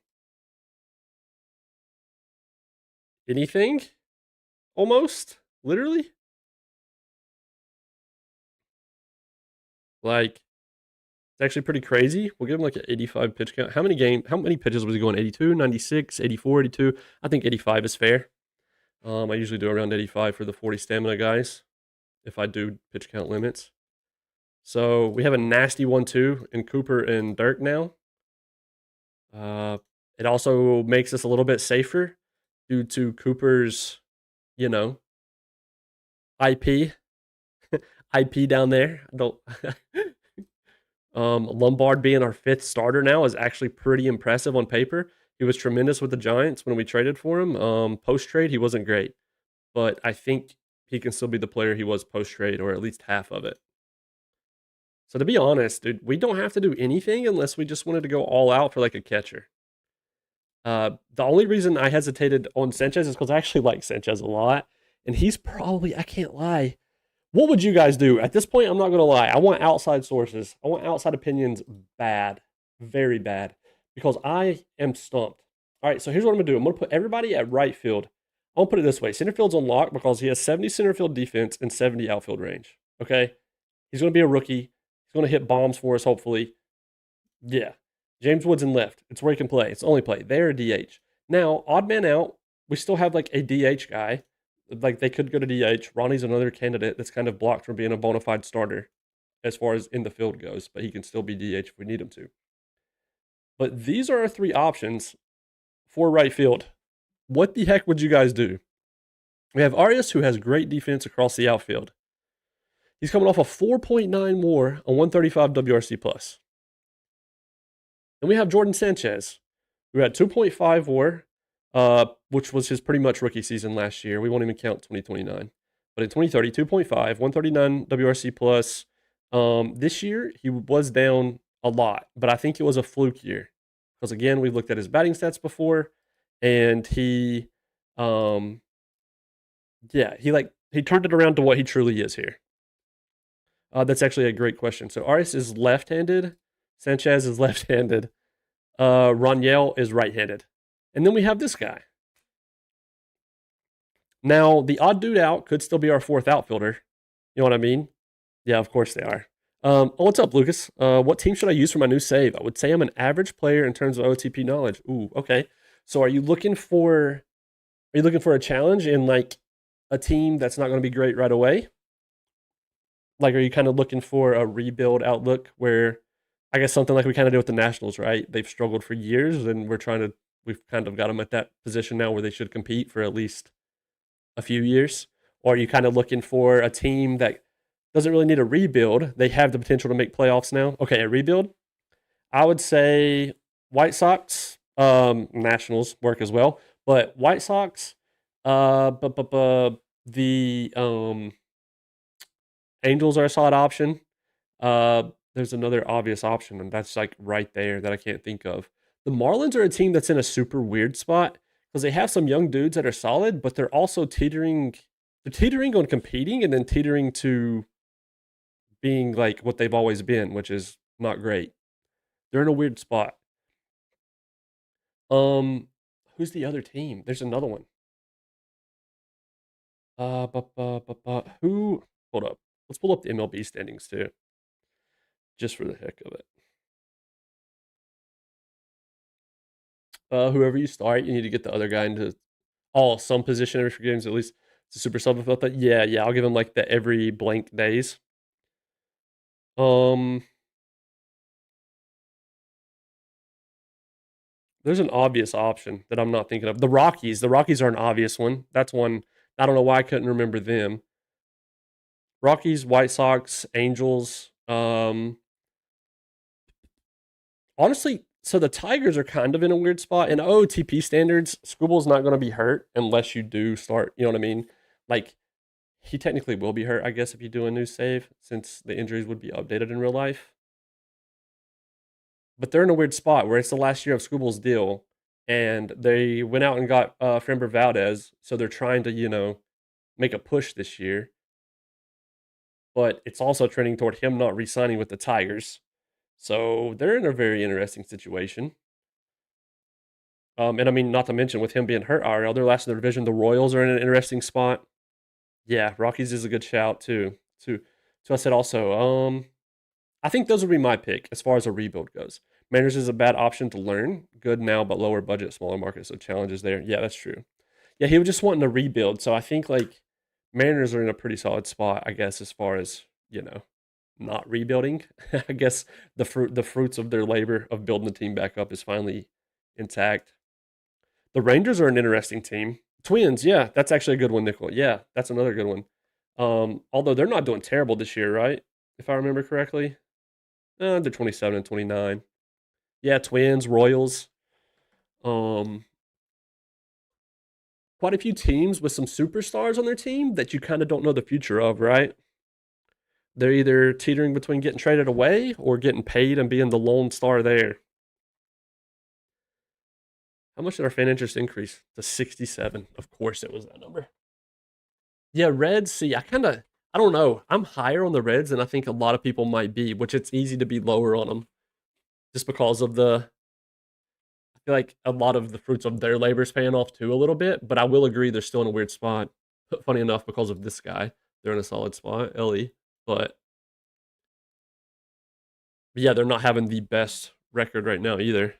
Speaker 1: anything, almost, literally. Like, it's actually pretty crazy. We'll give him like an 85 pitch count. How many pitches was he going? 82, 96, 84, 82? I think 85 is fair. I usually do around 85 for the 40 stamina guys if I do pitch count limits. So we have a nasty 1-2 in Cooper and Dirk now. It also makes us a little bit safer due to Cooper's, IP. IP down there. I don't. Lombard being our 5th starter now is actually pretty impressive on paper. He was tremendous with the Giants when we traded for him. Post-trade, he wasn't great. But I think he can still be the player he was post-trade, or at least half of it. So to be honest, dude, we don't have to do anything unless we just wanted to go all out for like a catcher. The only reason I hesitated on Sanchez is because I actually like Sanchez a lot. And he's probably, I can't lie. What would you guys do? At this point, I'm not going to lie. I want outside sources. I want outside opinions bad. Very bad. Because I am stumped. All right, so here's what I'm going to do. I'm going to put everybody at right field. I'll put it this way. Center field's on lock because he has 70 center field defense and 70 outfield range. Okay? He's going to be a rookie. He's going to hit bombs for us, hopefully. Yeah. James Woods in left. It's where he can play. It's the only play. They're a DH. Now, odd man out, we still have like a DH guy. Like they could go to DH. Ronnie's another candidate that's kind of blocked from being a bona fide starter as far as in the field goes, but he can still be DH if we need him to. But these are our three options for right field. What the heck would you guys do? We have Arias, who has great defense across the outfield. He's coming off a 4.9 WAR on 135 WRC plus. Then we have Jordan Sanchez, who had 2.5 WAR, which was his pretty much rookie season last year. We won't even count 2029. But in 2030, 2.5, 139 WRC plus. This year, he was down a lot, but I think it was a fluke year. Because again, we've looked at his batting stats before, and he turned it around to what he truly is here. That's actually a great question. So Arias is left-handed, Sanchez is left-handed, Roniel is right-handed, and then we have this guy. Now the odd dude out could still be our fourth outfielder. You know what I mean? Yeah, of course they are. What's up, Lucas? What team should I use for my new save? I would say I'm an average player in terms of OTP knowledge. Ooh, okay. So are you looking for a challenge in like a team that's not going to be great right away? Like, are you kind of looking for a rebuild outlook where I guess something like we kind of did with the Nationals, right? They've struggled for years, and we've kind of got them at that position now where they should compete for at least a few years. Or are you kind of looking for a team that doesn't really need a rebuild? They have the potential to make playoffs now. Okay, a rebuild. I would say White Sox, Nationals work as well, but White Sox, the Angels are a solid option. There's another obvious option, and that's like right there that I can't think of. The Marlins are a team that's in a super weird spot because they have some young dudes that are solid, but they're also teetering. They're teetering on competing and then teetering to being like what they've always been, which is not great. They're in a weird spot. Who's the other team? There's another one. Who? Hold up. Let's pull up the MLB standings too, just for the heck of it. Whoever you start, you need to get the other guy into some position every few games at least. It's a super sub about that. Yeah. I'll give him like the every blank days. There's an obvious option that I'm not thinking of. The Rockies. The Rockies are an obvious one. That's one. I don't know why I couldn't remember them. Rockies, White Sox, Angels. Honestly, so the Tigers are kind of in a weird spot. In OOTP standards, Scribble's not going to be hurt unless you do start. You know what I mean? Like, he technically will be hurt, I guess, if you do a new save, since the injuries would be updated in real life. But they're in a weird spot where it's the last year of Scribble's deal, and they went out and got Framber Valdez, so they're trying to, make a push this year. But it's also trending toward him not re-signing with the Tigers. So they're in a very interesting situation. And I mean, not to mention with him being hurt already, they're last in the division. The Royals are in an interesting spot. Yeah, Rockies is a good shout too. So I said also, I think those would be my pick as far as a rebuild goes. Mariners is a bad option to learn. Good now, but lower budget, smaller market, so challenges there. Yeah, that's true. Yeah, he was just wanting to rebuild. So I think like Mariners are in a pretty solid spot, I guess, as far as, not rebuilding. I guess the fruits of their labor of building the team back up is finally intact. The Rangers are an interesting team. Twins, yeah, that's actually a good one, Nickel. Yeah, that's another good one. Although they're not doing terrible this year, right? If I remember correctly. They're 27 and 29. Yeah, Twins, Royals. Quite a few teams with some superstars on their team that you kind of don't know the future of, right? They're either teetering between getting traded away or getting paid and being the lone star there. How much did our fan interest increase? To 67. Of course it was that number. Yeah, Reds, see, I don't know. I'm higher on the Reds than I think a lot of people might be, which it's easy to be lower on them. Just because of I feel like a lot of the fruits of their labor is paying off too a little bit, but I will agree they're still in a weird spot. Funny enough, because of this guy, they're in a solid spot, Ellie. But yeah, they're not having the best record right now either.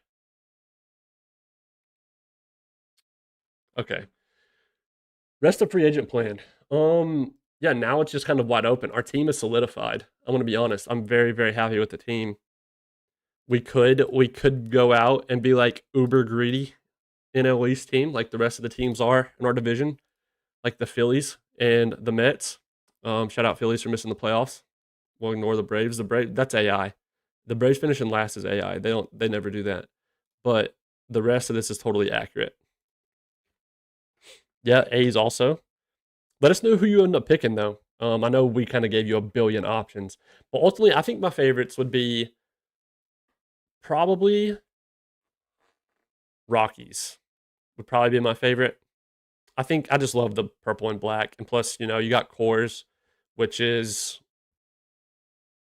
Speaker 1: Okay. Rest of free agent plan. Yeah, now it's just kind of wide open. Our team is solidified. I'm gonna be honest. I'm very, very happy with the team. We could go out and be like uber greedy in NL East team, like the rest of the teams are in our division, like the Phillies and the Mets. Shout out Phillies for missing the playoffs. We'll ignore the Braves. The Braves, that's AI. The Braves finishing last is AI. They never do that. But the rest of this is totally accurate. Yeah, A's also. Let us know who you end up picking though. I know we kind of gave you a billion options, but ultimately, I think my favorites would be probably Rockies. Would probably be my favorite. I think I just love the purple and black, and plus, you got cores, which is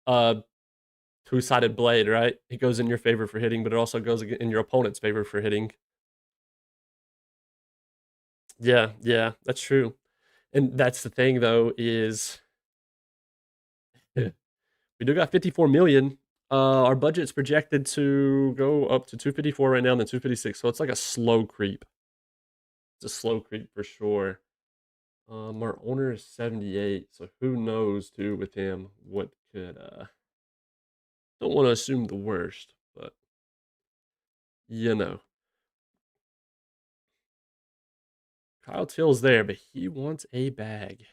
Speaker 1: a two-sided blade, right? It goes in your favor for hitting, but it also goes in your opponent's favor for hitting. Yeah, yeah, that's true. And that's the thing though is we do got 54 million. Our budget's projected to go up to 254 right now, and then 256. So it's like a slow creep. It's a slow creep for sure. Our owner is 78, so who knows too with him what could don't want to assume the worst, but you know. Kyle Till's there, but he wants a bag.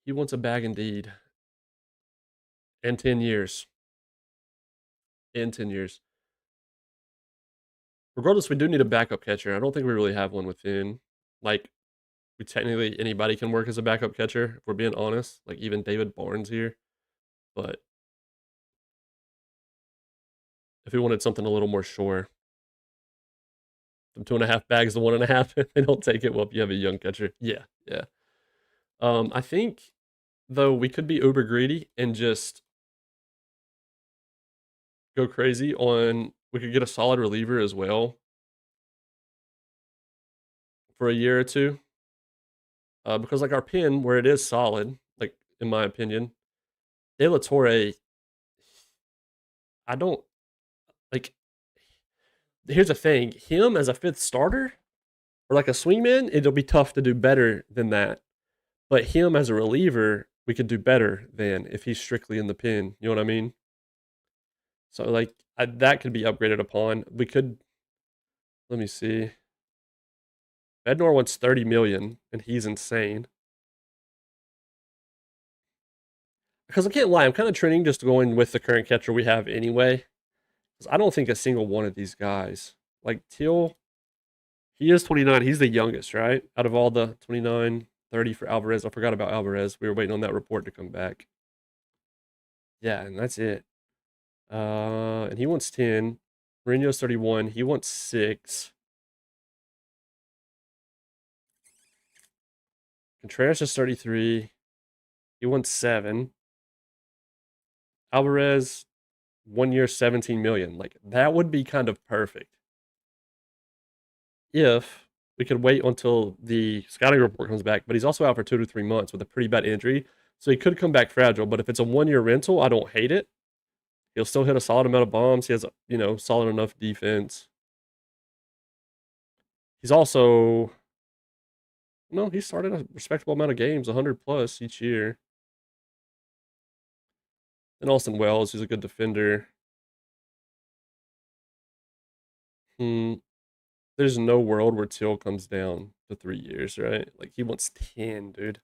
Speaker 1: He wants a bag indeed. In 10 years. In 10 years. Regardless, we do need a backup catcher. I don't think we really have one within. Like, we technically, anybody can work as a backup catcher, if we're being honest. Like, even David Barnes here. But if we wanted something a little more sure, from 2.5 bags to 1.5, if they don't take it, well, if you have a young catcher. Yeah, yeah. I think, though, we could be uber greedy and just go crazy on. We could get a solid reliever as well for a year or two. Because like our pin, where it is solid, like in my opinion, De La Torre, I don't like. Here's the thing: him as a fifth starter or like a swingman, it'll be tough to do better than that. But him as a reliever, we could do better than if he's strictly in the pin. You know what I mean? So like that could be upgraded upon. We could. Let me see. Bednar wants 30 million, and he's insane. Because I can't lie, I'm kind of trending just going with the current catcher we have anyway. Because I don't think a single one of these guys, like Teal, he is 29. He's the youngest, right? Out of all the 29, 30 for Alvarez. I forgot about Alvarez. We were waiting on that report to come back. Yeah, and that's it. And he wants 10. Mourinho's 31. He wants 6. Contreras is 33. He wants 7. Alvarez, 1 year, 17 million. Like, that would be kind of perfect. If we could wait until the scouting report comes back, but he's also out for 2 to 3 months with a pretty bad injury. So he could come back fragile, but if it's a 1 year rental, I don't hate it. He'll still hit a solid amount of bombs. He has, solid enough defense. He's also, no, he started a respectable amount of games, 100 plus each year. And Austin Wells, he's a good defender. There's no world where Till comes down to 3 years, right? Like, he wants 10, dude.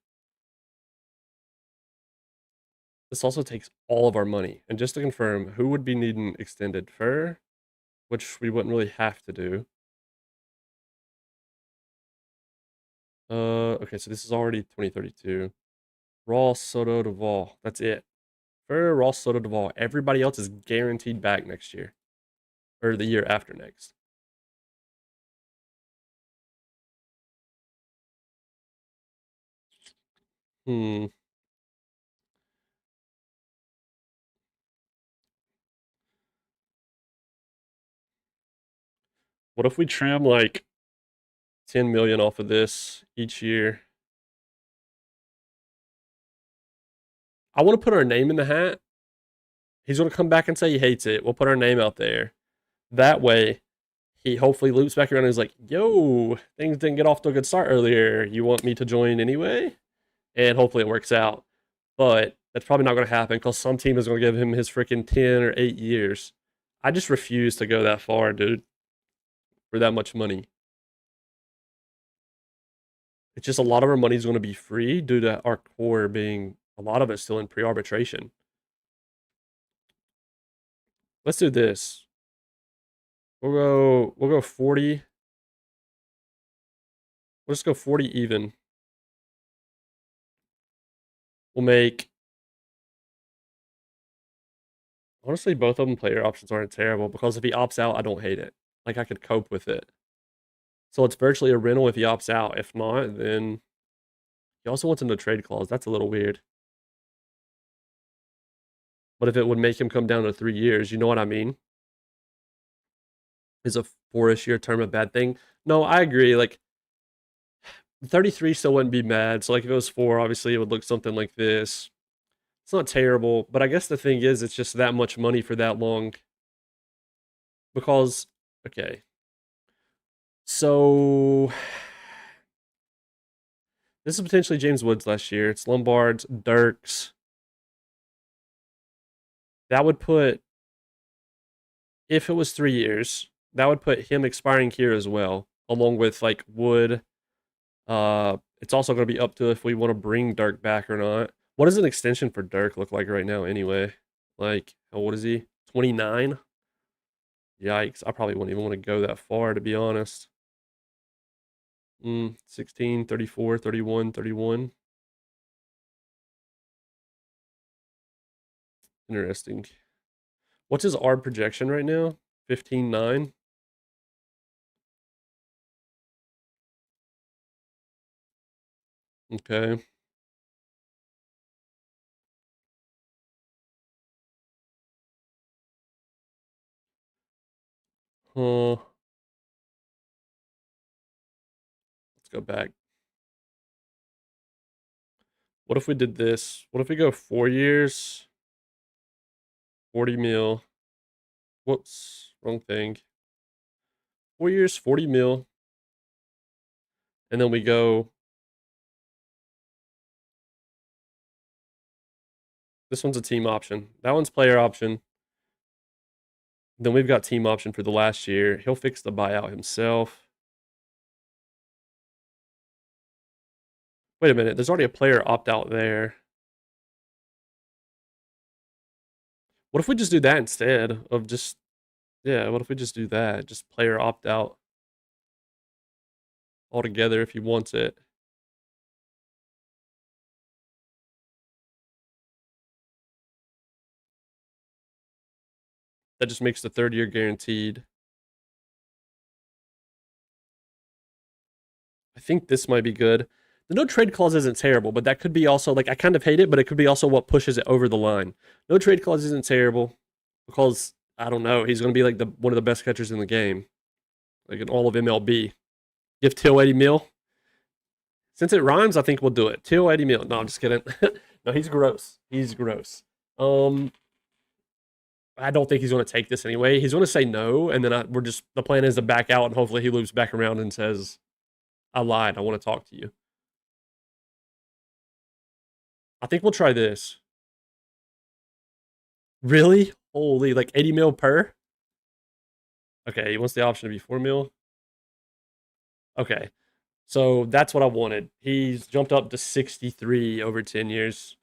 Speaker 1: This also takes all of our money. And just to confirm, who would be needing extended fur? Which we wouldn't really have to do. Okay, so this is already 2032. Ross, Soto, Duvall. That's it. For Ross, Soto, Duvall. Everybody else is guaranteed back next year. Or the year after next. Hmm. What if we trim like 10 million off of this each year? I want to put our name in the hat. He's going to come back and say he hates it. We'll put our name out there. That way, he hopefully loops back around and is like, yo, things didn't get off to a good start earlier. You want me to join anyway? And hopefully it works out. But that's probably not going to happen because some team is going to give him his freaking 10 or 8 years. I just refuse to go that far, dude, for that much money. It's just a lot of our money is going to be free due to our core being a lot of it still in pre-arbitration. Let's do this. We'll go 40. We'll just go 40 even. We'll make, honestly, both of them player options aren't terrible because if he opts out, I don't hate it. Like I could cope with it. So it's virtually a rental if he opts out. If not, then he also wants a no trade clause. That's a little weird. But if it would make him come down to 3 years, you know what I mean? Is a 4-ish year term a bad thing? No, I agree. Like 33 still wouldn't be mad. So like if it was 4, obviously it would look something like this. It's not terrible, but I guess the thing is it's just that much money for that long. Because okay. So this is potentially James Woods last year. It's Lombard's, Dirks. That would put, if it was 3 years, that would put him expiring here as well, along with like Wood. It's also going to be up to if we want to bring Dirk back or not. What does an extension for Dirk look like right now anyway? Like, how old is he? 29? Yikes, I probably wouldn't even want to go that far, to be honest. 16, 34, 31, 31. Interesting. What's his ARB projection right now? 15.9. Okay. Let's go back. What if we did this? What if we go 4 years? 40 mil. Whoops, wrong thing. 4 years, 40 mil. And then we go. This one's a team option. That one's player option. Then we've got team option for the last year. He'll fix the buyout himself. Wait a minute. There's already a player opt out there. What if we just do that instead of just, yeah, what if we just do that? Just player opt out altogether if he wants it. That just makes the 3rd year guaranteed. I think this might be good. The no trade clause isn't terrible, but that could be also, like, I kind of hate it, but it could be also what pushes it over the line. No trade clause isn't terrible because, I don't know, he's going to be like one of the best catchers in the game. Like in all of MLB. Give Till 80 mil. Since it rhymes, I think we'll do it. Till 80 mil. No, I'm just kidding. No, he's gross. He's gross. I don't think he's going to take this anyway. He's going to say no, and then the plan is to back out, and hopefully he loops back around and says, I lied. I want to talk to you. I think we'll try this. Really? Holy, like 80 mil per? Okay, he wants the option to be 4 mil. Okay, so that's what I wanted. He's jumped up to 63 over 10 years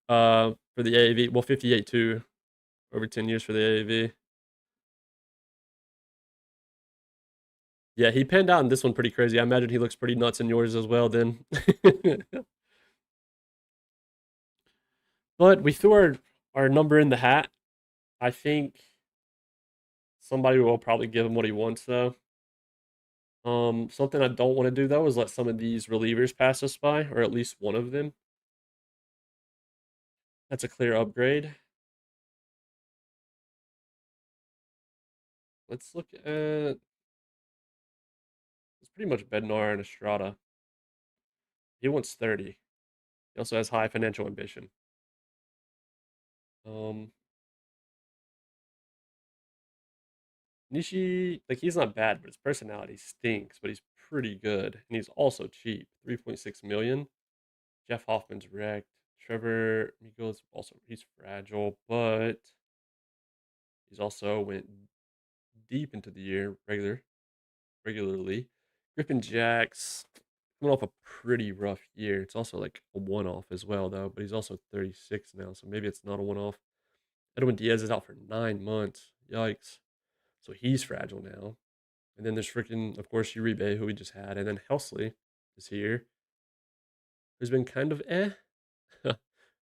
Speaker 1: for the AAV. Well, 58 too over 10 years for the AAV. Yeah, he panned out in this one pretty crazy. I imagine he looks pretty nuts in yours as well then. But we threw our number in the hat. I think somebody will probably give him what he wants though. Something I don't want to do though is let some of these relievers pass us by, or at least one of them. That's a clear upgrade. Let's look at, it's pretty much Bednar and Estrada. He wants 30. He also has high financial ambition. Nishi, like he's not bad, but his personality stinks. But he's pretty good, and he's also cheap. 3.6 million. Jeff Hoffman's wrecked. Trevor Miguel's also he's fragile, but he's also went deep into the year regularly. Griffin Jacks coming off a pretty rough year. It's also like a one-off as well, though. But he's also 36 now, so maybe it's not a one-off. Edwin Diaz is out for 9 months. Yikes! So he's fragile now. And then there's freaking, of course, Uribe, who we just had, and then Helsley is here, who's been kind of eh.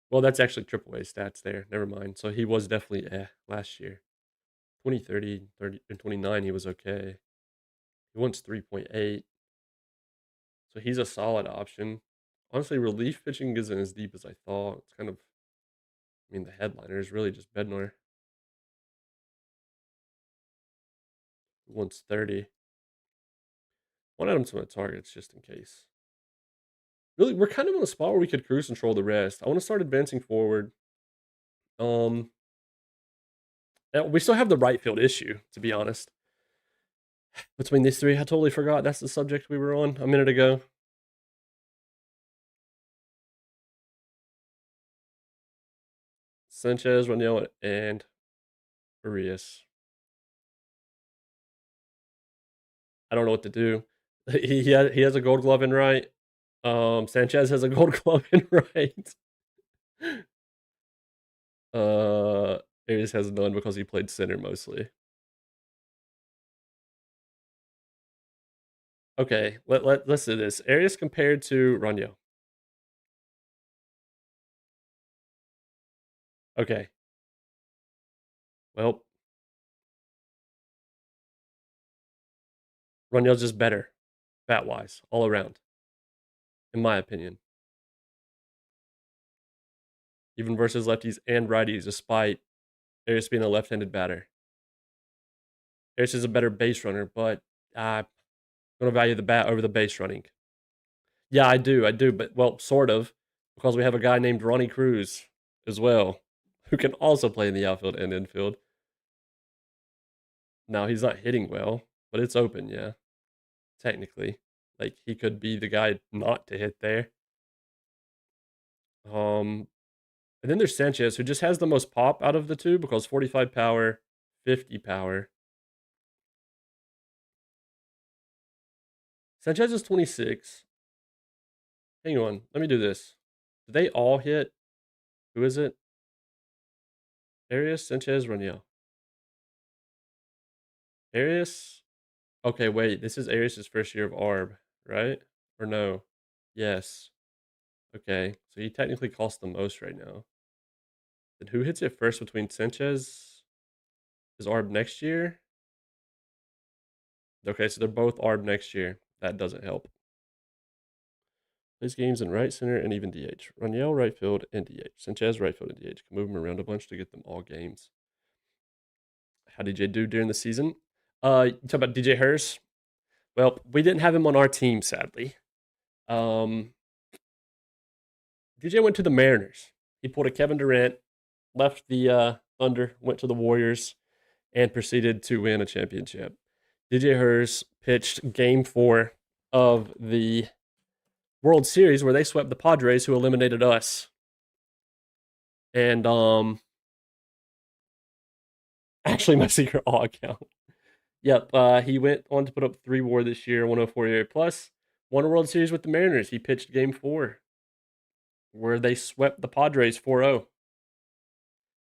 Speaker 1: Well, that's actually AAA stats there. Never mind. So he was definitely last year. 2030, 30, and 29, he was okay. He wants 3.8. So he's a solid option. Honestly, relief pitching isn't as deep as I thought. It's kind of, I mean, the headliner is really just Bednar. He wants 30. One item to my targets just in case. Really, we're kind of in a spot where we could cruise control the rest. I want to start advancing forward. Um, we still have the right field issue, to be honest. Between these three, I totally forgot that's the subject we were on a minute ago. Sanchez, Raniel, and Urias. I don't know what to do. He has a gold glove in right. Sanchez has a gold glove in right. Arias has none because he played center mostly. Okay, let's do this. Arias compared to Raniel. Okay. Well, Raniel's just better, bat wise, all around, in my opinion. Even versus lefties and righties, despite Arias being a left-handed batter. Arias is a better base runner, but I'm gonna value the bat over the base running. Yeah, I do, but well, sort of, because we have a guy named Ronnie Cruz as well, who can also play in the outfield and infield. Now he's not hitting well, but it's open, yeah. Technically, like he could be the guy not to hit there. Um, and then there's Sanchez, who just has the most pop out of the two because 45 power, 50 power. Sanchez is 26. Hang on, let me do this. Do they all hit? Who is it? Arias, Sanchez, Raniel. Arias. Okay, wait. This is Arias' first year of ARB, right? Or no? Yes. Okay, so he technically costs the most right now. Then who hits it first between Sanchez? Is ARB next year? Okay, so they're both ARB next year. That doesn't help. Plays games in right center and even DH. Raniel right field and DH. Sanchez right field and DH. Can move them around a bunch to get them all games. How did DJ do during the season? You talk about DJ Hurst? Well, we didn't have him on our team, sadly. DJ went to the Mariners. He pulled a Kevin Durant, left the Thunder, went to the Warriors, and proceeded to win a championship. DJ Hurst pitched Game 4 of the World Series where they swept the Padres, who eliminated us. And actually, my secret all account. Yep, he went on to put up 3 WAR this year, 104 ERA plus. Won a World Series with the Mariners. He pitched Game 4 where they swept the Padres 4-0.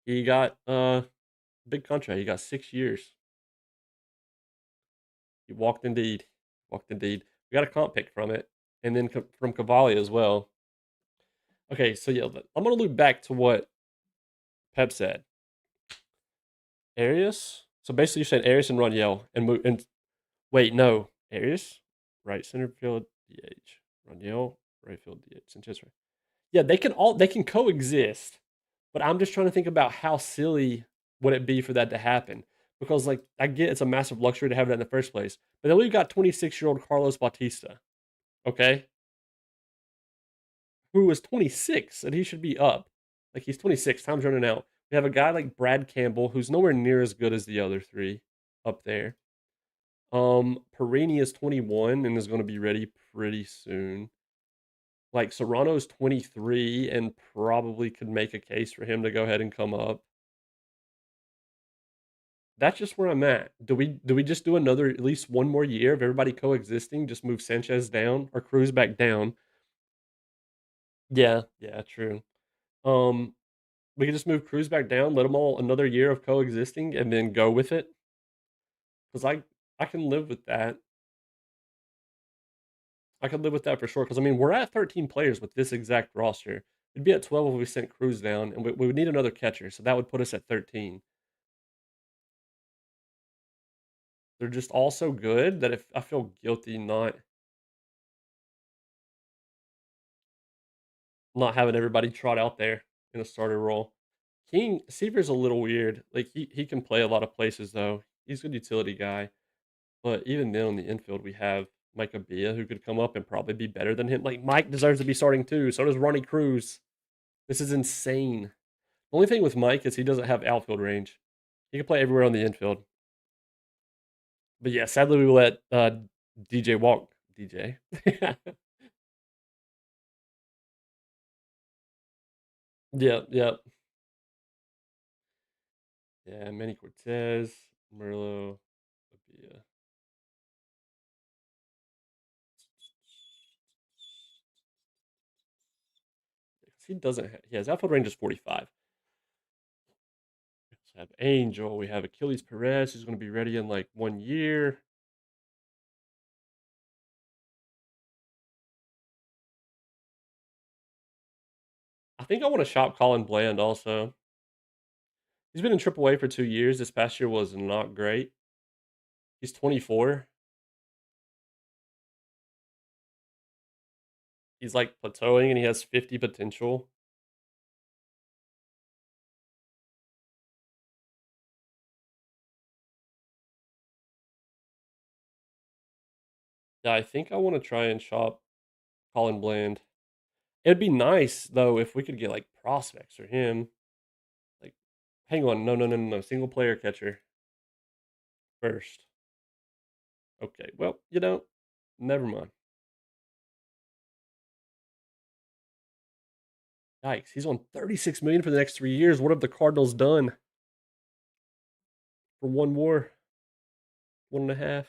Speaker 1: He got a big contract. He got 6 years. He walked indeed. Walked indeed. We got a comp pick from it, and then from Cavalli as well. Okay, so yeah, I'm gonna loop back to what Pep said. Arias. So basically, you said Arias and Raniel, and wait, no, Arias, right center field DH, Raniel, right field DH, Sanchez right. Yeah, they can coexist, but I'm just trying to think about how silly would it be for that to happen. Because like I get it's a massive luxury to have that in the first place, but then we've got 26-year-old Carlos Bautista, okay, who is 26 and he should be up. Like he's 26, time's running out. We have a guy like Brad Campbell who's nowhere near as good as the other three. up there. Perini is 21 and is going to be ready pretty soon. Like Serrano's 23 and probably could make a case for him to go ahead and come up. That's just where I'm at. Do we just do another at least one more year of everybody coexisting? Just move Sanchez down or Cruz back down. Yeah, yeah, true. Um, we can just move Cruz back down, let them all another year of coexisting, and then go with it. Because I can live with that. I could live with that for sure. Because I mean, we're at 13 players with this exact roster. We'd be at 12 if we sent Cruz down, and we would need another catcher, so that would put us at 13. They're just all so good that if I feel guilty not having everybody trot out there in a starter role. King Seaver's a little weird. Like he can play a lot of places though. He's a good utility guy. But even then on the infield we have Mike Abia who could come up and probably be better than him. Like Mike deserves to be starting too. So does Ronnie Cruz. This is insane. The only thing with Mike is he doesn't have outfield range. He can play everywhere on the infield. But yeah, sadly we let DJ walk. DJ. Yep, yep. Yeah, Manny Cortez, Merlo, Abia. He doesn't. He has outfield range is 45. We have Angel. We have Achilles Perez, who's going to be ready in like 1 year. I think I want to shop Colin Bland also. He's been in AAA for 2 years. This past year was not great. He's 24. He's like plateauing and he has 50 potential. Yeah, I think I want to try and shop Colin Bland. It'd be nice though if we could get like prospects for him. Like, hang on, no, no, no, no, no. Single player catcher first. Okay, well, never mind. Yikes, he's on 36 million for the next 3 years. What have the Cardinals done for one more, 1.5?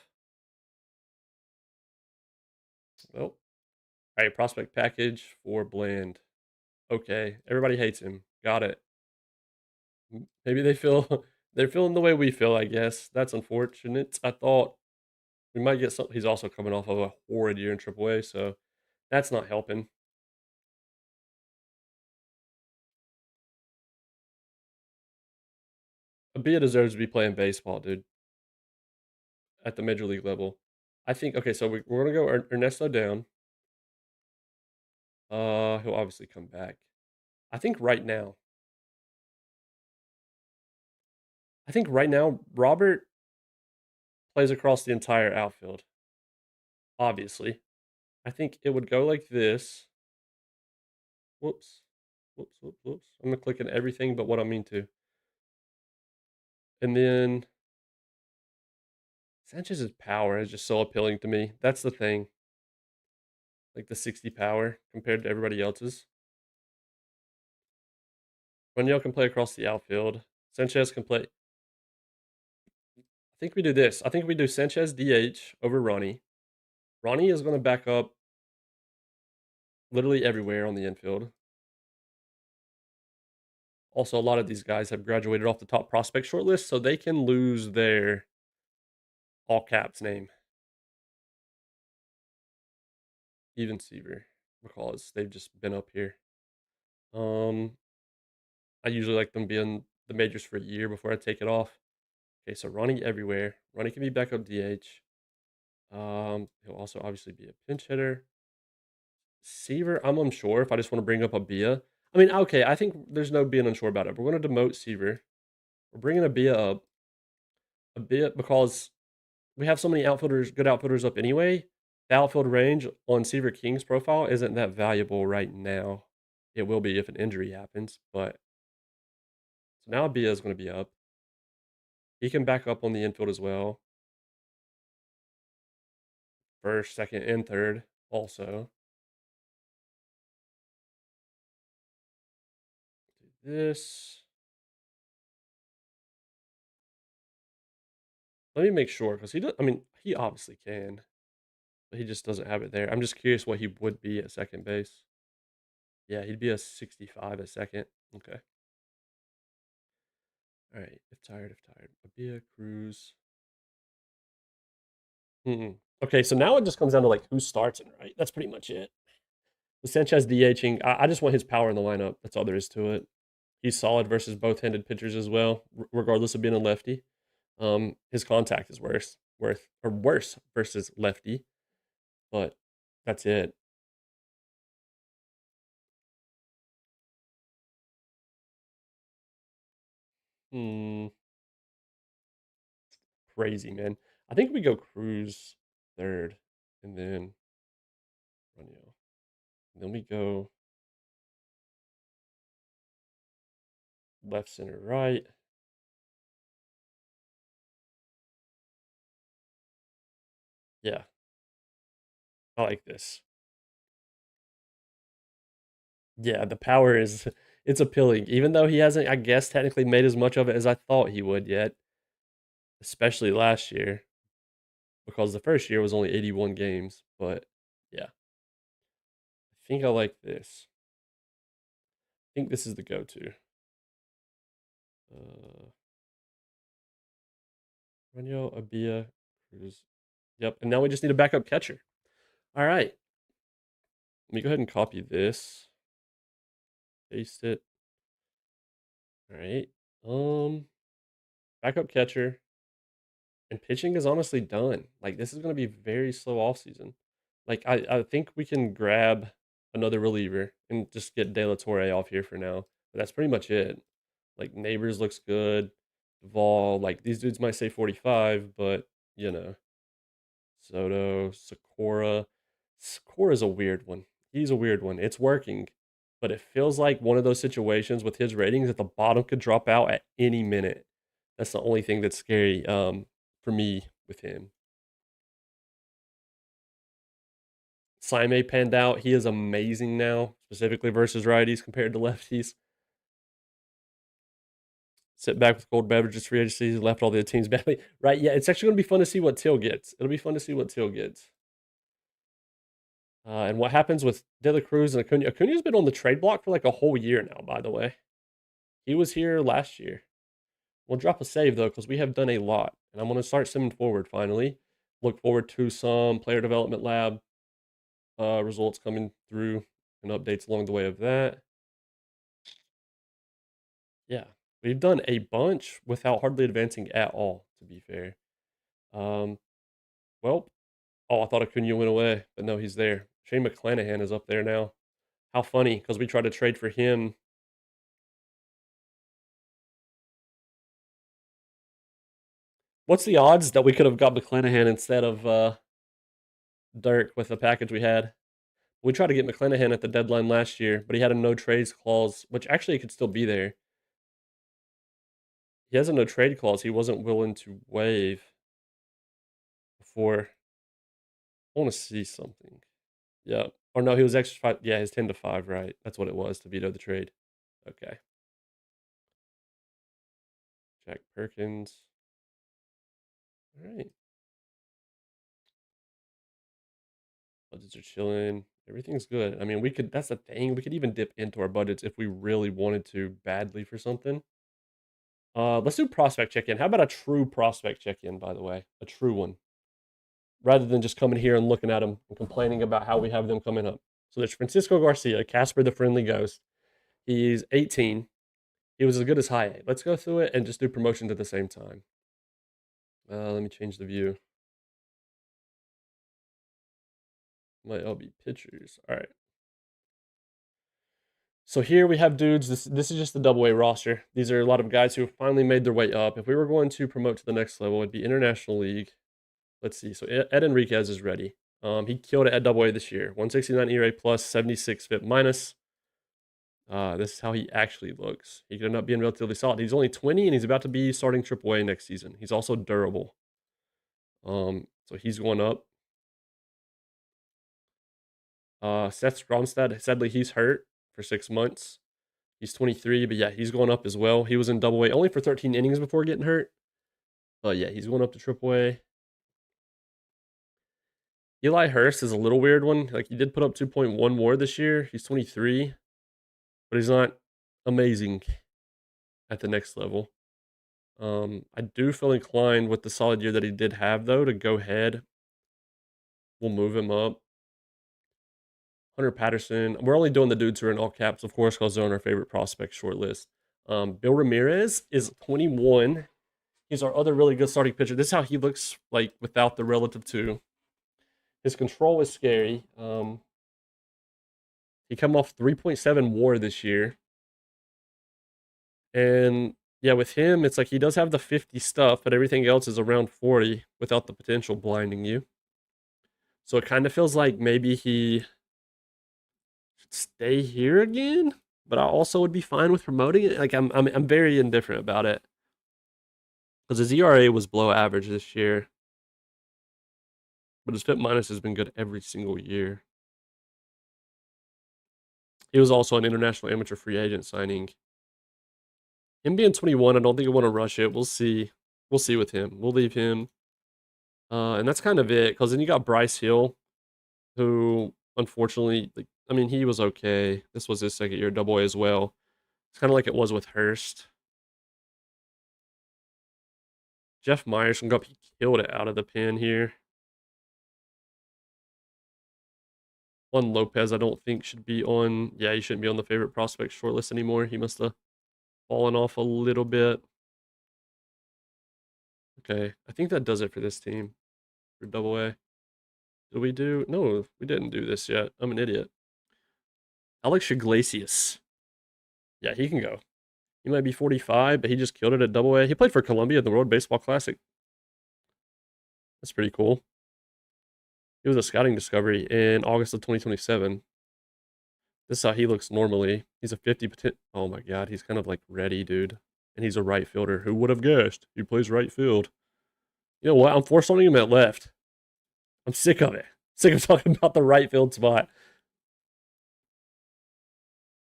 Speaker 1: Well, all right, prospect package for Bland. Okay, everybody hates him. Got it. Maybe they feel they're feeling the way we feel. I guess that's unfortunate. I thought we might get something. He's also coming off of a horrid year in AAA, so that's not helping. Abia deserves to be playing baseball, dude, at the major league level. I think. Okay, so we're gonna go Ernesto down. He'll obviously come back. I think right now. I think right now Robert plays across the entire outfield. Obviously, I think it would go like this. Whoops, whoops, whoops, whoops. I'm gonna click on everything but what I mean to. And then Sanchez's power is just so appealing to me. That's the thing. Like the 60 power compared to everybody else's. Raniel can play across the outfield. Sanchez can play. I think we do this. I think we do Sanchez DH over Ronnie. Ronnie is going to back up literally everywhere on the infield. Also, a lot of these guys have graduated off the top prospect shortlist, so they can lose their all caps name. Even Seaver, because they've just been up here. Um, I usually like them being the majors for a year before I take it off. Okay, so Ronnie everywhere. Ronnie can be backup DH. He'll also obviously be a pinch hitter. Seaver, I'm unsure if I just want to bring up a Bia. I mean, okay, I think there's no being unsure about it. We're going to demote Seaver. We're bringing a Bia up a bit because we have so many outfielders, good outfielders up anyway. The outfield range on Seaver King's profile isn't that valuable right now. It will be if an injury happens, but so now Bia is going to be up. He can back up on the infield as well. First, second, and third also. Do this. Let me make sure because he does. I mean, he obviously can, but he just doesn't have it there. I'm just curious what he would be at second base. Yeah, he'd be a 65 at second. Okay. All right. If tired, if tired. Abia, Cruz. Okay, so now it just comes down to like who starts and right. That's pretty much it. With Sanchez DHing, I just want his power in the lineup. That's all there is to it. He's solid versus both-handed pitchers as well, regardless of being a lefty. His contact is worse versus lefty, but that's it. Hmm, crazy man. I think we go Cruz third, and then Runyo. And then we go left, center, right. Yeah, I like this. Yeah, the power is it's appealing, even though he hasn't, I guess, technically made as much of it as I thought he would yet, especially last year, because the first year was only 81 games. But yeah, I think I like this. I think this is the go-to. Uh, Reniel, Abia, Cruz. Yep, and now we just need a backup catcher. All right, let me go ahead and copy this, paste it. All right, backup catcher. And pitching is honestly done. Like, this is gonna be very slow off season. Like, I think we can grab another reliever and just get De La Torre off here for now. But that's pretty much it. Like, Neighbors looks good. Duvall, like, these dudes might say 45, but, you know. Soto, Sakura. Sakura's a weird one. He's a weird one. It's working, but it feels like one of those situations with his ratings that the bottom could drop out at any minute. That's the only thing that's scary for me with him. Saime panned out. He is amazing now, specifically versus righties compared to lefties. Sit back with cold beverages, free agency. He left all the teams badly. Right? Yeah, it's actually going to be fun to see what Till gets. It'll be fun to see what Till gets. And what happens with De La Cruz and Acuna. Acuna's been on the trade block for like a whole year now, by the way. He was here last year. We'll drop a save, though, because we have done a lot. And I'm going to start simming forward finally. Look forward to some player development lab results coming through and updates along the way of that. Yeah, we've done a bunch without hardly advancing at all, to be fair. Um, well, oh, I thought Acuna went away, but no, he's there. Shane McClanahan is up there now. How funny, because we tried to trade for him. What's the odds that we could have got McClanahan instead of Dirk with the package we had? We tried to get McClanahan at the deadline last year, but he had a no trades clause, which actually could still be there. He has a no trade clause he wasn't willing to waive before. I want to see something. Yeah. Or no, he was extra 5. Yeah, his 10-5, right. That's what it was to veto the trade. Okay. Jack Perkins. All right. Budgets are chilling. Everything's good. I mean, we could, that's the thing. We could even dip into our budgets if we really wanted to badly for something. Let's do prospect check-in. How about a true prospect check-in, by the way? A true one. Rather than just coming here and looking at them and complaining about how we have them coming up. So there's Francisco Garcia, Casper the Friendly Ghost. He's 18. He was as good as high A. Let's go through it and just do promotions at the same time. Let me change the view. Might all be pictures. All right. So here we have dudes. This is just the double A roster. These are a lot of guys who have finally made their way up. If we were going to promote to the next level, it'd be International League. Let's see. So Ed Enriquez is ready. He killed it at double A this year. 169 ERA plus, 76 FIP minus. This is how he actually looks. He could end up being relatively solid. He's only 20, and he's about to be starting AAA next season. He's also durable. So he's going up. Seth Stromstad, sadly, he's hurt for 6 months. He's 23, but yeah, he's going up as well. He was in AA only for 13 innings before getting hurt. But yeah, he's going up to AAA. Eli Hurst is a little weird one. Like, he did put up 2.1 WAR this year. He's 23, but he's not amazing at the next level. I do feel inclined with the solid year that he did have, though, to go ahead. We'll move him up. Hunter Patterson. We're only doing the dudes who are in all caps, of course, because they're on our favorite prospect short list. Bill Ramirez is 21. He's our other really good starting pitcher. This is how he looks like without the relative to. His control is scary. He come off 3.7 WAR this year. And yeah, with him, it's like he does have the 50 stuff, but everything else is around 40 without the potential blinding you. So it kind of feels like maybe he should stay here again, but I also would be fine with promoting it. Like I'm very indifferent about it. Because his ERA was below average this year. But his FIP minus has been good every single year. He was also an international amateur free agent signing. Him being 21, I don't think I want to rush it. We'll see. We'll see with him. We'll leave him. And that's kind of it. Because then you got Bryce Hill, who unfortunately, like, I mean, he was okay. This was his second year AA as well. It's kind of like it was with Hurst. Jeff Myers can go up. He killed it out of the pen here. Juan Lopez, I don't think should be on. Yeah, he shouldn't be on the favorite prospect shortlist anymore. He must have fallen off a little bit. Okay, I think that does it for this team for AA. Did we do? No, we didn't do this yet. I'm an idiot. Alex Iglesias. Yeah, he can go. He might be 45, but he just killed it at AA. He played for Columbia in the World Baseball Classic. That's pretty cool. He was a scouting discovery in August of 2027. This is how he looks normally. He's a 50 potential. Oh my god, he's kind of like ready, dude. And he's a right fielder. Who would have guessed? He plays right field. You know what? I'm forcing him at left. I'm sick of it. Sick of talking about the right field spot.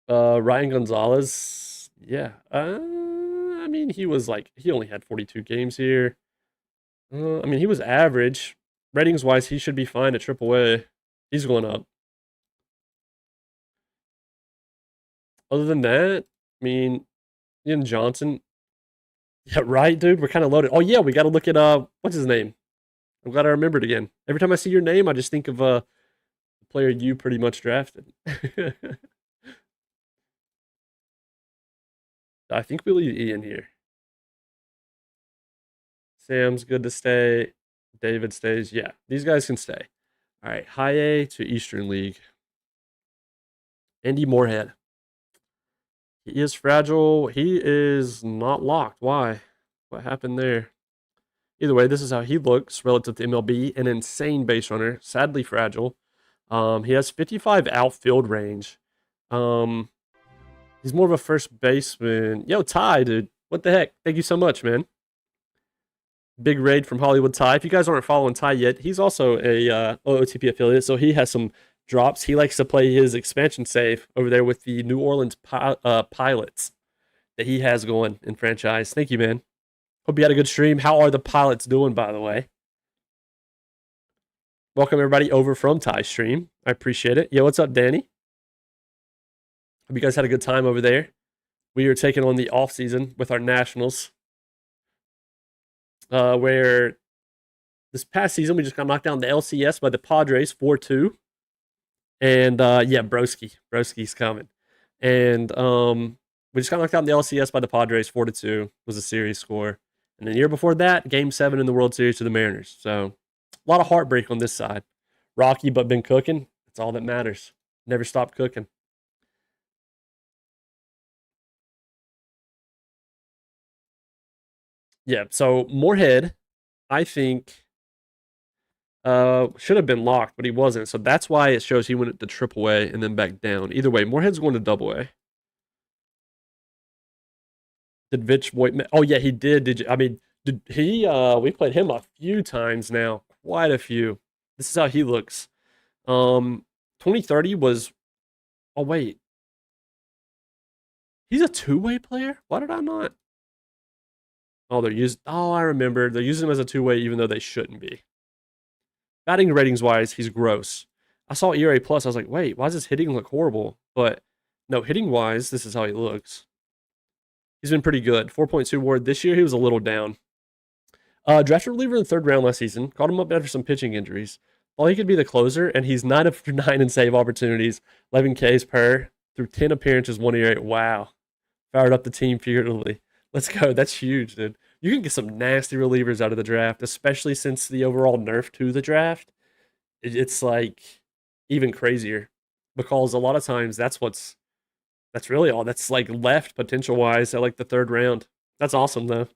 Speaker 1: Ryan Gonzalez. Yeah. I mean, he was like, he only had 42 games here. I mean, he was average. Ratings wise, he should be fine at AAA. He's going up. Other than that, I mean, Ian Johnson. Yeah, right, dude. We're kind of loaded. Oh yeah, we got to look at what's his name? I'm glad I remembered again. Every time I see your name, I just think of the player you pretty much drafted. I think we'll leave Ian here. Sam's good to stay. David stays. Yeah, these guys can stay. All right, High A to Eastern League. Andy Moorhead. He is fragile. He is not locked. Why? What happened there? Either way, this is how he looks relative to MLB. An insane base runner. Sadly fragile. He has 55 outfield range. He's more of a first baseman. Yo, Ty, dude. What the heck? Thank you so much, man. Big raid from Hollywood Ty. If you guys aren't following Ty yet, he's also a OOTP affiliate, so he has some drops. He likes to play his expansion save over there with the New Orleans Pilots that he has going in franchise. Thank you, man. Hope you had a good stream. How are the Pilots doing, by the way? Welcome, everybody, over from Ty's stream. I appreciate it. Yo, what's up, Danny? Hope you guys had a good time over there. We are taking on the offseason with our Nationals. Where this past season we just got knocked down the LCS by the Padres 4-2. And yeah, Broski's coming. And we just got knocked out in the LCS by the Padres 4-2 was a series score. And the year before that, Game 7 in the World Series to the Mariners. So a lot of heartbreak on this side. Rocky, but been cooking. That's all that matters. Never stopped cooking. Yeah, so Moorhead, I think, should have been locked, but he wasn't. So that's why it shows he went to AAA and then back down. Either way, Moorhead's going to AA. Did Vitch Voigt? Oh yeah, he did. Did you? I mean, did he? We played him a few times now, quite a few. This is how he looks. 2030 was. Oh wait, he's a two-way player. Why did I not? Oh, they're used. Oh, I remember. They're using him as a two-way, even though they shouldn't be. Batting ratings wise, he's gross. I saw ERA plus. I was like, wait, why does his hitting look horrible? But no, hitting wise, this is how he looks. He's been pretty good. 4.2 WAR this year. He was a little down. Drafted reliever in the third round last season. Caught him up after some pitching injuries. Well, he could be the closer, and he's 9 of 9 in save opportunities, 11 Ks per through 10 appearances, 1 ERA. Wow. Fired up the team figuratively. Let's go. That's huge, dude. You can get some nasty relievers out of the draft, especially since the overall nerf to the draft. It's like even crazier because a lot of times that's really all that's like left potential wise at like the third round. That's awesome though.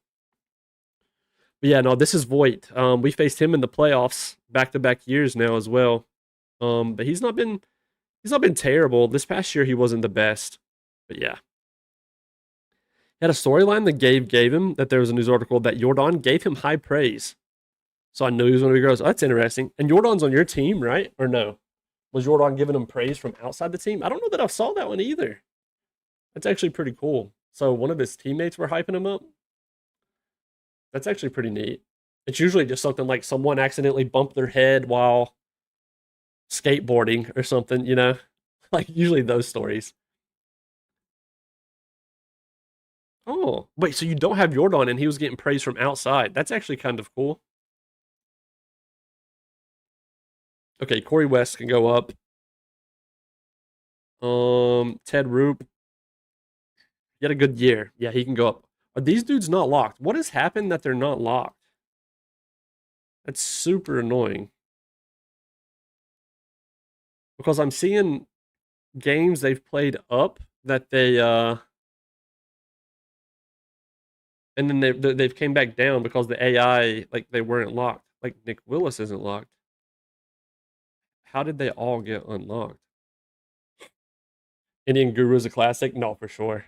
Speaker 1: But yeah, no, this is Voigt. We faced him in the playoffs back to back years now as well. But he's not been terrible. This past year he wasn't the best. But yeah. He had a storyline that gave him that there was a news article that Jordan gave him high praise. So I knew he was one of your girls. Oh, that's interesting. And Jordan's on your team, right? Or no? Was Jordan giving him praise from outside the team? I don't know that I saw that one either. That's actually pretty cool. So one of his teammates were hyping him up. That's actually pretty neat. It's usually just something like someone accidentally bumped their head while skateboarding or something, you know? Like usually those stories. Oh, wait, so you don't have Jordan and he was getting praise from outside. That's actually kind of cool. Okay, Corey West can go up. Ted Roop. He had a good year. Yeah, he can go up. Are these dudes not locked? What has happened that they're not locked? That's super annoying. Because I'm seeing games they've played up that they and then they've came back down because the AI like they weren't locked. Like Nick Willis isn't locked. How did they all get unlocked? Indian Guru is a classic? No, for sure.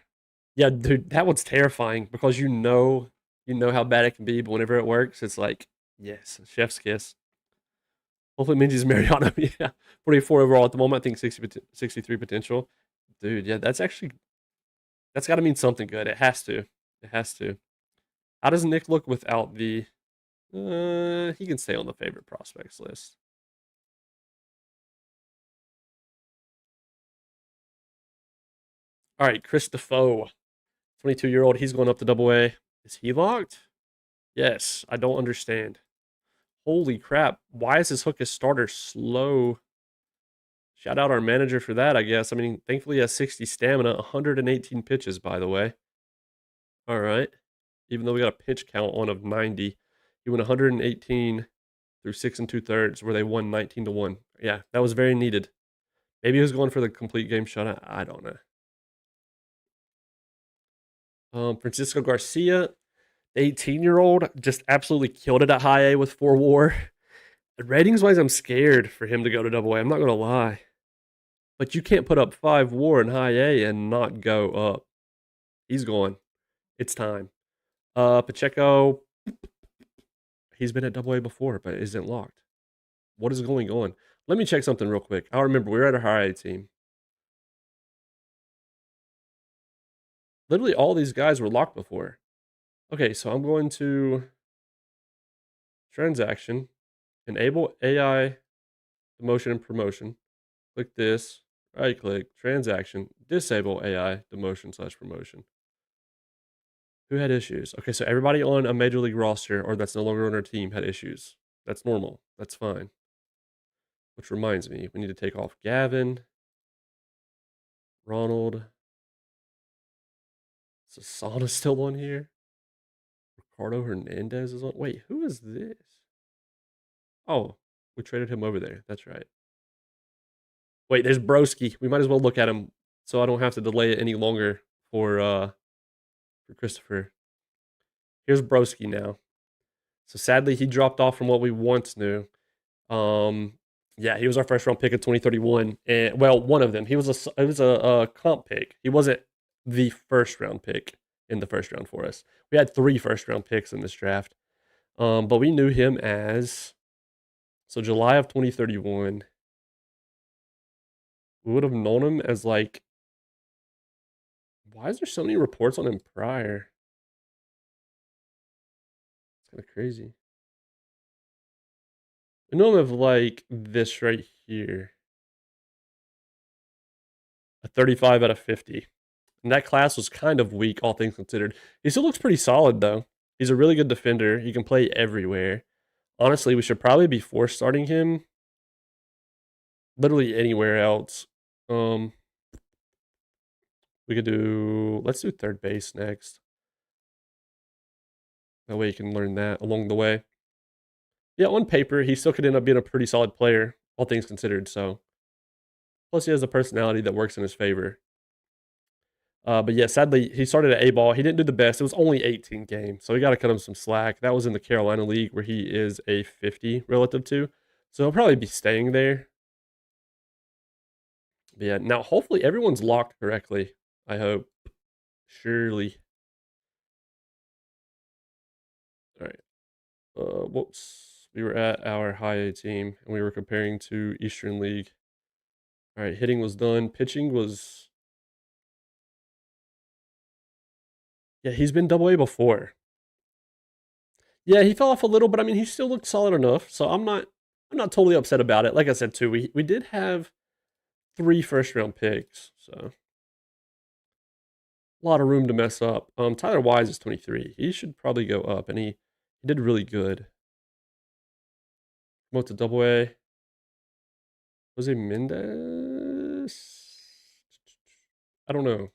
Speaker 1: Yeah, dude, that one's terrifying because you know how bad it can be, but whenever it works, it's like, yes, chef's kiss. Hopefully it means he's Mariano. Yeah. 44 overall at the moment. I think 63 potential. Dude, yeah, that's gotta mean something good. It has to. It has to. How does Nick look without the he can stay on the favorite prospects list. All right, Chris Defoe, 22-year-old. He's going up to double A. Is he locked? Yes. I don't understand. Holy crap. Why is his hook as starter slow? Shout out our manager for that, I guess. I mean, thankfully he has 60 stamina, 118 pitches, by the way. All right. Even though we got a pitch count on of 90, he went 118 through 6 and 2/3, where they won 19-1. Yeah, that was very needed. Maybe he was going for the complete game shutout. I don't know. Francisco Garcia, the 18-year-old, just absolutely killed it at high A with 4 WAR. Ratings wise, I'm scared for him to go to double A. I'm not gonna lie. But you can't put up 5 WAR in high A and not go up. He's going. It's time. Pacheco, he's been at double A before, but isn't locked. What is going on? Let me check something real quick. I remember we were at a high A team. Literally all these guys were locked before. Okay, so I'm going to transaction, enable AI demotion and promotion. Click this, right click, transaction, disable AI demotion/promotion. Who had issues? Okay, so everybody on a major league roster or that's no longer on our team had issues. That's normal. That's fine. Which reminds me, we need to take off Gavin, Ronald. Sasana's still on here. Ricardo Hernandez is on. Wait, who is this? Oh, we traded him over there. That's right. Wait, there's Broski. We might as well look at him so I don't have to delay it any longer for Christopher. Here's Broski now. So sadly, he dropped off from what we once knew. Yeah, he was our first round pick in 2031, and well, one of them. He was a comp pick. He wasn't the first round pick. in the first round for us. We had 3 first-round picks in this draft. But we knew him as July of 2031. We would have known him as, like, why is there so many reports on him prior? It's kinda crazy. We know him of, like, this right here. A 35 out of 50. And that class was kind of weak, all things considered. He still looks pretty solid, though. He's a really good defender. He can play everywhere. Honestly, we should probably be force starting him literally anywhere else. We could do, let's do third base next. That way you can learn that along the way. Yeah, on paper, he still could end up being a pretty solid player, all things considered. So, plus he has a personality that works in his favor. But yeah, sadly, he started at A-ball. He didn't do the best. It was only 18 games, so we got to cut him some slack. That was in the Carolina League, where he is a 50 relative to. So he'll probably be staying there. But yeah, now hopefully everyone's locked correctly. I hope. Surely. All right. Whoops. We were at our high A team, and we were comparing to Eastern League. All right, hitting was done. Pitching was... Yeah, he's been double A before. Yeah, he fell off a little, but I mean, he still looked solid enough. So I'm not totally upset about it. Like I said too, we did have 3 first-round picks, so a lot of room to mess up. Tyler Wise is 23. He should probably go up, and he did really good. Promote to double A. Jose Mendez? I don't know.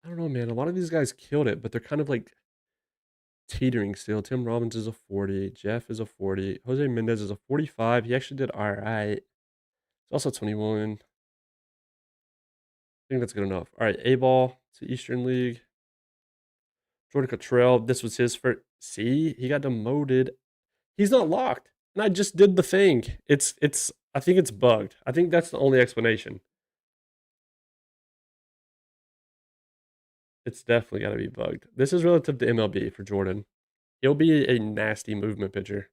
Speaker 1: I don't know, man. A lot of these guys killed it, but they're kind of like teetering still. Tim Robbins is a 40. Jeff is a 40. Jose Mendez is a 45. He actually did all right. He's also 21. I think that's good enough. All right, A-ball to Eastern League. Jordan Cottrell, this was his first. See, he got demoted. He's not locked. And I just did the thing. I think it's bugged. I think that's the only explanation. It's definitely got to be bugged. This is relative to MLB for Jordan. He'll be a nasty movement pitcher.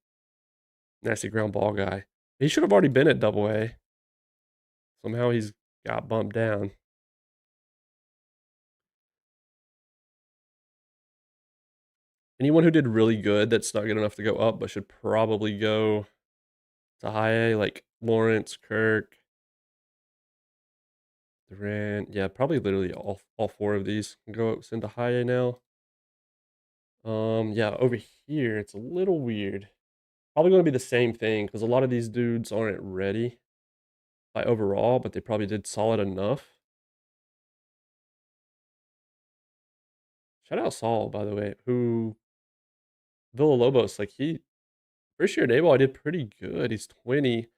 Speaker 1: Nasty ground ball guy. He should have already been at double A. Somehow he's got bumped down. Anyone who did really good that's not good enough to go up, but should probably go to high A, like Lawrence, Kirk, Durant. Yeah, probably literally all 4 of these can go send to high A now. Yeah, over here it's a little weird. Probably going to be the same thing because a lot of these dudes aren't ready by overall, but they probably did solid enough. Shout out Saul, by the way, who Villalobos, like he first year at A-ball, I did pretty good. He's 20.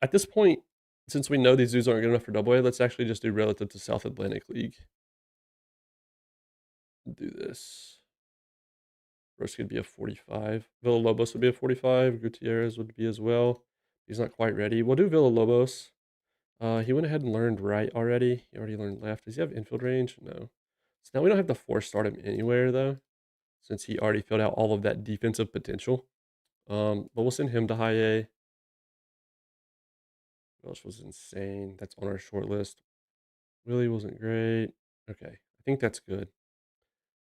Speaker 1: At this point, since we know these dudes aren't good enough for double A, let's actually just do relative to South Atlantic League. Do this. Roski would be a 45. Villalobos would be a 45. Gutierrez would be as well. He's not quite ready. We'll do Villalobos. He went ahead and learned right already. He already learned left. Does he have infield range? No. So now we don't have to force start him anywhere, though, since he already filled out all of that defensive potential. But we'll send him to high A. Welsh was insane. That's on our short list. Willie wasn't great. Okay, I think that's good.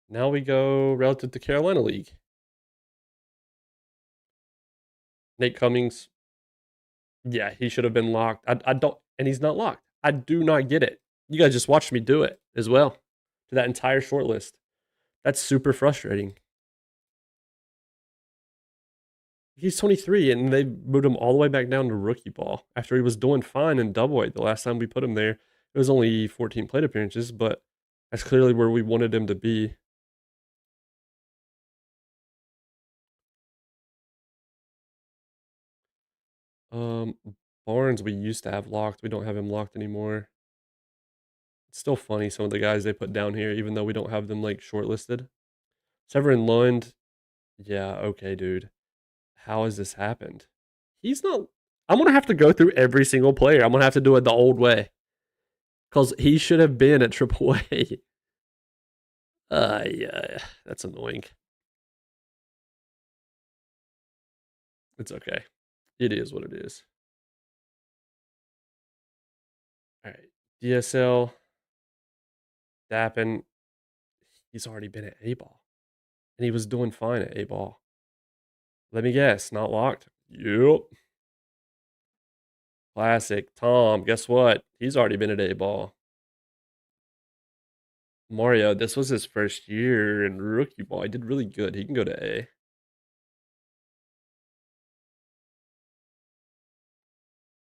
Speaker 1: Now we go relative to Carolina League. Nate Cummings. Yeah, he should have been locked. I don't, and he's not locked. I do not get it. You guys just watched me do it as well to that entire short list. That's super frustrating. He's 23, and they moved him all the way back down to rookie ball after he was doing fine in double A the last time we put him there. It was only 14 plate appearances, but that's clearly where we wanted him to be. Barnes we used to have locked. We don't have him locked anymore. It's still funny, some of the guys they put down here, even though we don't have them, like, shortlisted. Severin Lund. Yeah, okay, dude. How has this happened? He's not... I'm going to have to go through every single player. I'm going to have to do it the old way. Because he should have been at AAA. Yeah, that's annoying. It's okay. It is what it is. All right. DSL. Dappin. He's already been at A-ball. And he was doing fine at A-ball. Let me guess. Not locked? Yep. Classic. Tom, guess what? He's already been at A-ball. Mario, this was his first year in rookie ball. He did really good. He can go to A.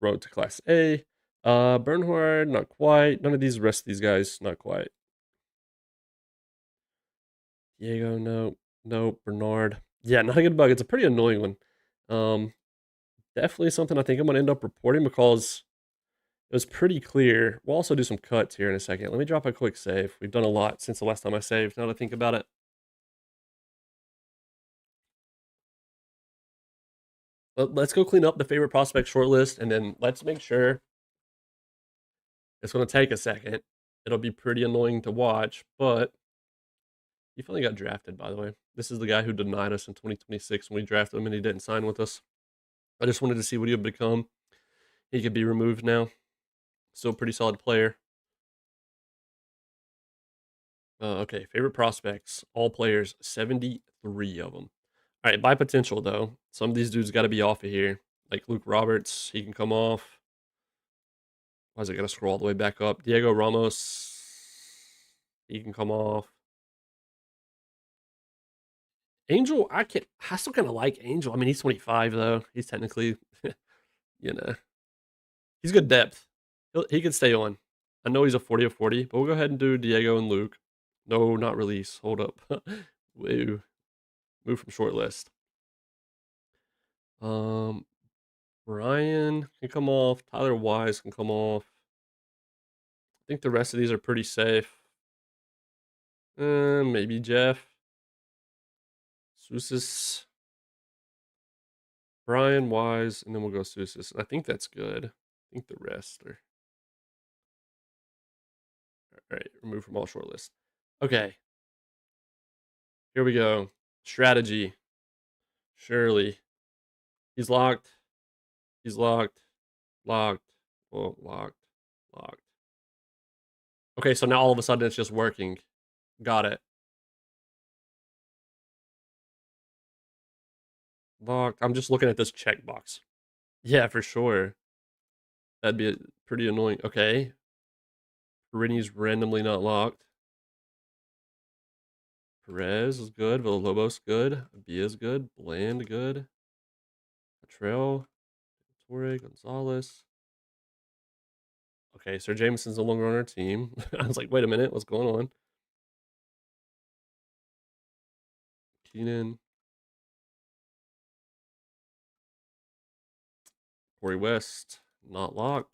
Speaker 1: Road to Class A. Bernhard, not quite. None of these rest of these guys, not quite. Diego, no. Nope. Bernard. Yeah, not a good bug. It's a pretty annoying one. Definitely something I think I'm going to end up reporting because it was pretty clear. We'll also do some cuts here in a second. Let me drop a quick save. We've done a lot since the last time I saved, now that I think about it. Let's go clean up the favorite prospect shortlist, and then let's make sure. It's going to take a second. It'll be pretty annoying to watch, but he finally got drafted, by the way. This is the guy who denied us in 2026 when we drafted him and he didn't sign with us. I just wanted to see what he would become. He could be removed now. Still a pretty solid player. Okay, favorite prospects, all players, 73 of them. All right, by potential, though, some of these dudes got to be off of here. Like Luke Roberts, he can come off. Why is it going to scroll all the way back up? Diego Ramos, he can come off. Angel, I still kind of like Angel. I mean, he's 25, though. He's technically, he's good depth. He can stay on. I know he's a 40 of 40, but we'll go ahead and do Diego and Luke. No, not release. Hold up. Woo. Move from short list. Brian can come off. Tyler Wise can come off. I think the rest of these are pretty safe. Maybe Jeff. Sousis. Brian Wise, and then we'll go Sousis. I think that's good. I think the rest are. All right, remove from all short list. Okay. Here we go. Strategy. Shirley. He's locked. He's locked. Locked. Well, locked. Locked. Okay, so now all of a sudden it's just working. Got it. Locked. I'm just looking at this checkbox. Yeah, for sure. That'd be pretty annoying. Okay. Perini's randomly not locked. Perez is good. Villalobos good. Abia's good. Bland good. Trail. Torre. Gonzalez. Okay, Sir Jameson's no longer on our team. I was like, wait a minute, what's going on? Keenan. Corey West, not locked.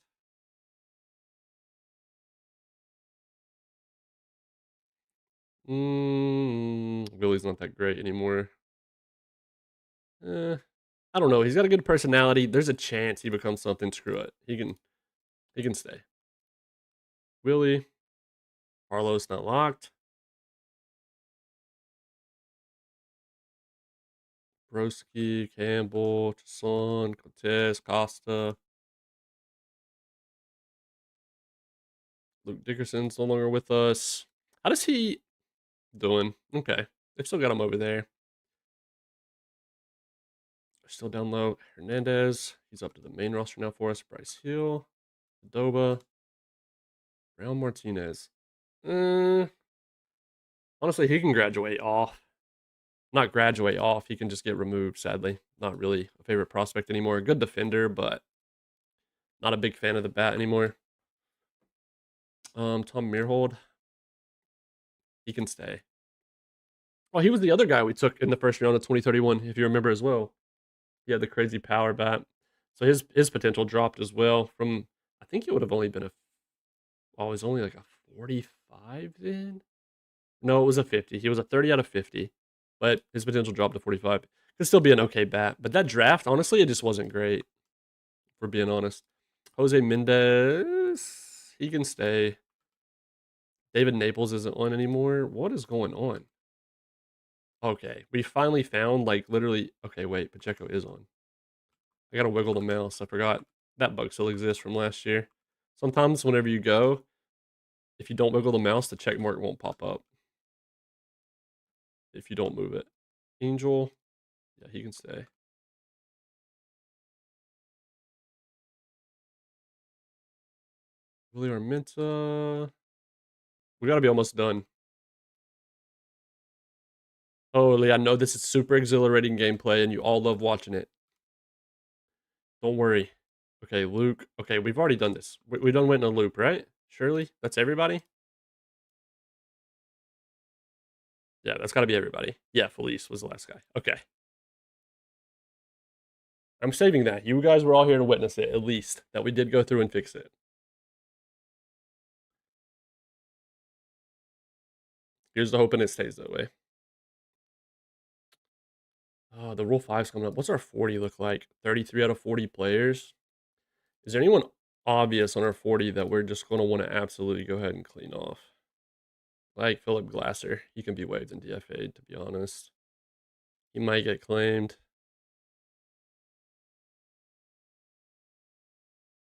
Speaker 1: Billy's not that great anymore. I don't know. He's got a good personality. There's a chance he becomes something. Screw it. He can stay. Willie. Carlos not locked. Broski, Campbell, Chasson, Cortez, Costa. Luke Dickerson's no longer with us. How does he doing? Okay. They've still got him over there. Still down low. Hernandez. He's up to the main roster now for us. Bryce Hill. Adoba. Raul Martinez. Honestly, he can graduate off. Not graduate off. He can just get removed, sadly. Not really a favorite prospect anymore. Good defender, but not a big fan of the bat anymore. Tom Meerhold. He can stay. Well, he was the other guy we took in the first round of 2031, if you remember as well. He had the crazy power bat. So his potential dropped as well from, I think it would have only been it was only like a 45 then? No, it was a 50. He was a 30 out of 50, but his potential dropped to 45. Could still be an okay bat, but that draft, honestly, it just wasn't great, for being honest. Jose Mendez, He can stay. David Naples isn't on anymore. What is going on? Okay, we finally found, like, literally... Okay, wait, Pacheco is on. I gotta wiggle the mouse. I forgot that bug still exists from last year. Sometimes whenever you go, if you don't wiggle the mouse, the check mark won't pop up. If you don't move it. Angel. Yeah, he can stay. Willie Armenta. We gotta be almost done. Oh, Lee, I know this is super exhilarating gameplay and you all love watching it. Don't worry. Okay, Luke. Okay, we've already done this. We done went in a loop, right? Surely? That's everybody? Yeah, that's gotta be everybody. Yeah, Felice was the last guy. Okay. I'm saving that. You guys were all here to witness it, at least. That we did go through and fix it. Here's the hoping it stays that way. The Rule 5's coming up. What's our 40 look like? 33 out of 40 players? Is there anyone obvious on our 40 that we're just going to want to absolutely go ahead and clean off? Like Philip Glasser. He can be waived and DFA'd, to be honest. He might get claimed.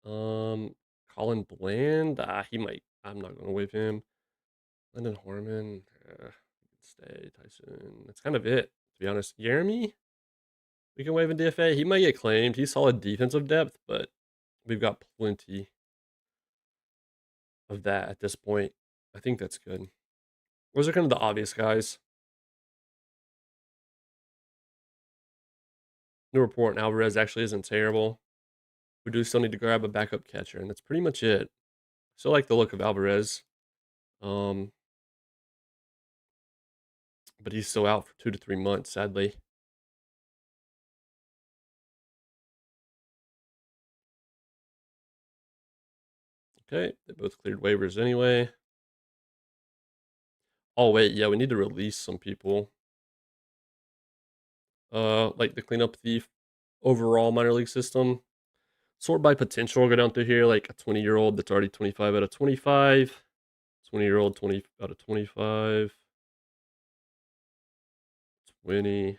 Speaker 1: Colin Bland. He might. I'm not going to waive him. Lyndon Horman. Stay. Tyson. That's kind of it, to be honest. Jeremy? We can waive in DFA. He might get claimed. He's solid defensive depth, but we've got plenty of that at this point. I think that's good. Those are kind of the obvious guys. New report, and Alvarez actually isn't terrible. We do still need to grab a backup catcher, and that's pretty much it. Still like the look of Alvarez. But he's still out for 2 to 3 months, sadly. Okay, they both cleared waivers anyway. Oh, wait, yeah, we need to release some people. Like to clean up the overall minor league system. Sort by potential, go down through here, like a 20-year-old that's already 25 out of 25. 20-year-old, 20 out of 25. 20.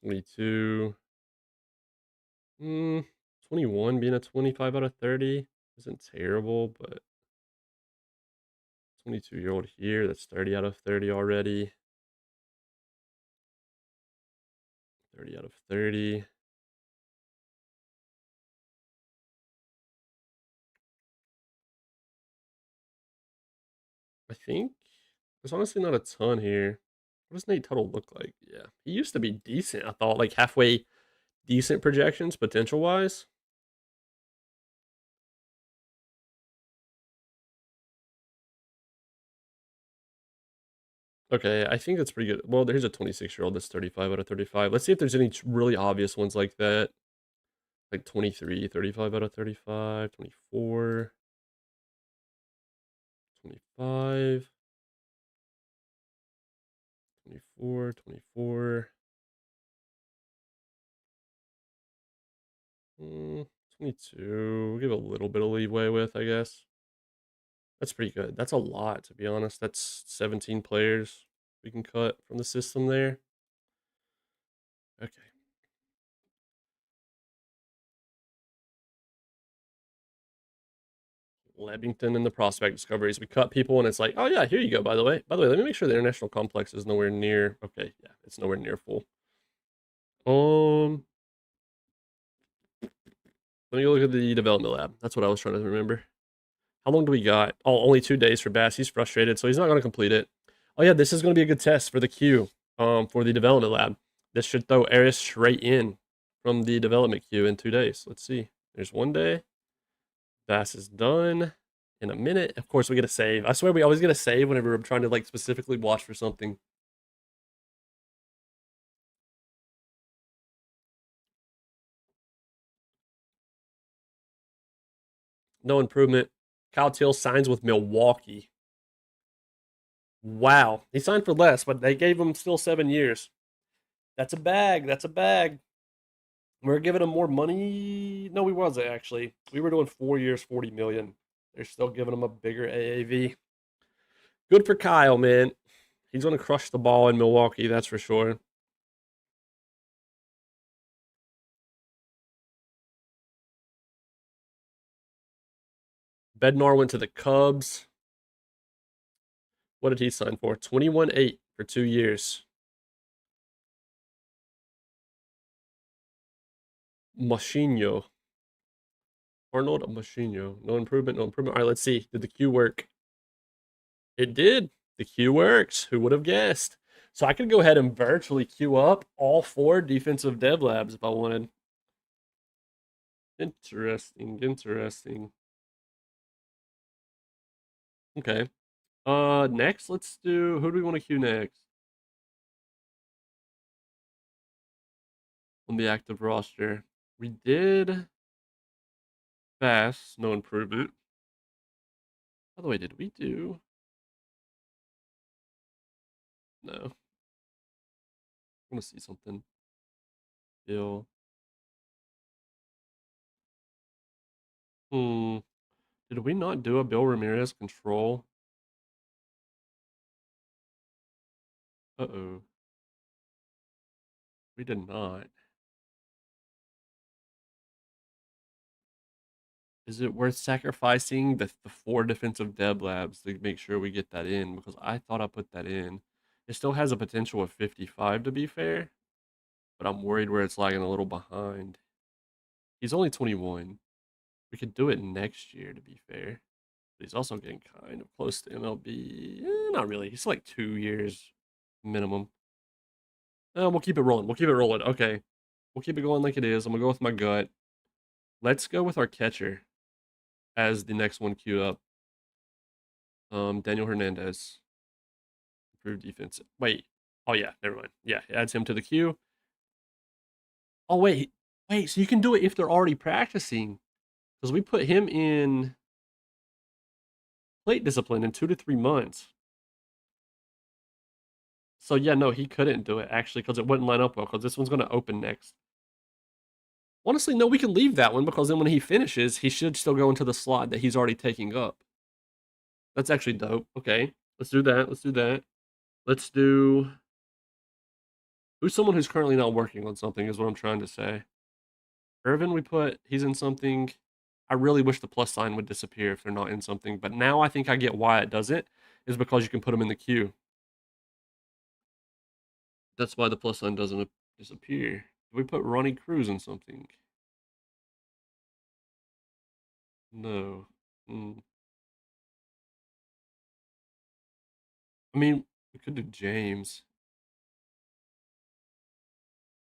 Speaker 1: 22. 21 being a 25 out of 30 isn't terrible, but 22-year-old here, that's 30 out of 30 already. 30 out of 30. I think there's honestly not a ton here. What does Nate Tuttle look like? Yeah, he used to be decent. I thought like halfway decent projections potential wise. Okay, I think that's pretty good. Well, there's a 26-year-old that's 35 out of 35. Let's see if there's any really obvious ones like that. Like 23, 35 out of 35, 24, 25, 24, 24. 22. We'll give a little bit of leeway with, I guess. That's pretty good. That's a lot, to be honest. That's 17 players we can cut from the system there. Okay. Lebington and the prospect discoveries. We cut people and it's like, oh yeah, here you go, by the way. By the way, let me make sure the international complex is nowhere near. Okay, yeah, it's nowhere near full. Let me go look at the development lab. That's what I was trying to remember. How long do we got? Oh, only 2 days for Bass. He's frustrated, so he's not going to complete it. Oh yeah, this is going to be a good test for the queue, for the development lab. This should throw Eris straight in from the development queue in 2 days. Let's see. There's 1 day. Bass is done in a minute. Of course, we get a save. I swear we always get a save whenever I'm trying to like specifically watch for something. No improvement. Kyle Till signs with Milwaukee. Wow. He signed for less, but they gave him still 7 years. That's a bag. That's a bag. We're giving him more money. No, we wasn't actually. We were doing 4 years, 40 million. They're still giving him a bigger AAV. Good for Kyle, man. He's going to crush the ball in Milwaukee, that's for sure. Bednar went to the Cubs. What did he sign for? 21-8 for 2 years. Machinho. Arnold Machinho. No improvement, no improvement. All right, let's see. Did the Q work? It did. The Q works. Who would have guessed? So I could go ahead and virtually queue up all 4 defensive dev labs if I wanted. Interesting. Interesting. Okay. Next, let's do. Who do we want to queue next on the active roster? We did fast, no improvement. By the way, did we do? No. I want to see something. Bill. Did we not do a Bill Ramirez control? Uh-oh. We did not. Is it worth sacrificing the 4 defensive deb labs to make sure we get that in? Because I thought I put that in. It still has a potential of 55 to be fair, but I'm worried where it's lagging a little behind. He's only 21. We could do it next year to be fair. But he's also getting kind of close to MLB. Not really. He's like 2 years minimum. We'll keep it rolling. We'll keep it rolling. Okay. We'll keep it going like it is. I'm going to go with my gut. Let's go with our catcher as the next one queued up. Daniel Hernandez. Improved defense. Wait. Oh, yeah. Never mind. Yeah. It adds him to the queue. Oh, wait. Wait. So you can do it if they're already practicing. Because we put him in plate discipline in 2 to 3 months. So, yeah, no, he couldn't do it, actually, because it wouldn't line up well, because this one's going to open next. Honestly, no, we can leave that one, because then when he finishes, he should still go into the slot that he's already taking up. That's actually dope. Okay, let's do that. Let's do that. Let's do... Who's someone who's currently not working on something is what I'm trying to say. Irvin, we put... He's in something. I really wish the plus sign would disappear if they're not in something, but now I think I get why it does it, is because you can put them in the queue. That's why the plus sign doesn't disappear. Did we put Ronnie Cruz in something? No. I mean, we could do James.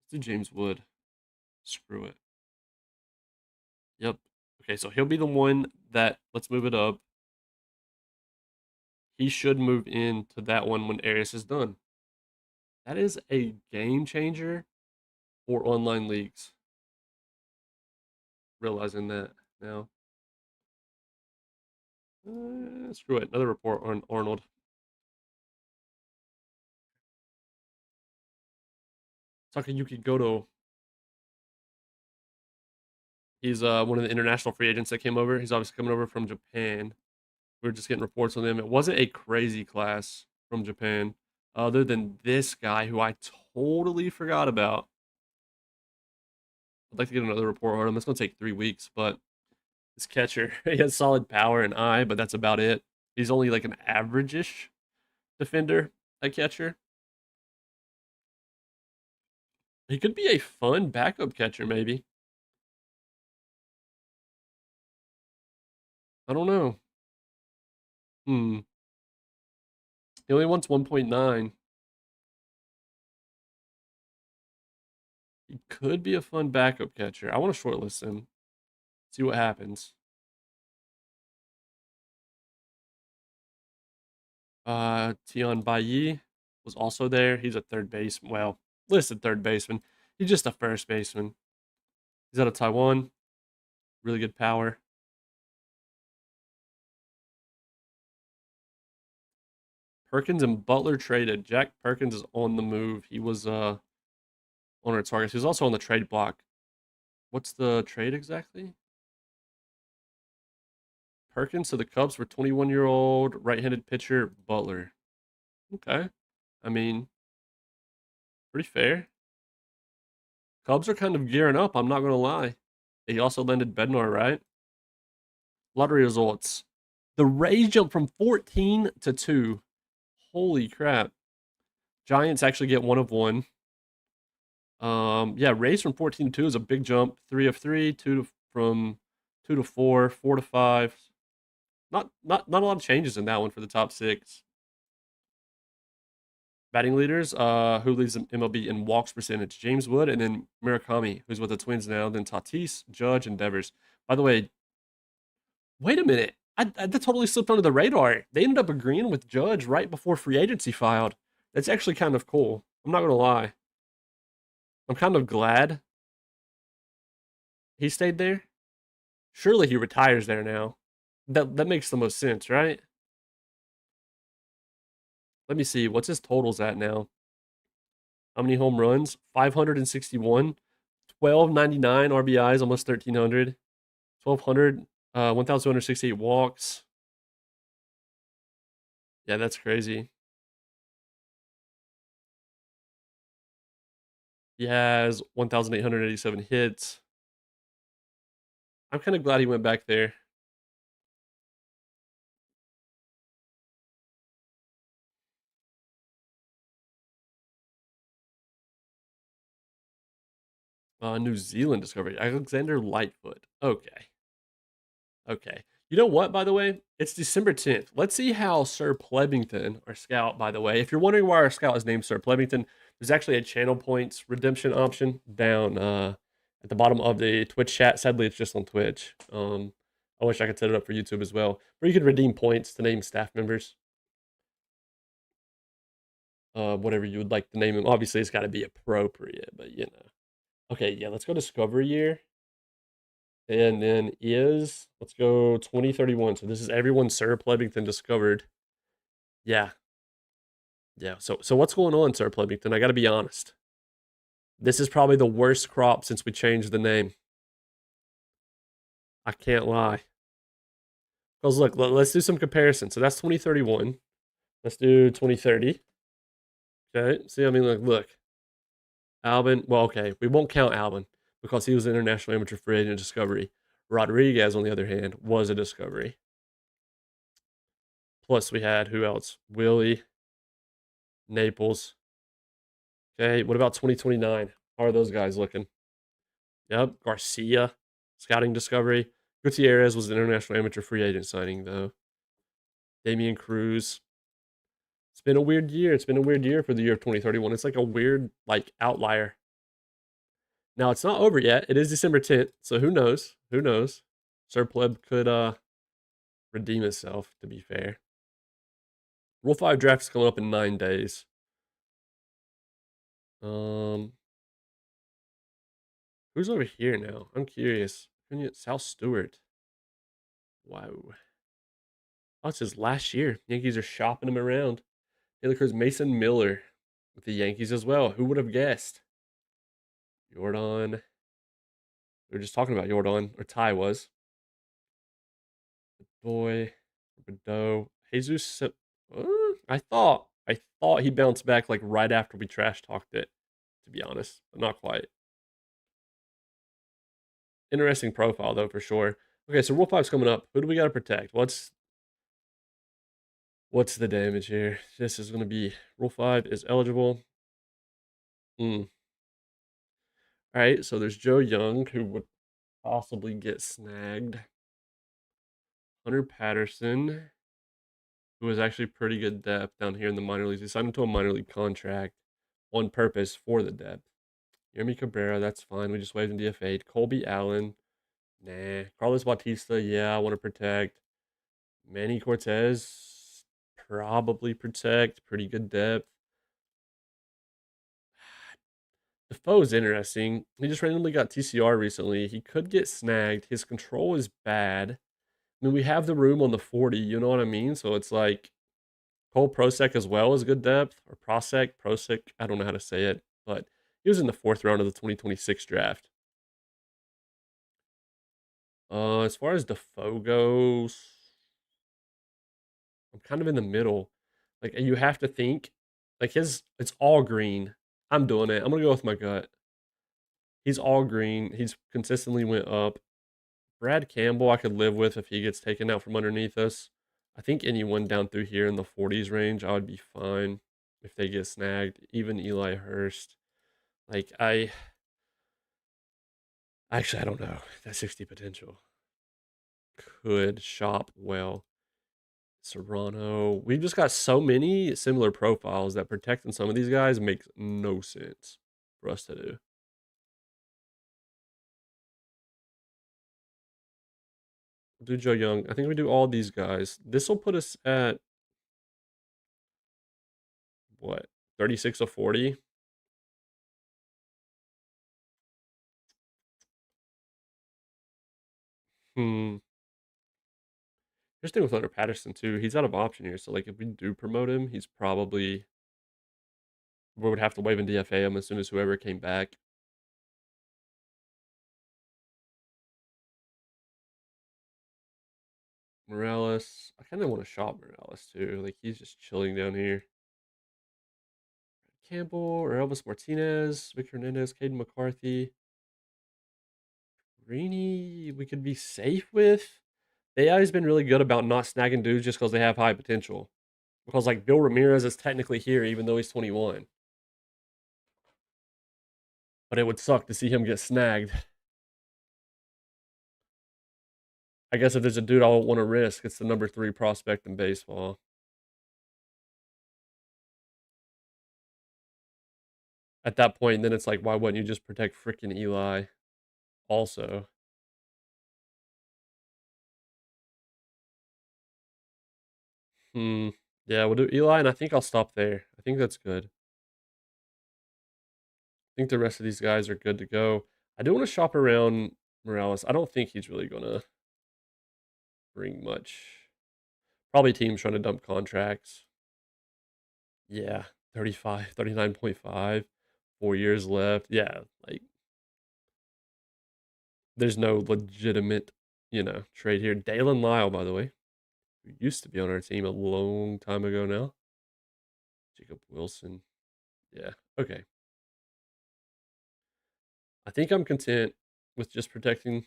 Speaker 1: Let's do James Wood. Screw it. Yep. Okay, so he'll be the one that, let's move it up. He should move into that one when Arias is done. That is a game changer for online leagues. Realizing that now. Screw it. Another report on Arnold. Takayuki Goto. He's one of the international free agents that came over. He's obviously coming over from Japan. We were just getting reports on him. It wasn't a crazy class from Japan, other than this guy who I totally forgot about. I'd like to get another report on him. It's going to take 3 weeks, but this catcher, he has solid power and eye, but that's about it. He's only like an average-ish defender at catcher. He could be a fun backup catcher, maybe. I don't know. He only wants 1.9. He could be a fun backup catcher. I want to shortlist him. See what happens. Tion Bayi was also there. He's a third baseman. Well, listed third baseman. He's just a first baseman. He's out of Taiwan. Really good power. Perkins and Butler traded. Jack Perkins is on the move. He was on our targets. He was also on the trade block. What's the trade exactly? Perkins to the Cubs for 21-year-old right-handed pitcher Butler. Okay. I mean, pretty fair. Cubs are kind of gearing up, I'm not going to lie. He also landed Bednar, right? Lottery results. The Rays jumped from 14 to 2. Holy crap. Giants actually get 1 of 1. Yeah, Rays from 14 to 2 is a big jump. 3 of 3, 2 from 2 to 4, 4 to 5. Not a lot of changes in that one for the top 6. Batting leaders, who leads the MLB in walks percentage? James Wood, and then Murakami, who's with the Twins now, then Tatis, Judge, and Devers. By the way, wait a minute. That totally slipped under the radar. They ended up agreeing with Judge right before free agency filed. That's actually kind of cool. I'm not going to lie. I'm kind of glad he stayed there. Surely he retires there now. That makes the most sense, right? Let me see. What's his totals at now? How many home runs? 561. 1299 RBIs, almost 1300. 1200, 1268 walks. Yeah, that's crazy. He has 1887 hits. I'm kind of glad he went back there. New Zealand discovery. Alexander Lightfoot. Okay. Okay. You know what, by the way? It's December 10th. Let's see how Sir Plebington, our scout, by the way. If you're wondering why our scout is named Sir Plebington, there's actually a channel points redemption option down at the bottom of the Twitch chat. Sadly, it's just on Twitch. I wish I could set it up for YouTube as well. Where you could redeem points to name staff members. Whatever you would like to name them. Obviously, it's got to be appropriate, but you know. Okay, yeah, let's go Discovery Year. And then let's go 2031. So this is everyone Sir Plebington discovered. Yeah. Yeah. So what's going on, Sir Plebington? I got to be honest. This is probably the worst crop since we changed the name. I can't lie. Because look, let's do some comparison. So that's 2031. Let's do 2030. Okay. See, I mean, look. Albin. Well, okay. We won't count Albin because he was an international amateur free agent discovery. Rodriguez, on the other hand, was a discovery. Plus, we had who else? Willie, Naples. Okay, what about 2029? How are those guys looking? Yep, Garcia, scouting discovery. Gutierrez was an international amateur free agent signing, though. Damian Cruz. It's been a weird year. It's been a weird year for the year of 2031. It's like a weird, outlier. Now, it's not over yet. It is December 10th, so who knows? Who knows? Sir Pleb could redeem himself, to be fair. Rule 5 draft is coming up in 9 days. Who's over here now? I'm curious. South Stewart. Wow. Oh, it's his last year. Yankees are shopping him around. Taylor Cruz, Mason Miller with the Yankees as well. Who would have guessed? Jordan. We were just talking about Jordan, or Ty was. Boy, Bordeaux. Jesus. I thought he bounced back right after we trash talked it, to be honest, but not quite. Interesting profile though, for sure. Okay, so Rule 5's coming up. Who do we got to protect? What's the damage here? This is going to be Rule 5 is eligible. All right, so there's Joe Young, who would possibly get snagged. Hunter Patterson, who was actually pretty good depth down here in the minor leagues. He signed him to a minor league contract on purpose for the depth. Yermi Cabrera, that's fine. We just waived him DFA'd. Colby Allen, nah. Carlos Bautista, yeah, I want to protect. Manny Cortez, probably protect. Pretty good depth. Defoe's interesting. He just randomly got TCR recently. He could get snagged. His control is bad. I mean, we have the room on the 40, you know what I mean? So it's like Cole Prosek as well is good depth. Or Prosek, I don't know how to say it. But he was in the 4th round of the 2026 draft. As far as Defoe goes, I'm kind of in the middle. Like, you have to think, like, it's all green. I'm doing it. I'm gonna go with my gut. He's all green. He's consistently went up. Brad Campbell, I could live with if he gets taken out from underneath us. I think anyone down through here in the 40s range, I would be fine if they get snagged. Even Eli Hurst. Like, I don't know. That 60 potential could shop well. Serrano. We've just got so many similar profiles that protecting some of these guys makes no sense for us to do. We'll do Joe Young. I think we do all these guys. This will put us at what? 36 of 40. Hmm. Here's the thing with Hunter Patterson too. He's out of option here. So like if we do promote him, he's probably we would have to waive and DFA him as soon as whoever came back. Morales. I kind of want to shop Morales too. Like he's just chilling down here. Campbell or Elvis Martinez, Victor Hernandez, Caden McCarthy. Greeny, we could be safe with. AI's been really good about not snagging dudes just because they have high potential. Because like Bill Ramirez is technically here even though he's 21. But it would suck to see him get snagged. I guess if there's a dude I don't want to risk, it's the number 3 prospect in baseball. At that point, then it's like, why wouldn't you just protect freaking Eli also? Hmm. Yeah, we'll do Eli, and I think I'll stop there. I think that's good. I think the rest of these guys are good to go. I do want to shop around Morales. I don't think he's really going to bring much. Probably teams trying to dump contracts. Yeah, 35, 39.5, 4 years left. Yeah, like there's no legitimate, trade here. Dalen Lyle, by the way, who used to be on our team a long time ago now. Jacob Wilson. Yeah, okay. I think I'm content with just protecting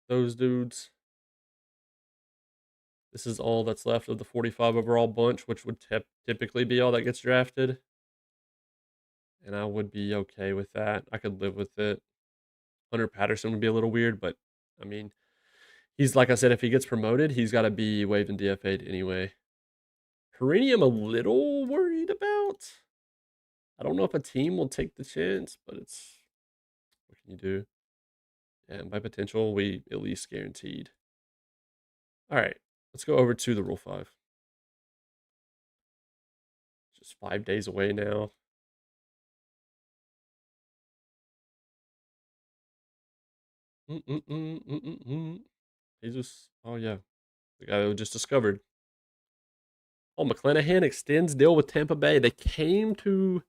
Speaker 1: those dudes. This is all that's left of the 45 overall bunch, which would typically be all that gets drafted. And I would be okay with that. I could live with it. Hunter Patterson would be a little weird, but I mean, he's like I said, if he gets promoted, he's got to be waived and DFA'd anyway. Perini, I'm a little worried about. I don't know if a team will take the chance, but it's what can you do? And by potential, we at least guaranteed. All right, let's go over to the Rule 5. Just 5 days away now. Jesus. Oh, yeah. The guy that we just discovered. Oh, McClanahan extends deal with Tampa Bay. They came to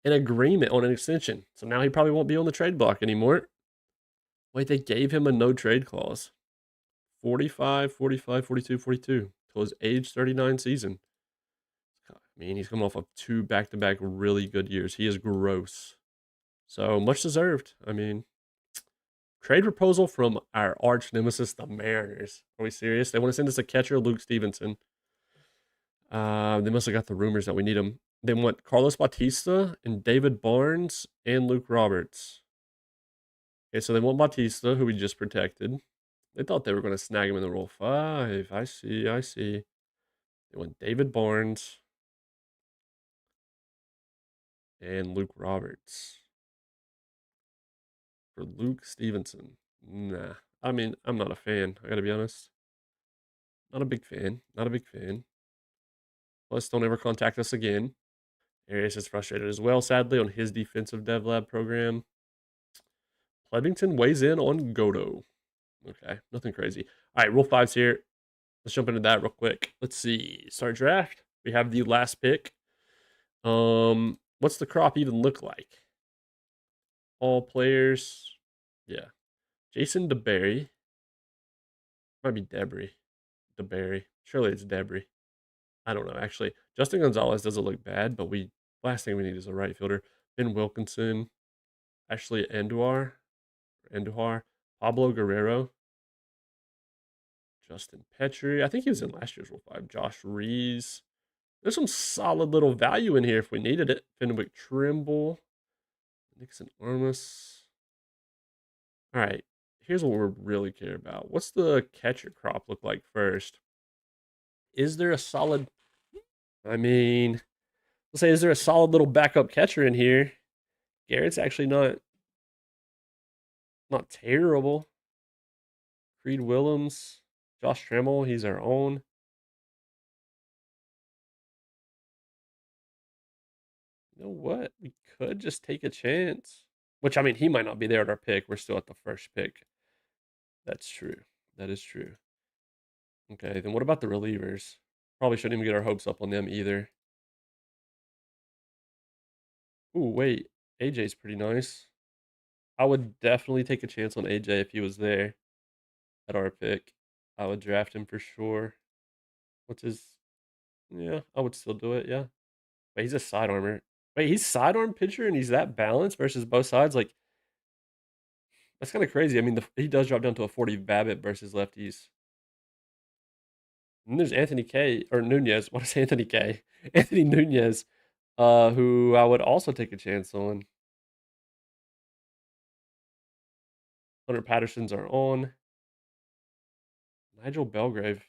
Speaker 1: an agreement on an extension. So now he probably won't be on the trade block anymore. Wait, they gave him a no trade clause. 45, 45, 42, 42 till his age 39 season. I mean, he's coming off of 2 back-to-back really good years. He is gross. So much deserved. I mean, trade proposal from our arch nemesis, the Mariners. Are we serious? They want to send us a catcher, Luke Stevenson. They must have got the rumors that we need him. They want Carlos Bautista and David Barnes and Luke Roberts. Okay, so they want Bautista, who we just protected. They thought they were going to snag him in the Rule 5. I see. They want David Barnes and Luke Roberts for Luke Stevenson. Nah. I mean, I'm not a fan. I got to be honest. Not a big fan. Not a big fan. Plus, don't ever contact us again. Arias is frustrated as well, sadly, on his defensive dev lab program. Plevington weighs in on Godo. Okay, nothing crazy. All right, Rule 5's here. Let's jump into that real quick. Let's see. Start draft. We have the last pick. What's the crop even look like? All players. Yeah. Jason DeBerry. Might be Debris. DeBerry. Surely it's Debris. I don't know, actually. Justin Gonzalez doesn't look bad, but last thing we need is a right fielder. Ben Wilkinson, Ashley Andujar, Pablo Guerrero, Justin Petrie. I think he was in last year's Rule 5. Josh Rees. There's some solid little value in here if we needed it. Fenwick Trimble, Nixon Armas. All right, here's what we really care about. What's the catcher crop look like first? Is there a solid, I mean, let's say, is there a solid little backup catcher in here? Garrett's actually not terrible. Creed Willems, Josh Trammell, he's our own. You know what? We could just take a chance. Which, I mean, he might not be there at our pick. We're still at the first pick. That's true. That is true. Okay, then what about the relievers? Probably shouldn't even get our hopes up on them either. Ooh, wait. AJ's pretty nice. I would definitely take a chance on AJ if he was there at our pick. I would draft him for sure. What's his... Yeah, I would still do it, yeah. Wait, he's a sidearmer. Wait, he's sidearm pitcher and he's that balanced versus both sides? Like, that's kind of crazy. I mean, he does drop down to a 40 BABIP versus lefties. And there's Anthony K. or Nunez. What is Anthony K? Anthony Nunez, who I would also take a chance on. Hunter Patterson's our own. Nigel Belgrave.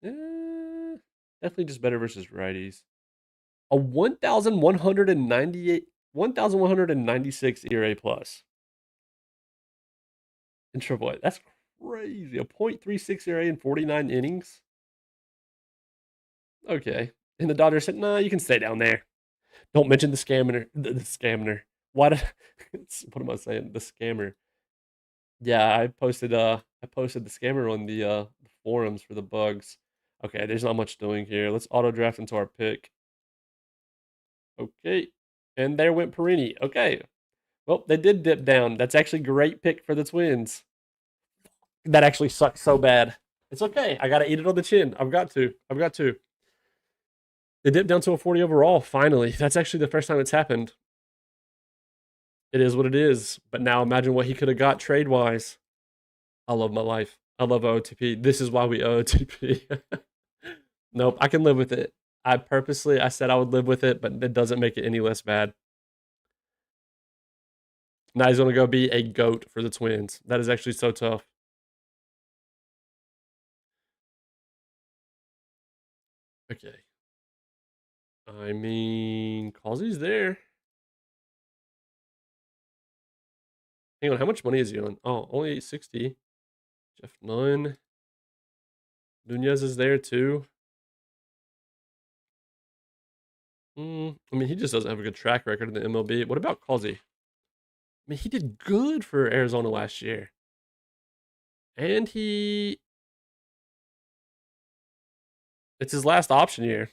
Speaker 1: Definitely just better versus righties. A 1,196 ERA plus in AAA. That's crazy. A .36 ERA in 49 innings. Okay. And the Dodgers said, "Nah, you can stay down there. Don't mention the scammer. The scammer. Why did what am I saying? The scammer. Yeah, I posted the scammer on the forums for the bugs. Okay, there's not much doing here. Let's auto draft into our pick. Okay. And there went Perini. Okay. Well, they did dip down. That's actually great pick for the Twins. That actually sucks so bad. It's okay. I gotta eat it on the chin. I've got to. They dipped down to a 40 overall, finally. That's actually the first time it's happened. It is what it is. But now imagine what he could have got trade-wise. I love my life. I love OOTP. This is why we OOTP. Nope, I can live with it. I said I would live with it, but it doesn't make it any less bad. Now he's going to go be a GOAT for the Twins. That is actually so tough. Okay. I mean, Causey's there. Hang on, how much money is he on? Oh, only 860. Jeff Nunn. Nunez is there too. I mean, he just doesn't have a good track record in the MLB. What about Causey? I mean, he did good for Arizona last year. And it's his last option year.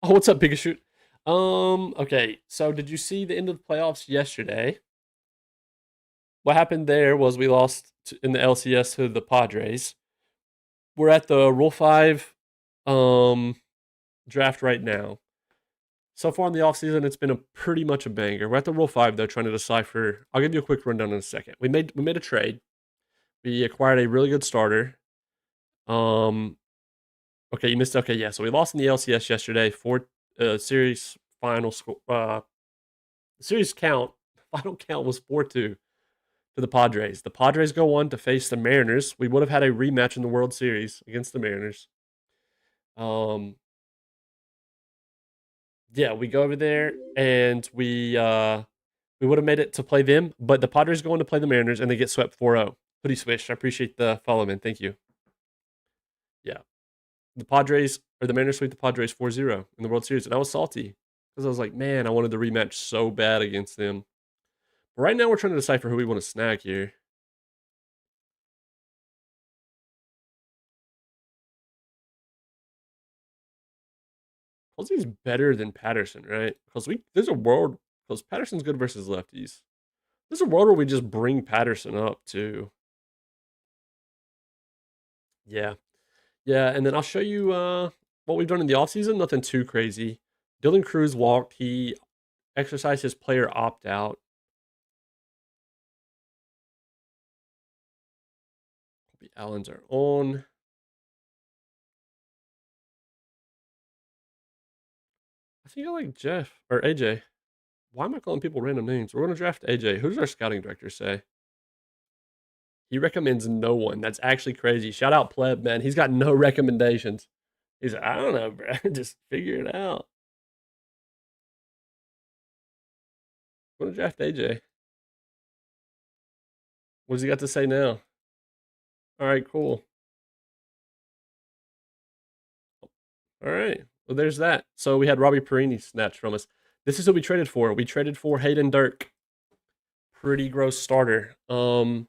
Speaker 1: Oh, what's up, Pikachu? Okay, so did you see the end of the playoffs yesterday? What happened there was we lost in the LCS to the Padres. We're at the Rule 5 draft right now. So far in the offseason, it's been pretty much a banger. We're at the Rule 5, though, trying to decipher. I'll give you a quick rundown in a second. We made a trade. We acquired a really good starter. Okay, you missed. Okay, yeah. So we lost in the LCS yesterday. Series final score. The series count. Final count was 4-2 to the Padres. The Padres go on to face the Mariners. We would have had a rematch in the World Series against the Mariners. Yeah, we go over there and we would have made it to play them, but the Padres go on to play the Mariners and they get swept 4-0. Hoodie Swish, I appreciate the follow, man. Thank you. Yeah. The Mariners sweep the Padres 4-0 in the World Series, and I was salty because I was like, man, I wanted the rematch so bad against them. But right now, we're trying to decipher who we want to snag here. Posey's better than Patterson, right? Because Patterson's good versus lefties. There's a world where we just bring Patterson up too. Yeah. Yeah, and then I'll show you what we've done in the offseason, nothing too crazy. Dylan Cruz walked. He exercised his player opt-out. The Allens are on. I think I like Jeff or AJ. Why am I calling people random names? We're going to draft AJ. Who does our scouting director say? He recommends no one. That's actually crazy. Shout out Pleb, man. He's got no recommendations. He's like, I don't know, bro. Just figure it out. I'm going to draft AJ. What does he got to say now? All right, cool. All right. Well, there's that. So we had Robbie Perini snatched from us. This is what we traded for. We traded for Hayden Dirk. Pretty gross starter. He's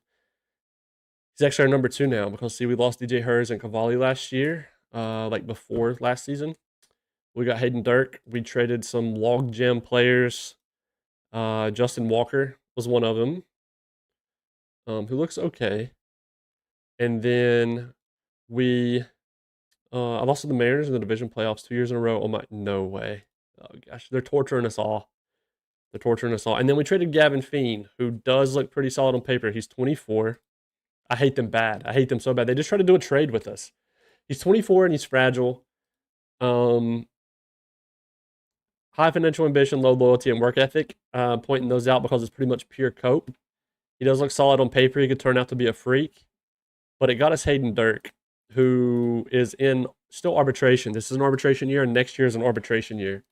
Speaker 1: actually our number 2 now because see, we lost DJ Hers and Cavalli last year, like before last season. We got Hayden Dirk. We traded some logjam players. Justin Walker was one of them, who looks okay. And then we, I lost to the Mariners in the division playoffs 2 years in a row. Oh my, no way. Oh gosh, they're torturing us all. They're torturing us all. And then we traded Gavin Fiend, who does look pretty solid on paper. He's 24. I hate them bad. I hate them so bad. They just try to do a trade with us. He's 24 and he's fragile. High financial ambition, low loyalty, and work ethic. Pointing those out because it's pretty much pure cope. He does look solid on paper. He could turn out to be a freak. But it got us Hayden Dirk, who is in still arbitration. This is an arbitration year, and next year is an arbitration year.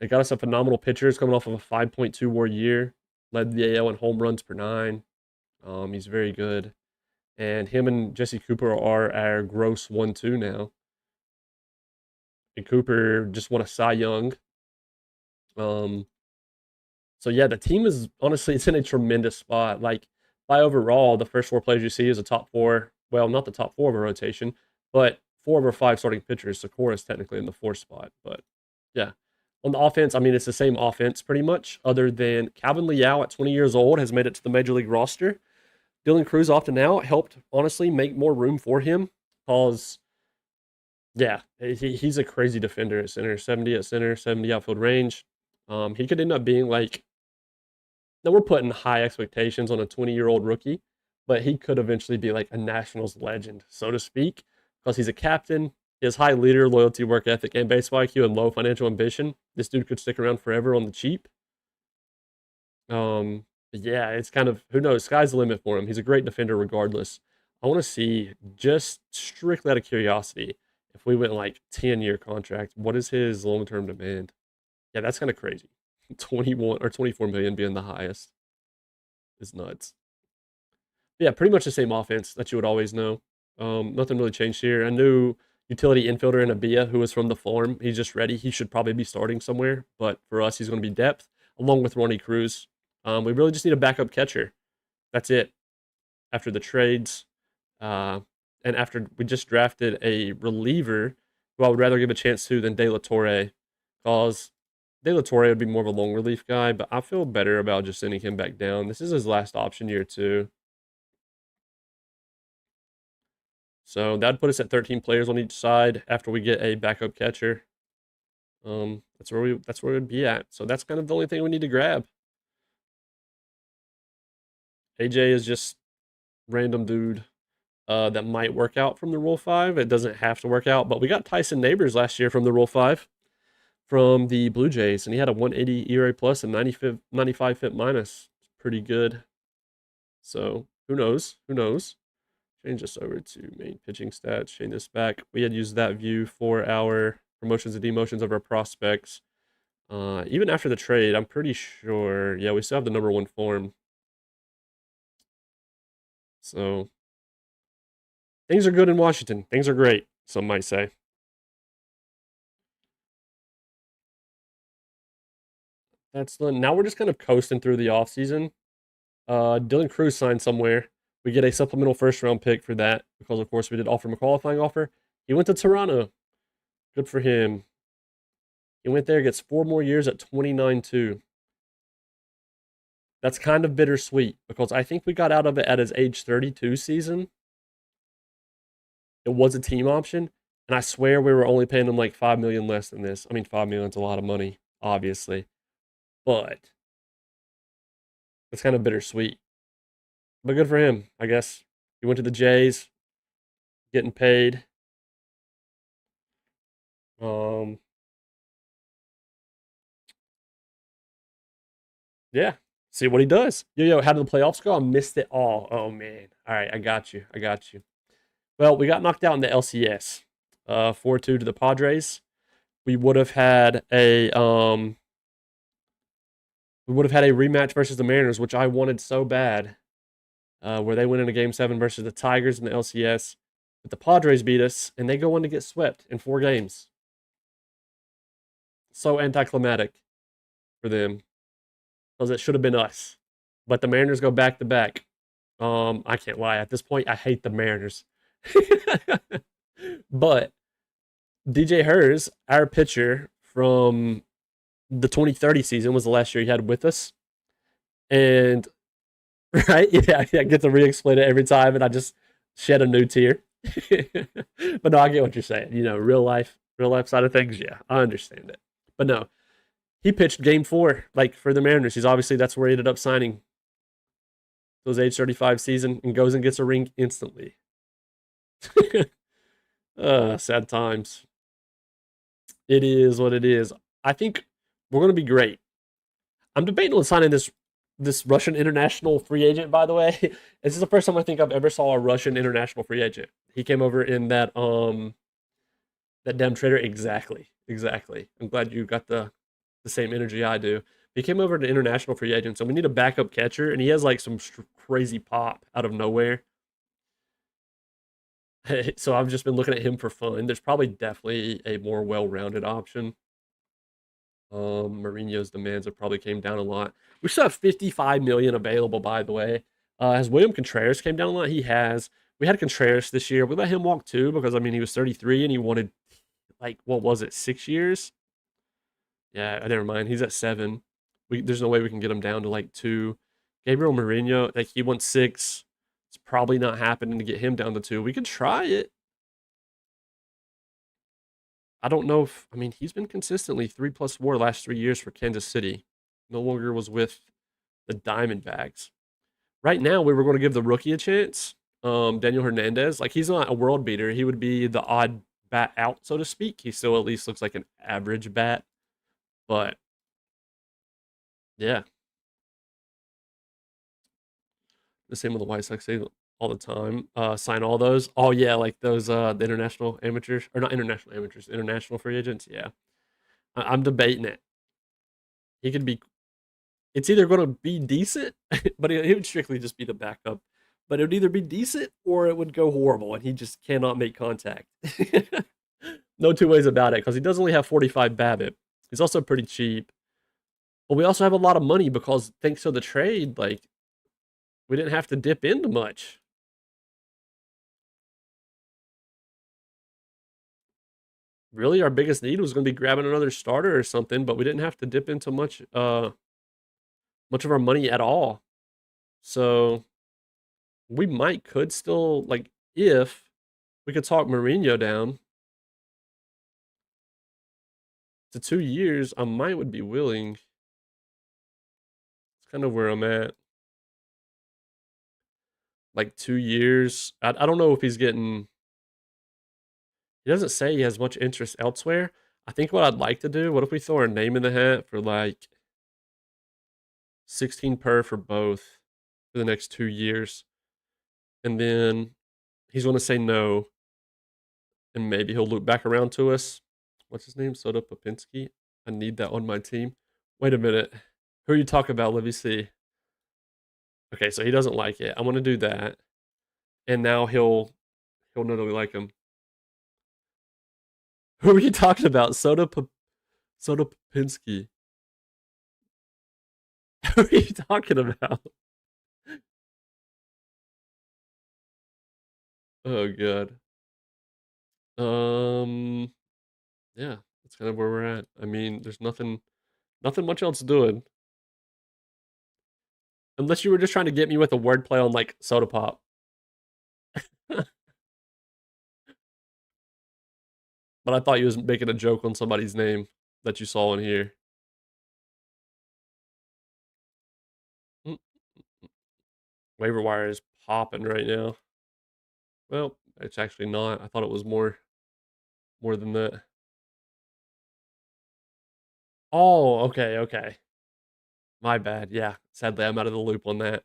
Speaker 1: It got us a phenomenal pitcher. He's coming off of a 5.2 WAR year. Led the AL in home runs per 9. He's very good. And him and Jesse Cooper are our gross 1-2 now. And Cooper just won a Cy Young. So yeah, the team is honestly, it's in a tremendous spot. Like by overall, the first 4 players you see is a top 4. Well, not the top 4 of a rotation, but 4 of our 5 starting pitchers. Sakura is technically in the 4th spot, but yeah. On the offense, I mean, it's the same offense pretty much, other than Calvin Liao at 20 years old has made it to the major league roster. Dylan Cruz opting out helped honestly make more room for him because, yeah, he's a crazy defender at center. 70 at center, 70 outfield range. He could end up being like, now we're putting high expectations on a 20-year-old rookie, but he could eventually be like a Nationals legend, so to speak, because he's a captain. He has high leader, loyalty, work ethic, and baseball IQ and low financial ambition. This dude could stick around forever on the cheap. Yeah, it's kind of, who knows, sky's the limit for him. He's a great defender regardless. I want to see, just strictly out of curiosity, if we went like 10-year contract, what is his long-term demand? Yeah, that's kind of crazy. 21 or 24 million being the highest is nuts. But yeah, pretty much the same offense that you would always know. Nothing really changed here. A new utility infielder in Abia, who is from the farm. He's just ready. He should probably be starting somewhere, but for us, he's going to be depth, along with Ronnie Cruz. We really just need a backup catcher. That's it. After the trades, and after we just drafted a reliever, who I would rather give a chance to than De La Torre, because De La Torre would be more of a long relief guy, but I feel better about just sending him back down. This is his last option year too. So that'd put us at 13 players on each side after we get a backup catcher. That's where we'd be at. So that's kind of the only thing we need to grab. AJ is just random dude that might work out from the Rule 5. It doesn't have to work out, but we got Tyson Neighbors last year from the Rule 5 from the Blue Jays, and he had a 180 ERA plus and 95 FIP minus. Pretty good. So who knows? Who knows? Change this over to main pitching stats. Change this back. We had used that view for our promotions and demotions of our prospects. Even after the trade, I'm pretty sure, yeah, we still have the number 1 form. So things are good in Washington. Things are great, some might say. That's done. Now we're just kind of coasting through the offseason. Dylan Cruz signed somewhere. We get a supplemental 1st-round pick for that because, of course, we did offer him a qualifying offer. He went to Toronto. Good for him. He went there, gets 4 more years at 29-2. That's kind of bittersweet because I think we got out of it at his age 32 season. It was a team option, And I swear we were only paying him like 5 million less than this. I mean, 5 million's a lot of money, obviously, but it's kind of bittersweet. But good for him, I guess. He went to the Jays, getting paid. Um, yeah. See what he does. Yo, how did the playoffs go? I missed it all. Oh man. All right, I got you. I got you. Well, we got knocked out in the LCS. 4-2 to the Padres. We would have had a rematch versus the Mariners, which I wanted so bad. Where they went in a game 7 versus the Tigers in the LCS. But the Padres beat us, and they go on to get swept in 4 games. So anticlimactic for them, because it should have been us. But the Mariners go back to back. I can't lie. At this point, I hate the Mariners. But DJ Hers, our pitcher from the 2030 season, was the last year he had with us. And right, yeah, I get to re-explain it every time, and I just shed a new tear. But no, I get what you're saying. You know, real life side of things. Yeah, I understand it. But no, he pitched game 4, like for the Mariners. He's obviously that's where he ended up signing those age 35 season and goes and gets a ring instantly. Sad times. It is what it is. I think we're going to be great. I'm debating on signing this Russian international free agent. By the way, this is the first time I think I've ever saw a Russian international free agent. He came over in that damn trader. Exactly. I'm glad you got the same energy I do. He came over to international free agent, so we need a backup catcher, and he has like some crazy pop out of nowhere. So I've just been looking at him for fun. There's probably definitely a more well-rounded option. Mourinho's demands have probably came down a lot. We still have 55 million available, by the way. Has William Contreras came down a lot? He has. We had Contreras this year. We let him walk too because I mean he was 33 and he wanted like what was it, 6 years? Yeah, never mind. He's at 7. There's no way we can get him down to like 2. Gabriel Mourinho, like he wants 6. It's probably not happening to get him down to 2. We could try it. I don't know if I mean he's been consistently 3+ WAR last 3 years for Kansas City. No longer was with the Diamondbacks. Right now, we were going to give the rookie a chance. Daniel Hernandez, like he's not a world beater. He would be the odd bat out, so to speak. He still at least looks like an average bat. But yeah, the same with the White Sox say all the time. Sign all those. Oh yeah, like those the international amateurs or not international amateurs, international free agents. Yeah, I'm debating it. He could be. It's either going to be decent, but it would strictly just be the backup. But it would either be decent or it would go horrible, and he just cannot make contact. No two ways about it because he does only have 45 BABIP. He's also pretty cheap. But we also have a lot of money because thanks to the trade, like we didn't have to dip into much. Really, our biggest need was going to be grabbing another starter or something, but we didn't have to dip into much of our money at all. So we could still like if we could talk Mourinho down to 2 years, I would be willing. It's kind of where I'm at. Like 2 years. I don't know if he's getting. He doesn't say he has much interest elsewhere. I think what I'd like to do. What if we throw our name in the hat for like 16 per for both for the next 2 years, and then he's going to say no, and maybe he'll loop back around to us. What's his name? Soda Popinski. I need that on my team. Wait a minute. Who are you talking about? Let me see. Okay, so he doesn't like it. I'm gonna do that, and now he'll know that we like him. Who are you talking about? Soda Popinski. Who are you talking about? Oh god. Um. Yeah, that's kind of where we're at. I mean, there's nothing much else doing. Unless you were just trying to get me with a wordplay on like soda pop. But I thought you was making a joke on somebody's name that you saw in here. Mm. Waiver wire is popping right now. Well, it's actually not. I thought it was more than that. Oh, okay. My bad. Yeah. Sadly, I'm out of the loop on that.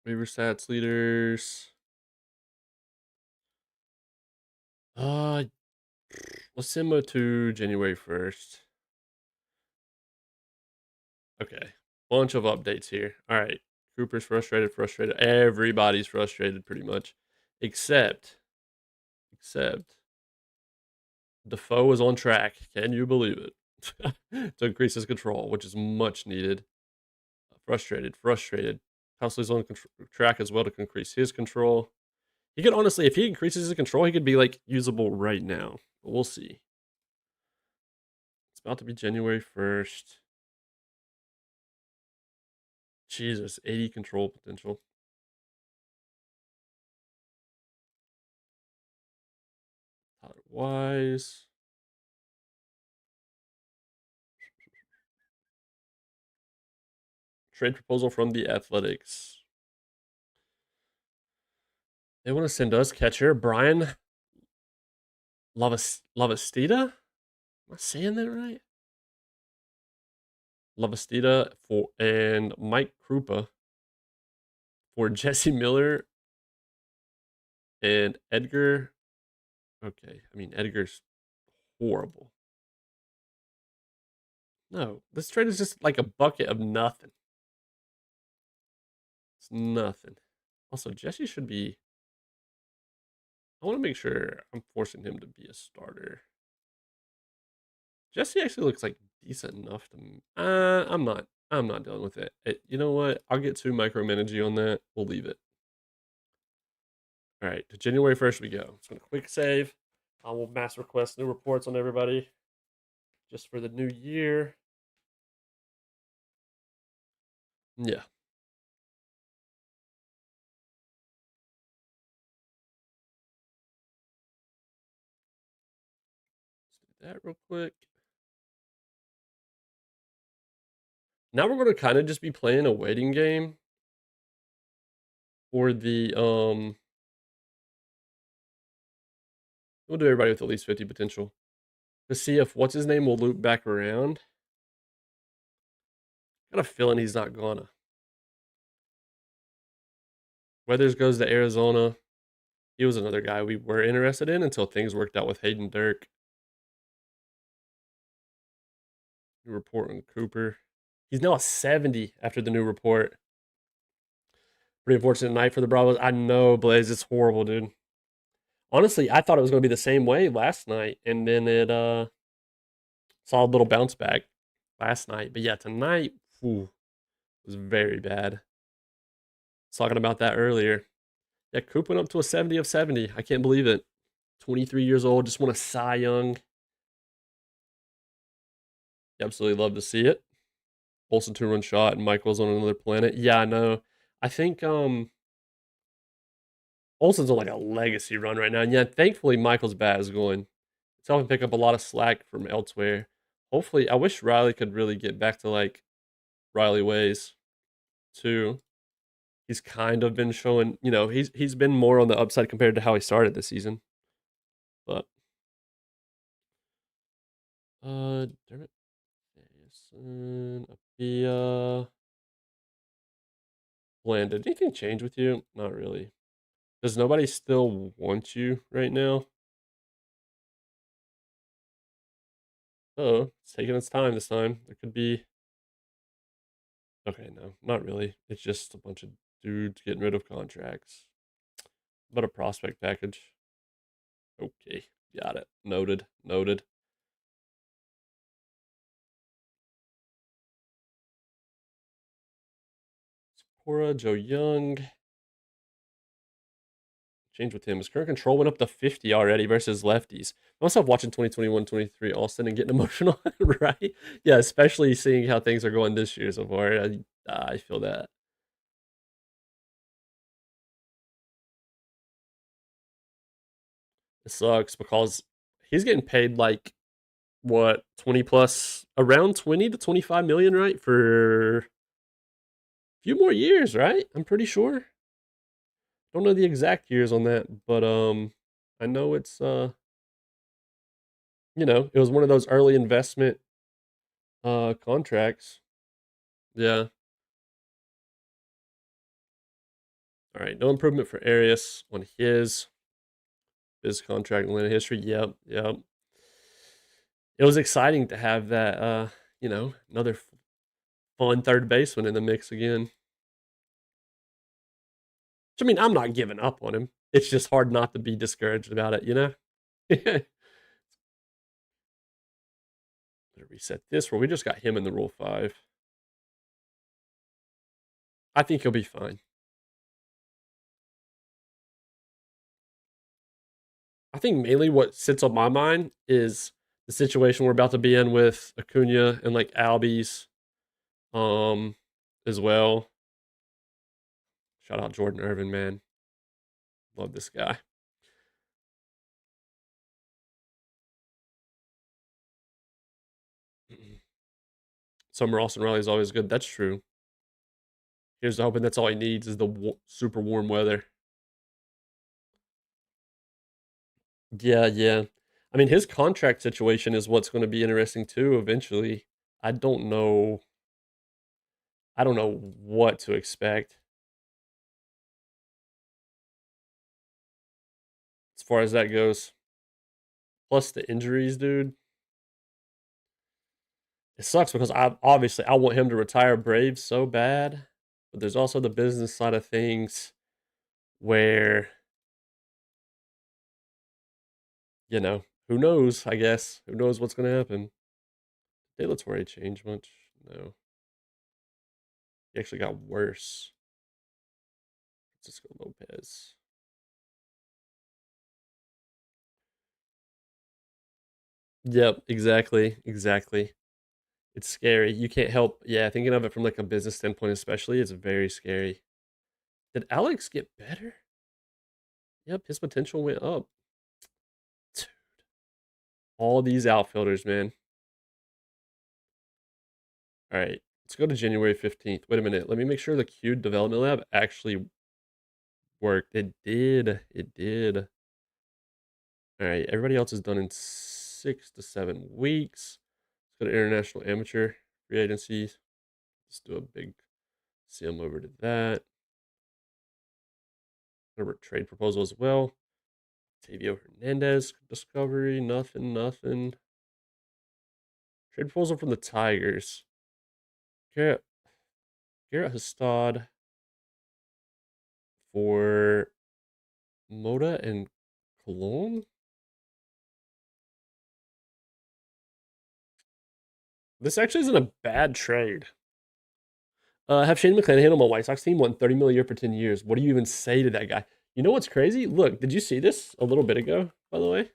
Speaker 1: Waiver stats leaders. Let's send them to January 1st. Okay. Bunch of updates here. All right. Cooper's frustrated. Everybody's frustrated pretty much. Except Defoe is on track. Can you believe it? To increase his control, which is much needed. Frustrated. Housley's on track as well to increase his control. He could honestly, if he increases his control, he could be like usable right now. But we'll see. It's about to be January 1st. Jesus, 80 control potential. Tyler Wise. Trade proposal from the Athletics. They want to send us catcher Brian Lavastida. Am I saying that right? Lavastida for and Mike Krupa for Jesse Miller and Edgar. Okay, I mean Edgar's horrible. No, this trade is just like a bucket of nothing. It's nothing. Also, Jesse should be. I want to make sure I'm forcing him to be a starter. Jesse actually looks like decent enough to. I'm not. I'm not dealing with it. You know what? I'll get too micromanaging on that. We'll leave it. All right, to January 1st we go. It's going to quick save. I will mass request new reports on everybody just for the new year. Yeah. Let's do that real quick. Now we're going to kind of just be playing a waiting game for the we'll do everybody with at least 50 potential to see if what's his name will loop back around. Got a feeling he's not gonna. Weathers goes to Arizona. He was another guy we were interested in until things worked out with Hayden Dirk. New report on Cooper. He's now a 70 after the new report. Pretty unfortunate night for the Bravos. I know, Blaze. It's horrible, dude. Honestly, I thought it was going to be the same way last night, and then it saw a little bounce back last night. But yeah, tonight, was very bad. I was talking about that earlier. Yeah, Coop went up to a 70 of 70. I can't believe it. 23 years old, just won a Cy Young. Absolutely love to see it. Olsen 2-run shot, and Michael's on another planet. Yeah, I know. I think Olsen's on like a legacy run right now. And yeah, thankfully Michael's bat is going. It's helping pick up a lot of slack from elsewhere. Hopefully, I wish Riley could really get back to like Riley ways too. He's kind of been showing, he's been more on the upside compared to how he started this season. But Dermot Apia Bland. Did anything change with you? Not really. Does nobody still want you right now? Oh, it's taking its time this time. There could be. Okay, no, not really. It's just a bunch of dudes getting rid of contracts. But a prospect package. Okay, got it. Noted. Cora, Joe Young. change with him. His current control went up to 50 already versus lefties. I myself watching 2021, 23 Austin and getting emotional, right? Yeah, especially seeing how things are going this year so far. I feel that. It sucks because he's getting paid like what 20 plus, around 20 to 25 million, right? For a few more years, right? I'm pretty sure. Don't know the exact years on that, but I know it's it was one of those early investment contracts. Yeah. All right, no improvement for Arias on his contract in Atlanta history. Yep, yep. It was exciting to have that another fun third baseman in the mix again. I mean, I'm not giving up on him. It's just hard not to be discouraged about it, you know? Better reset this where we just got him in the Rule 5. I think he'll be fine. I think mainly what sits on my mind is the situation we're about to be in with Acuna and like Albies as well. Shout out Jordan Irvin, man. Love this guy. Summer Austin Riley is always good. That's true. Here's hoping that's all he needs is the super warm weather. Yeah, yeah. I mean, his contract situation is what's going to be interesting too. Eventually, I don't know. I don't know what to expect as far as that goes. Plus the injuries, dude. It sucks because I want him to retire Braves so bad, but there's also the business side of things where who knows? I guess who knows what's going to happen. De La Torre change much? No, he actually got worse. Francisco Lopez. Yep, exactly, exactly. It's scary. You can't help. Yeah, thinking of it from like a business standpoint, especially, it's very scary. Did Alex get better? Yep, his potential went up. Dude, all these outfielders, man. All right, let's go to January 15th. Wait a minute. Let me make sure the Q Development Lab actually worked. It did. It did. All right, everybody else is done in 6 to 7 weeks. Let's go to International Amateur Free Agencies. Let's do a big sim over to that. Remember trade proposal as well. Tavio Hernandez discovery. Nothing, nothing. Trade proposal from the Tigers. Garrett Hastad for Moda and Cologne. This actually isn't a bad trade. Have Shane McClanahan on my White Sox team, won $30 million a year for 10 years. What do you even say to that guy? You know what's crazy? Look, did you see this a little bit ago, by the way?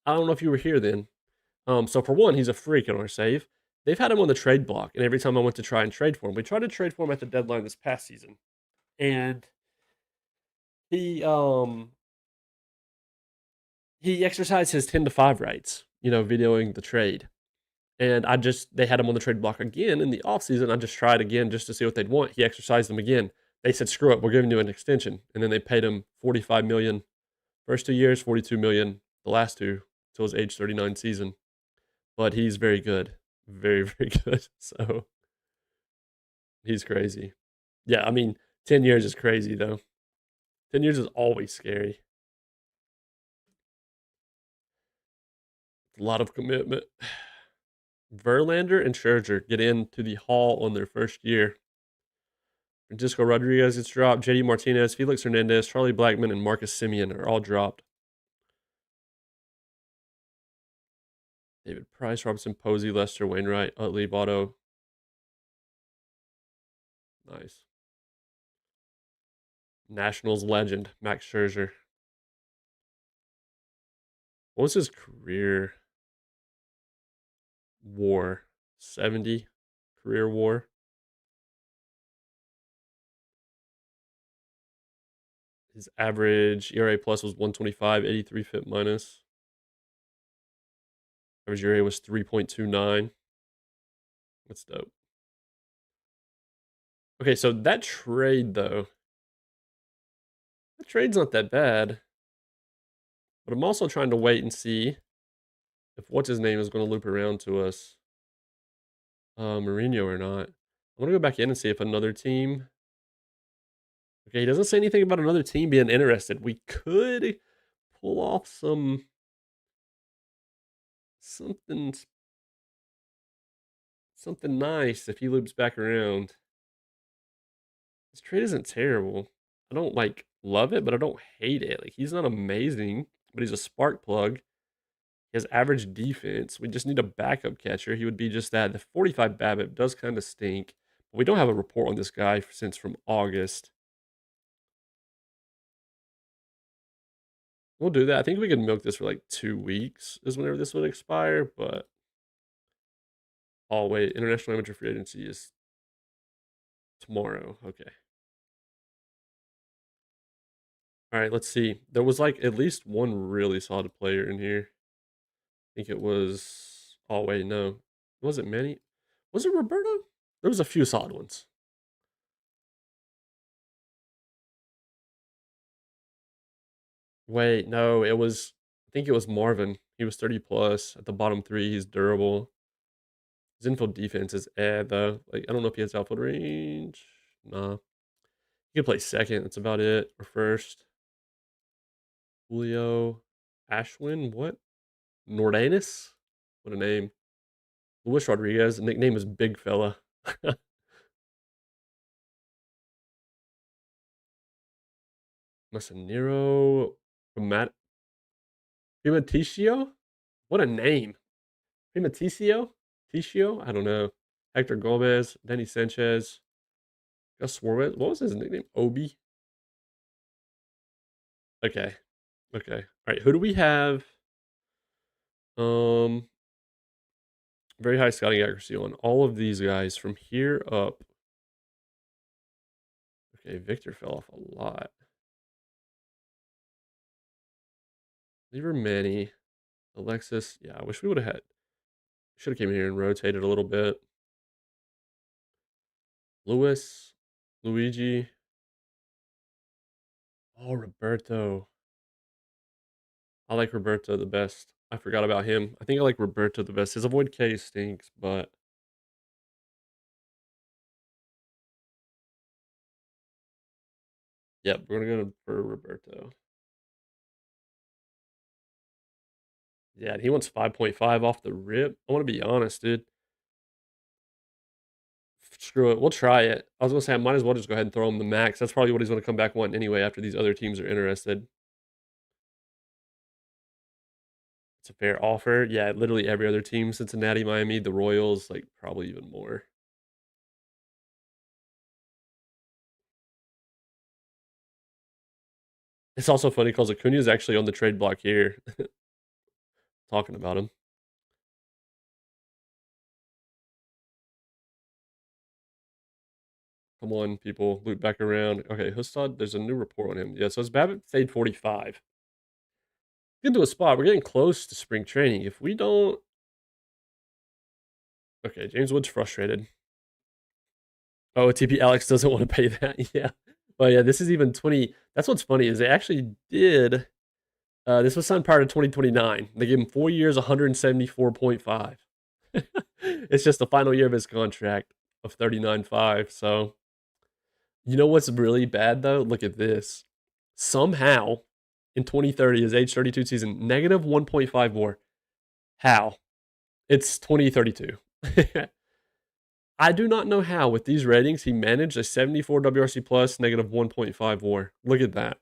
Speaker 1: I don't know if you were here then. So for one, he's a freak in our save. They've had him on the trade block, and every time I went to try and trade for him, we tried to trade for him at the deadline this past season. And he he exercised his 10 to 5 rights, videoing the trade. And they had him on the trade block again in the offseason. I just tried again just to see what they'd want. He exercised them again. They said, screw it, we're giving you an extension. And then they paid him $45 million first 2 years, $42 million the last two till his age 39 season. But he's very good. Very, very good. So he's crazy. Yeah, I mean, 10 years is crazy though. 10 years is always scary. A lot of commitment. Verlander and Scherzer get into the Hall on their first year. Francisco Rodriguez gets dropped. JD Martinez, Felix Hernandez, Charlie Blackmon, and Marcus Semien are all dropped. David Price, Robinson, Posey, Lester, Wainwright, Utley, Votto. Nice. Nationals legend, Max Scherzer. What was his career WAR? 70 career WAR. His average ERA plus was 125, 83 FIP minus. Average ERA was 3.29. That's dope. Okay, so that trade, though, that trade's not that bad. But I'm also trying to wait and see if what's his name is going to loop around to us, Mourinho or not. I'm going to go back in and see if another team. Okay, he doesn't say anything about another team being interested. We could pull off something nice if he loops back around. This trade isn't terrible. I don't like love it, but I don't hate it. Like he's not amazing, but he's a spark plug. He has average defense. We just need a backup catcher. He would be just that. The 45 BABIP does kind of stink. But we don't have a report on this guy since from August. We'll do that. I think we can milk this for like 2 weeks is whenever this would expire. But oh wait, International Amateur Free Agency is tomorrow. Okay. All right, let's see. There was like at least one really solid player in here. I think it was. Oh wait, no. Was it Manny? Was it Roberto? There was a few solid ones. Wait, no, it was. I think it was Marvin. He was 30 plus at the bottom three. He's durable. His infield defense is though. Like I don't know if he has outfield range. Nah, he can play second. That's about it. Or first. Julio Ashwin. What? Nordanus? What a name. Luis Rodriguez. Nickname is Big Fella. Massanero. Matt Primaticio? What a name. Primaticio? Ticio? I don't know. Hector Gomez, Denny Sanchez, Gus Suarez. What was his nickname? Obi? Okay. Okay. All right. Who do we have? Um, very high scouting accuracy on all of these guys from here up. Okay, Victor fell off a lot. Lever Manny, Alexis. Yeah, I wish we would have had. Should have came in here and rotated a little bit. Lewis, Luigi. Oh, Roberto. I like Roberto the best. I forgot about him. I think I like Roberto the best. His avoid K stinks, but yep, we're gonna go for Roberto. Yeah, he wants 5.5 off the rip. I want to be honest, dude. Screw it. We'll try it. I was gonna say I might as well just go ahead and throw him the max. That's probably what he's gonna come back wanting anyway after these other teams are interested. It's a fair offer. Yeah, literally every other team, Cincinnati, Miami, the Royals, like probably even more. It's also funny because Acuna is actually on the trade block here, talking about him. Come on, people, loop back around. Okay, Hustad, there's a new report on him. Yeah, so his BABIP stayed 45. Get into a spot. We're getting close to spring training. If we don't, okay, James Wood's frustrated. Oh, TP Alex doesn't want to pay that. Yeah, but yeah, this is even 20. That's what's funny is they actually did. This was signed prior to 2029. They gave him 4 years, 174.5. It's just the final year of his contract of 39.5. So you know what's really bad though? Look at this. Somehow, in 2030, his age 32 season, negative 1.5 more. How? It's 2032. I do not know how, with these ratings, he managed a 74 WRC plus, negative 1.5 war. Look at that.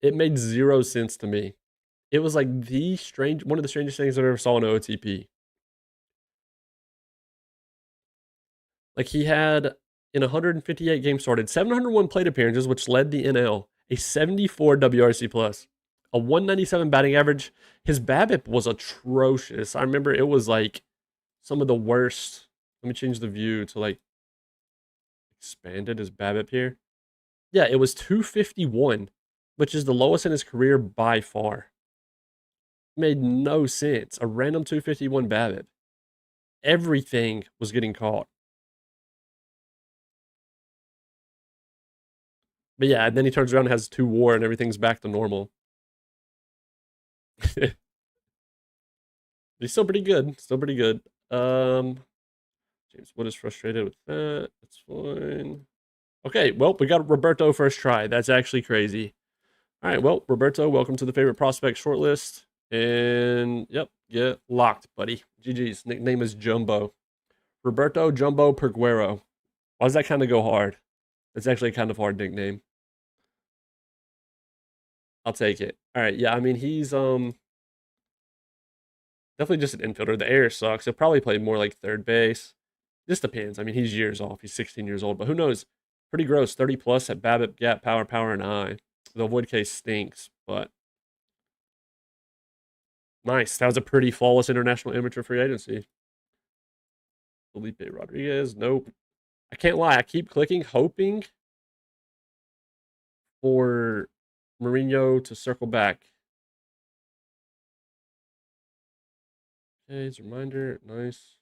Speaker 1: It made zero sense to me. It was like one of the strangest things I've ever saw in OOTP. Like he had in 158 games started, 701 plate appearances, which led the NL, a 74 WRC plus, a 197 batting average. His BABIP was atrocious. I remember it was like some of the worst. Let me change the view to like expanded his BABIP here. Yeah, it was 251, which is the lowest in his career by far. Made no sense. A random 251 BABIP. Everything was getting caught. But yeah, and then he turns around and has 2 WAR and everything's back to normal. He's still pretty good. Still pretty good. James Wood is frustrated with that. That's fine. Okay, well, we got Roberto first try. That's actually crazy. All right, well, Roberto, welcome to the favorite prospect shortlist. And yep, get locked, buddy. GG's. Nickname is Jumbo. Roberto Jumbo Perguero. Why does that kind of go hard? It's actually a kind of hard nickname. I'll take it. All right, yeah, I mean, he's definitely just an infielder. The air sucks. He'll probably play more like third base. Just depends. I mean, he's years off. He's 16 years old, but who knows? Pretty gross. 30 plus at BABIP, gap, power, and eye. The avoid case stinks, but nice. That was a pretty flawless international amateur free agency. Felipe Rodriguez. Nope. I can't lie. I keep clicking, hoping for Mourinho to circle back. Okay, his reminder. Nice.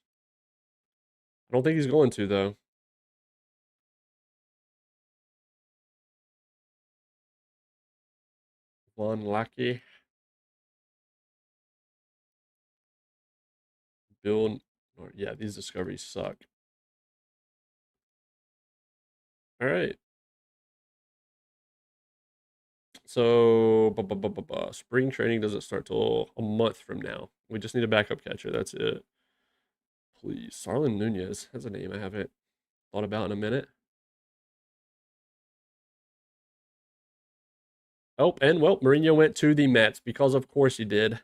Speaker 1: I don't think he's going to, though. Von Lackey. Bill. Yeah, these discoveries suck. All right. So, spring training doesn't start till a month from now. We just need a backup catcher. That's it. Please. Starlin Nunez. That's a name I haven't thought about in a minute. Oh, and well, Mourinho went to the Mets because of course he did.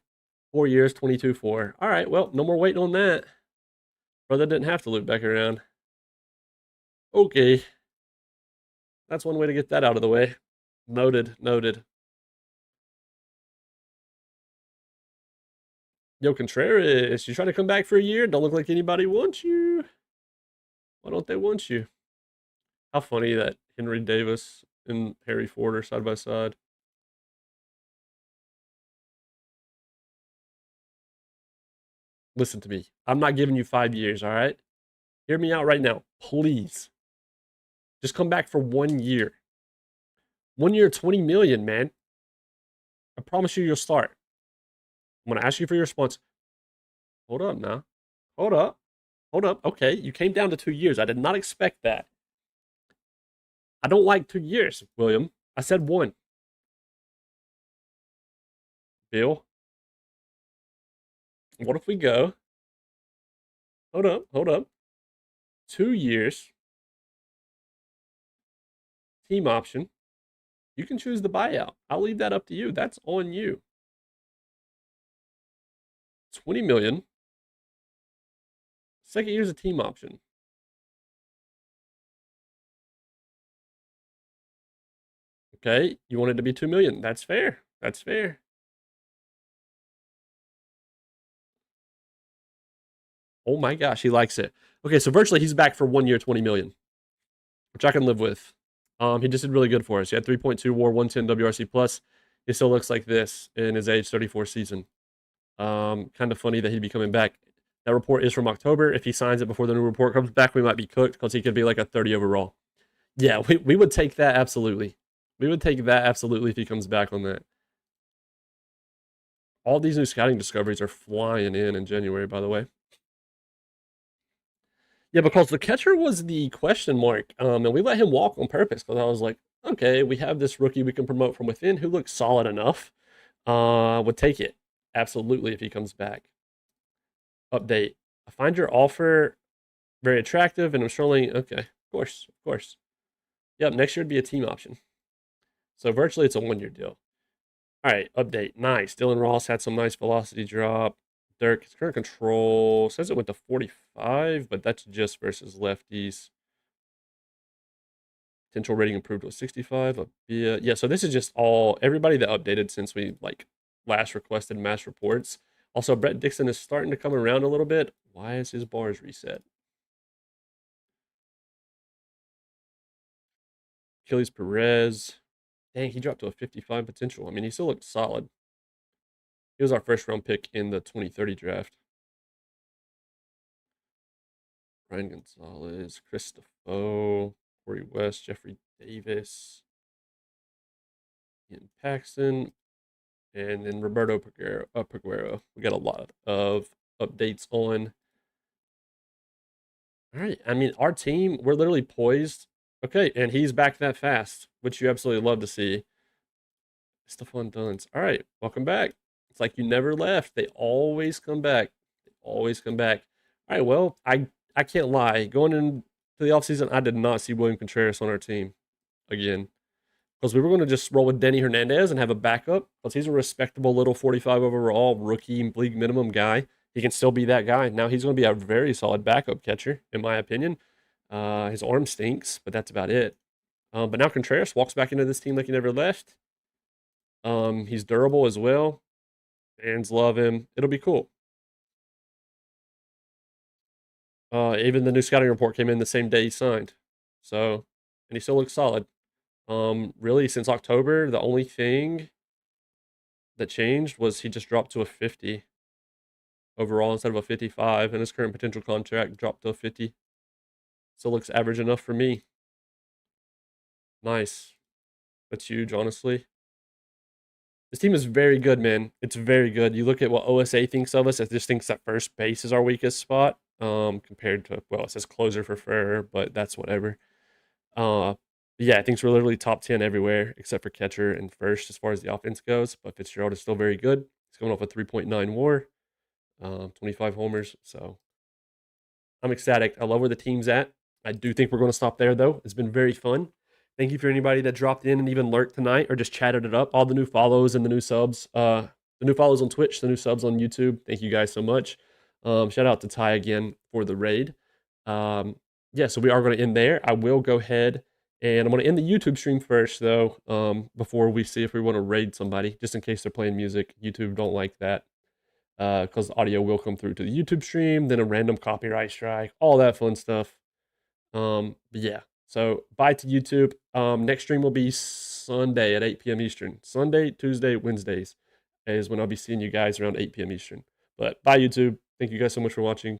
Speaker 1: 4 years, 22-4. All right, well, no more waiting on that. Brother didn't have to loop back around. Okay. That's one way to get that out of the way. Noted, noted. Yo, Contreras, you trying to come back for a year? Don't look like anybody wants you. Why don't they want you? How funny that Henry Davis and Harry Ford are side by side. Listen to me. I'm not giving you 5 years, all right? Hear me out right now. Please. Just come back for 1 year. 1 year, 20 million, man. I promise you you'll start. I'm going to ask you for your response. Hold up now. Hold up. Hold up. Okay, you came down to 2 years. I did not expect that. I don't like 2 years, William. I said 1. Bill, what if we go? Hold up. Hold up. 2 years. Team option. You can choose the buyout. I'll leave that up to you. That's on you. 20 million. Second year's a team option. Okay, you want it to be 2 million. That's fair. That's fair. Oh my gosh, he likes it. Okay, so virtually he's back for 1 year, 20 million, which I can live with. He just did really good for us. He had 3.2 WAR, 110 WRC plus. He still looks like this in his age 34 season. Kind of funny that he'd be coming back. That report is from October. If he signs it before the new report comes back, we might be cooked because he could be like a 30 overall. Yeah, we would take that absolutely. We would take that absolutely if he comes back on that. All these new scouting discoveries are flying in January, by the way. Yeah, because the catcher was the question mark, and we let him walk on purpose because I was like, okay, we have this rookie we can promote from within who looks solid enough. Would take it absolutely if he comes back. Update: I find your offer very attractive, and I'm struggling. Okay, of course, of course. Yep, next year would be a team option. So virtually, it's a 1 year deal. All right, update. Nice. Dylan Ross had some nice velocity drop. Dirk, his current control says it went to 45, but that's just versus lefties. Potential rating improved to a 65. Yeah, so this is just all everybody that updated since we like last requested mass reports. Also, Brett Dixon is starting to come around a little bit. Why is his bars reset? Achilles Perez. Dang, he dropped to a 55 potential. I mean, he still looks solid. He was our first round pick in the 2030 draft. Ryan Gonzalez, Chris Defoe, Corey West, Jeffrey Davis, Ian Paxton, and then Roberto Peguero. We got a lot of updates on. All right. I mean, our team, we're literally poised. Okay, and he's back that fast, which you absolutely love to see. Stephon Duns. All right, welcome back. It's like you never left. They always come back. They always come back. All right, well, I can't lie. Going into the offseason, I did not see William Contreras on our team again. Because we were going to just roll with Denny Hernandez and have a backup. Because he's a respectable little 45 overall rookie league minimum guy. He can still be that guy. Now he's going to be a very solid backup catcher, in my opinion. His arm stinks, but that's about it. But now Contreras walks back into this team like he never left. He's durable as well. Fans love him. It'll be cool. Even the new scouting report came in the same day he signed. So, and he still looks solid. Really, since October, the only thing that changed was he just dropped to a 50 overall instead of a 55, and his current potential contract dropped to a 50. Still looks average enough for me. Nice. That's huge, honestly. This team is very good, man. It's very good. You look at what OSA thinks of us. It just thinks that first base is our weakest spot. Compared to, well, it says closer for Fur, but that's whatever. Yeah, I think we're literally top 10 everywhere except for catcher and first as far as the offense goes. But Fitzgerald is still very good. He's coming off a 3.9 WAR, 25 homers. So I'm ecstatic. I love where the team's at. I do think we're going to stop there, though. It's been very fun. Thank you for anybody that dropped in and even lurked tonight or just chatted it up. All the new follows and the new subs. The new follows on Twitch, the new subs on YouTube. Thank you guys so much. Shout out to Ty again for the raid. Yeah, so we are going to end there. I will go ahead and I'm going to end the YouTube stream first, though, before we see if we want to raid somebody, just in case they're playing music. YouTube don't like that because the audio will come through to the YouTube stream, then a random copyright strike, all that fun stuff. But yeah, so bye to YouTube. Next stream will be Sunday at 8 p.m. Eastern. Sunday, Tuesday, Wednesdays is when I'll be seeing you guys around 8 p.m. Eastern. But bye, YouTube. Thank you guys so much for watching.